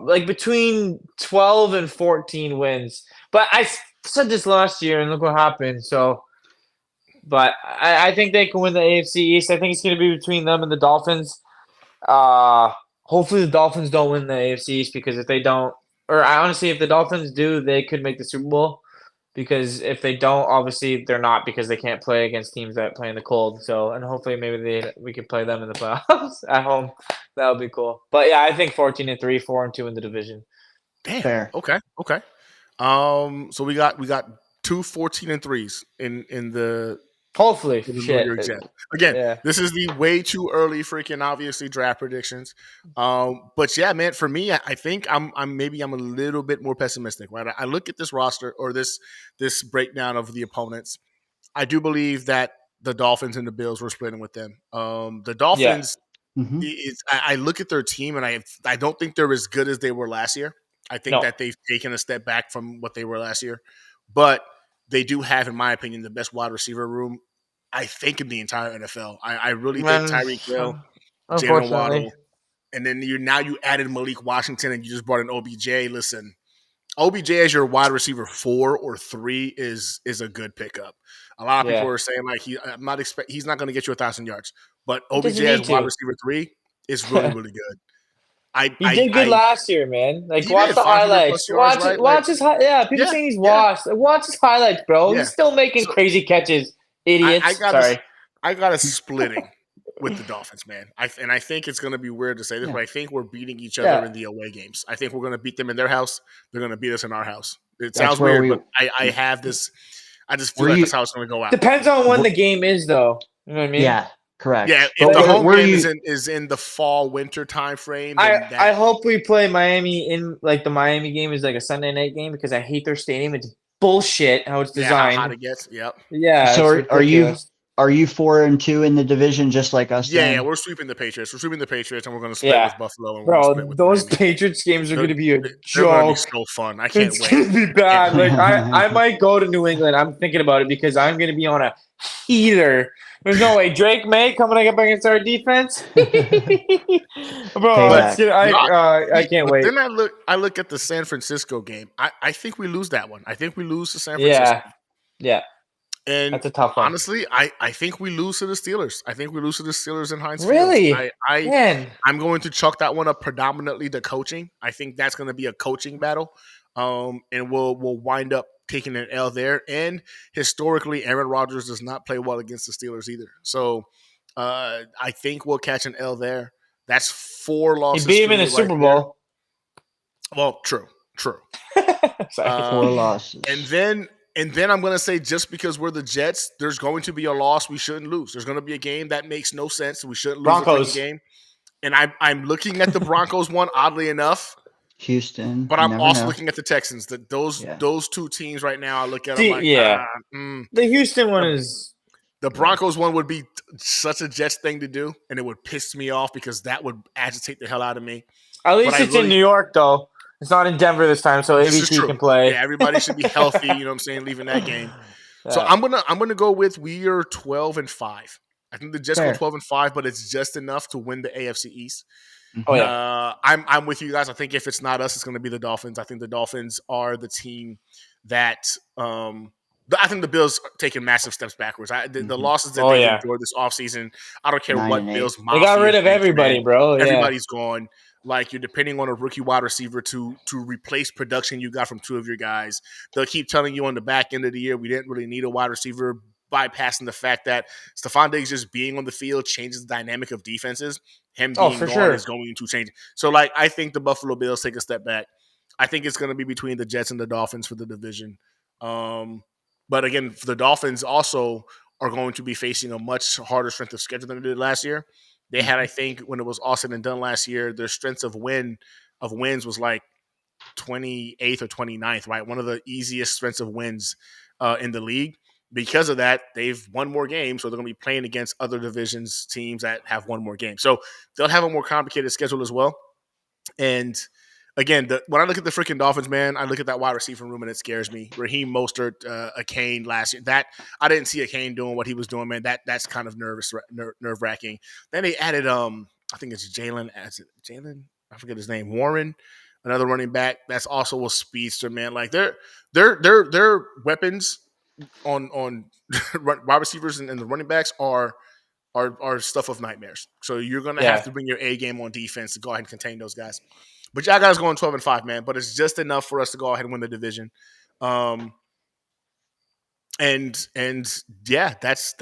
Speaker 5: like between 12 and 14 wins. But I said this last year, and look what happened. So, but I think they can win the AFC East. I think it's going to be between them and the Dolphins. Hopefully the Dolphins don't win the AFC East because if they don't, or honestly, if the Dolphins do, they could make the Super Bowl. Because if they don't, obviously they're not because they can't play against teams that play in the cold. So, and hopefully maybe we could play them in the playoffs at home. That would be cool. But yeah, I think 14-3, 4-2 in the division.
Speaker 4: Damn. Fair. Okay. So we got 2 14-3s in the
Speaker 5: hopefully
Speaker 4: New York Jets. Again, This is the way too early freaking obviously draft predictions. But yeah, man, for me, I think I'm a little bit more pessimistic, right? I look at this roster or this breakdown of the opponents. I do believe that the Dolphins and the Bills were splitting with them. The Dolphins I look at their team and I don't think they're as good as they were last year. I think that they've taken a step back from what they were last year. But they do have, in my opinion, the best wide receiver room, I think, in the entire NFL. I really think Tyreek Hill, Jalen Waddle, and then you added Malik Washington and you just brought in OBJ. Listen, OBJ as your wide receiver 4 or 3 is a good pickup. A lot of people are saying like he's not going to get you 1,000 yards, but OBJ as wide receiver 3 is really really good.
Speaker 5: He did good last year, man. Like, watch the highlights. Watch his highlights. People saying he's washed. Watch his highlights, bro. He's still making crazy catches. Idiots.
Speaker 4: I got a splitting with the Dolphins, man. I think it's going to be weird to say this, but I think we're beating each other in the away games. I think we're going to beat them in their house. They're going to beat us in our house. It sounds weird, but I have this. I just feel like that's how it's going to go out.
Speaker 5: Depends on when the game is, though. You know what I mean?
Speaker 6: Yeah. Correct.
Speaker 4: Yeah, if the home game is in the fall-winter time frame.
Speaker 5: I hope we play Miami in like the Miami game is like a Sunday night game because I hate their stadium. It's bullshit how it's designed.
Speaker 4: Yeah, how it gets. Yep.
Speaker 5: Yeah.
Speaker 6: So are you 4-2 in the division just like us?
Speaker 4: Yeah, we're sweeping the Patriots. We're sweeping the Patriots, and we're going to split with Buffalo. And
Speaker 5: bro, those Patriots games are going to be a joke.
Speaker 4: They're going to be so fun. I can't wait.
Speaker 5: It's going to be bad. Like I might go to New England. I'm thinking about it because I'm going to be on a heater. There's no way. Drake May coming up against our defense. Bro, I can't wait.
Speaker 4: Then I look at the San Francisco game. I think we lose that one. I think we lose to San Francisco.
Speaker 5: Yeah.
Speaker 4: And
Speaker 5: that's a tough one.
Speaker 4: Honestly, I think we lose to the Steelers. I think we lose to the Steelers in Heinz
Speaker 5: Really?
Speaker 4: Field. I'm going to chalk that one up predominantly to coaching. I think that's going to be a coaching battle. And we'll wind up taking an L there. And historically, Aaron Rodgers does not play well against the Steelers either. So I think we'll catch an L there. That's 4 losses.
Speaker 5: He beat him in the Super Bowl.
Speaker 4: Well, true.
Speaker 5: 4
Speaker 6: losses.
Speaker 4: And then I'm going to say just because we're the Jets, there's going to be a loss we shouldn't lose. There's going to be a game that makes no sense. We shouldn't lose
Speaker 5: Broncos.
Speaker 4: the game. And I'm looking at the Broncos one, oddly enough.
Speaker 6: Houston.
Speaker 4: But I'm also looking at the Texans. Those 2 teams right now, I look at them like,
Speaker 5: the Houston one is –
Speaker 4: the Broncos one would be such a Jets thing to do, and it would piss me off because that would agitate the hell out of me.
Speaker 5: At least it's in New York, though. It's not in Denver this time, so ABT can play.
Speaker 4: Yeah, everybody should be healthy, you know what I'm saying, leaving that game. So I'm gonna go with we are 12-5. I think the Jets go 12-5, but it's just enough to win the AFC East.
Speaker 5: Oh yeah.
Speaker 4: I'm with you guys. I think if it's not us, it's going to be the Dolphins. I think the Dolphins are the team that. I think the Bills are taking massive steps backwards. The losses that they've endured this offseason, I don't care what Bills Mafia.
Speaker 5: They got rid of everybody, bro.
Speaker 4: Everybody's gone. Like, you're depending on a rookie wide receiver to replace production you got from two of your guys. They'll keep telling you on the back end of the year we didn't really need a wide receiver, bypassing the fact that Stephon Diggs just being on the field changes the dynamic of defenses. Him being gone is going to change. So, like, I think the Buffalo Bills take a step back. I think it's going to be between the Jets and the Dolphins for the division. But again, the Dolphins also are going to be facing a much harder strength of schedule than they did last year. They had, I think, when it was all said and done last year, their strength of wins was like 28th or 29th, right? One of the easiest strengths of wins in the league. Because of that, they've won more games, so they're going to be playing against other divisions teams that have won more games. So they'll have a more complicated schedule as well. And again, when I look at the freaking Dolphins, man, I look at that wide receiver room and it scares me. Raheem Mostert, a Kane last year. That I didn't see a Kane doing what he was doing, man. That's kind of nerve wracking. Then they added, I think it's Jalen. I forget his name. Warren, another running back. That's also a speedster, man. Like their weapons on wide receivers and the running backs are stuff of nightmares. So you're gonna have to bring your A game on defense to go ahead and contain those guys. But y'all guys going 12-5, man. But it's just enough for us to go ahead and win the division. And yeah, that's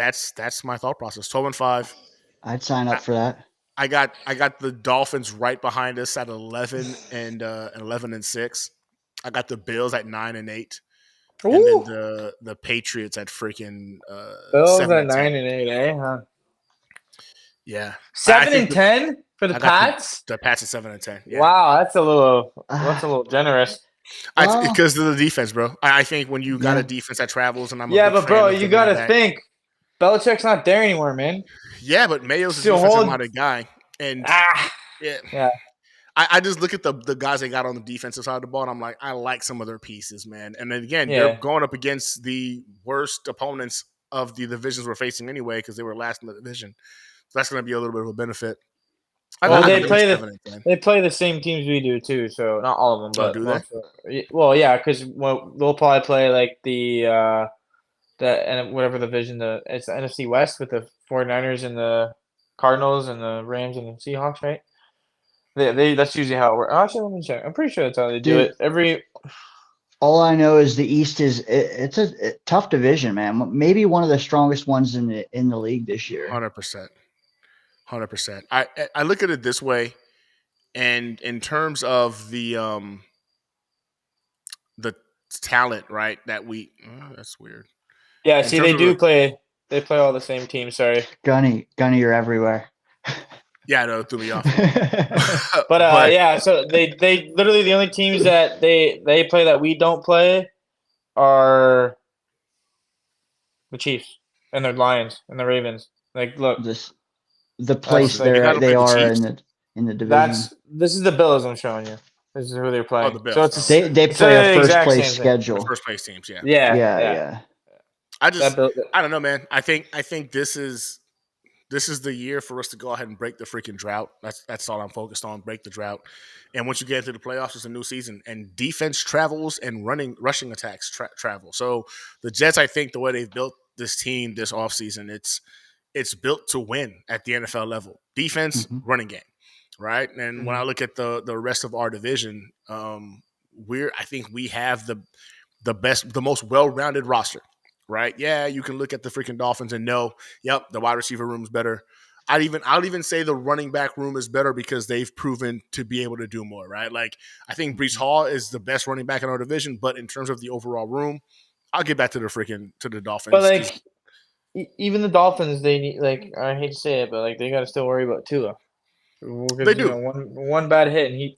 Speaker 4: my thought process. 12-5.
Speaker 6: I'd sign up for that.
Speaker 4: I got the Dolphins right behind us at 11-6. I got the Bills at 9-8.
Speaker 5: Ooh.
Speaker 4: And then the Patriots at freaking
Speaker 5: Bills
Speaker 4: 7
Speaker 5: at 9-8, eh? Huh?
Speaker 4: Yeah.
Speaker 5: 7-10 for the Pats?
Speaker 4: The Pats at 7-10. Yeah.
Speaker 5: Wow, that's a little generous.
Speaker 4: Because of the defense, bro. I think when you got a defense that travels, and
Speaker 5: but bro, you gotta think Belichick's not there anymore, man.
Speaker 4: Yeah, but Mayo's a defensive-minded guy, and
Speaker 5: yeah.
Speaker 4: I just look at the guys they got on the defensive side of the ball, and I'm like, I like some of their pieces, man. And then again, they're going up against the worst opponents of the divisions we're facing anyway, because they were last in the division. So that's going to be a little bit of a benefit.
Speaker 5: They play the same teams we do too, so not all of them. But
Speaker 4: do they?
Speaker 5: Well, yeah, because they'll probably play like the whatever division it's the NFC West with the 49ers and the Cardinals and the Rams and the Seahawks, right? That's usually how it works. Actually, let me check. I'm pretty sure that's how they do it.
Speaker 6: All I know is the East it's a tough division, man. Maybe one of the strongest ones in the league this year.
Speaker 4: 100%. I look at it this way, and in terms of the talent, right? That that's weird.
Speaker 5: Yeah, see, they play all the same teams. Sorry,
Speaker 6: Gunny, you're everywhere.
Speaker 4: Yeah, no, it threw me off.
Speaker 5: but yeah, so they literally the only teams that they play that we don't play are the Chiefs and the Lions and the Ravens. Like, look,
Speaker 6: the place they are in the division.
Speaker 5: This is the Bills I'm showing you. This is who they're playing.
Speaker 4: Oh, the Bills.
Speaker 5: So
Speaker 6: they play a first place schedule.
Speaker 4: First place teams, yeah.
Speaker 6: Yeah.
Speaker 4: I don't know, man. I think this is the year for us to go ahead and break the freaking drought. That's all I'm focused on, break the drought. And once you get into the playoffs, it's a new season. And defense travels and rushing attacks travel. So the Jets, I think the way they've built this team this offseason, it's built to win at the NFL level. Defense, running game, right? And when I look at the rest of our division, I think we have the best, the most well-rounded roster. Right? Yeah, you can look at the freaking Dolphins and know, yep, the wide receiver room is better. I'll even say the running back room is better because they've proven to be able to do more, right? Like, I think Bryce Huff is the best running back in our division, but in terms of the overall room, I'll get back to the Dolphins.
Speaker 5: But like, even the Dolphins, they need, like, I hate to say it, but like they got to still worry about Tua.
Speaker 4: They do.
Speaker 5: One bad hit and he's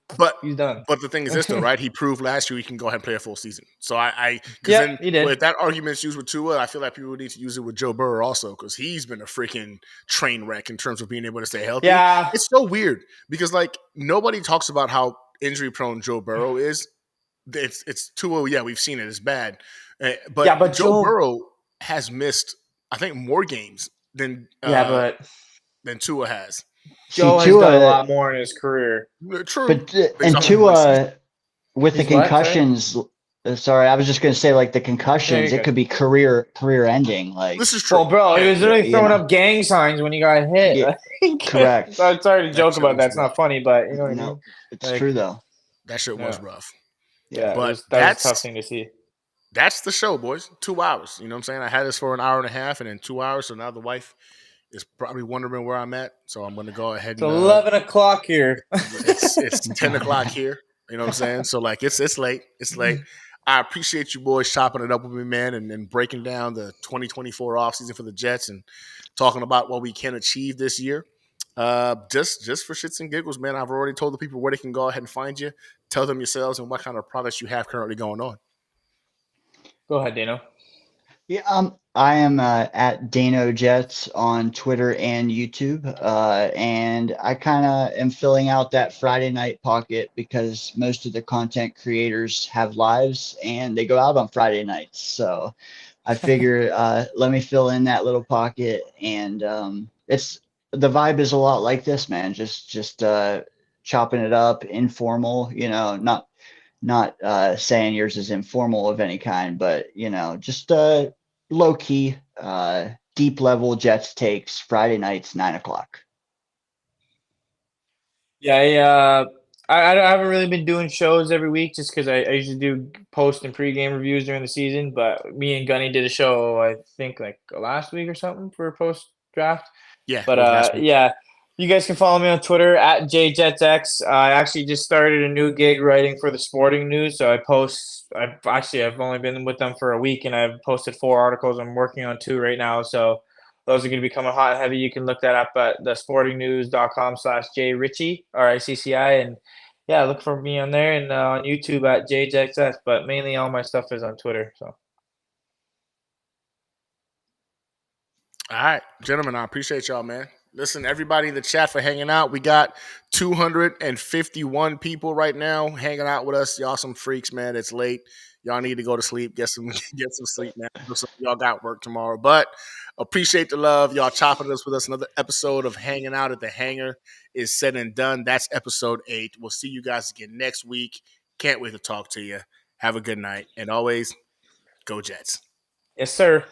Speaker 5: done.
Speaker 4: But the thing is this, though, right? He proved last year he can go ahead and play a full season. So
Speaker 5: he did.
Speaker 4: If that argument's used with Tua, I feel like people need to use it with Joe Burrow also, because he's been a freaking train wreck in terms of being able to stay healthy.
Speaker 5: Yeah,
Speaker 4: it's so weird because like nobody talks about how injury prone Joe Burrow is. It's Tua. Yeah, we've seen it. It's bad. But Joe Burrow has missed, I think, more games than Tua has.
Speaker 5: Joe has done a lot more in his career.
Speaker 4: True.
Speaker 6: But and Tua with the concussions.
Speaker 5: What,
Speaker 6: sorry, I was just going to say, like, the concussions, it could be career ending. Like,
Speaker 4: this is true.
Speaker 5: Well, bro, he was literally throwing up gang signs when he got hit.
Speaker 6: Yeah, correct.
Speaker 5: I'm sorry to joke about that. It's not funny, but you know what I mean.
Speaker 6: It's true though.
Speaker 4: That shit was rough.
Speaker 5: Yeah,
Speaker 4: but
Speaker 5: that was a tough thing to see.
Speaker 4: That's the show, boys. 2 hours. You know what I'm saying? I had this for an hour and a half, and then 2 hours. So now the wife is probably wondering where I'm at. So I'm going to go ahead.
Speaker 5: It's 11 o'clock here.
Speaker 4: It's 10 o'clock here. You know what I'm saying? So like it's late. It's late. I appreciate you boys chopping it up with me, man, and breaking down the 2024 offseason for the Jets and talking about what we can achieve this year. Just for shits and giggles, man. I've already told the people where they can go ahead and find you. Tell them yourselves and what kind of products you have currently going on.
Speaker 5: Go ahead, DayneO.
Speaker 6: Yeah, I am at DayneOJets on Twitter and YouTube, and I kind of am filling out that Friday night pocket because most of the content creators have lives and they go out on Friday nights. So I figure let me fill in that little pocket, and it's the vibe is a lot like this, man. Just chopping it up, informal, not saying yours is informal of any kind, but just low key, deep level Jets takes Friday nights, 9:00.
Speaker 5: Yeah, I haven't really been doing shows every week just because I usually do post and pregame reviews during the season. But me and Gunny did a show, I think like last week or something for post draft.
Speaker 4: Yeah,
Speaker 5: but yeah. You guys can follow me on Twitter at JJetsX. I actually just started a new gig writing for the Sporting News. So I've only been with them for a week and I've posted 4 articles. I'm working on 2 right now. So those are going to be coming hot and heavy. You can look that up at thesportingnews.com/JRicci, RICCI. And yeah, look for me on there and on YouTube at JJetsX. But mainly all my stuff is on Twitter. So.
Speaker 4: All right, gentlemen, I appreciate y'all, man. Listen, everybody in the chat for hanging out. We got 251 people right now hanging out with us. Y'all some freaks, man. It's late. Y'all need to go to sleep, get some sleep, man. Y'all got work tomorrow. But appreciate the love. Y'all chopping us with us. Another episode of Hanging Out at the Hangar is said and done. That's episode 8. We'll see you guys again next week. Can't wait to talk to you. Have a good night. And always, go Jets.
Speaker 5: Yes, sir.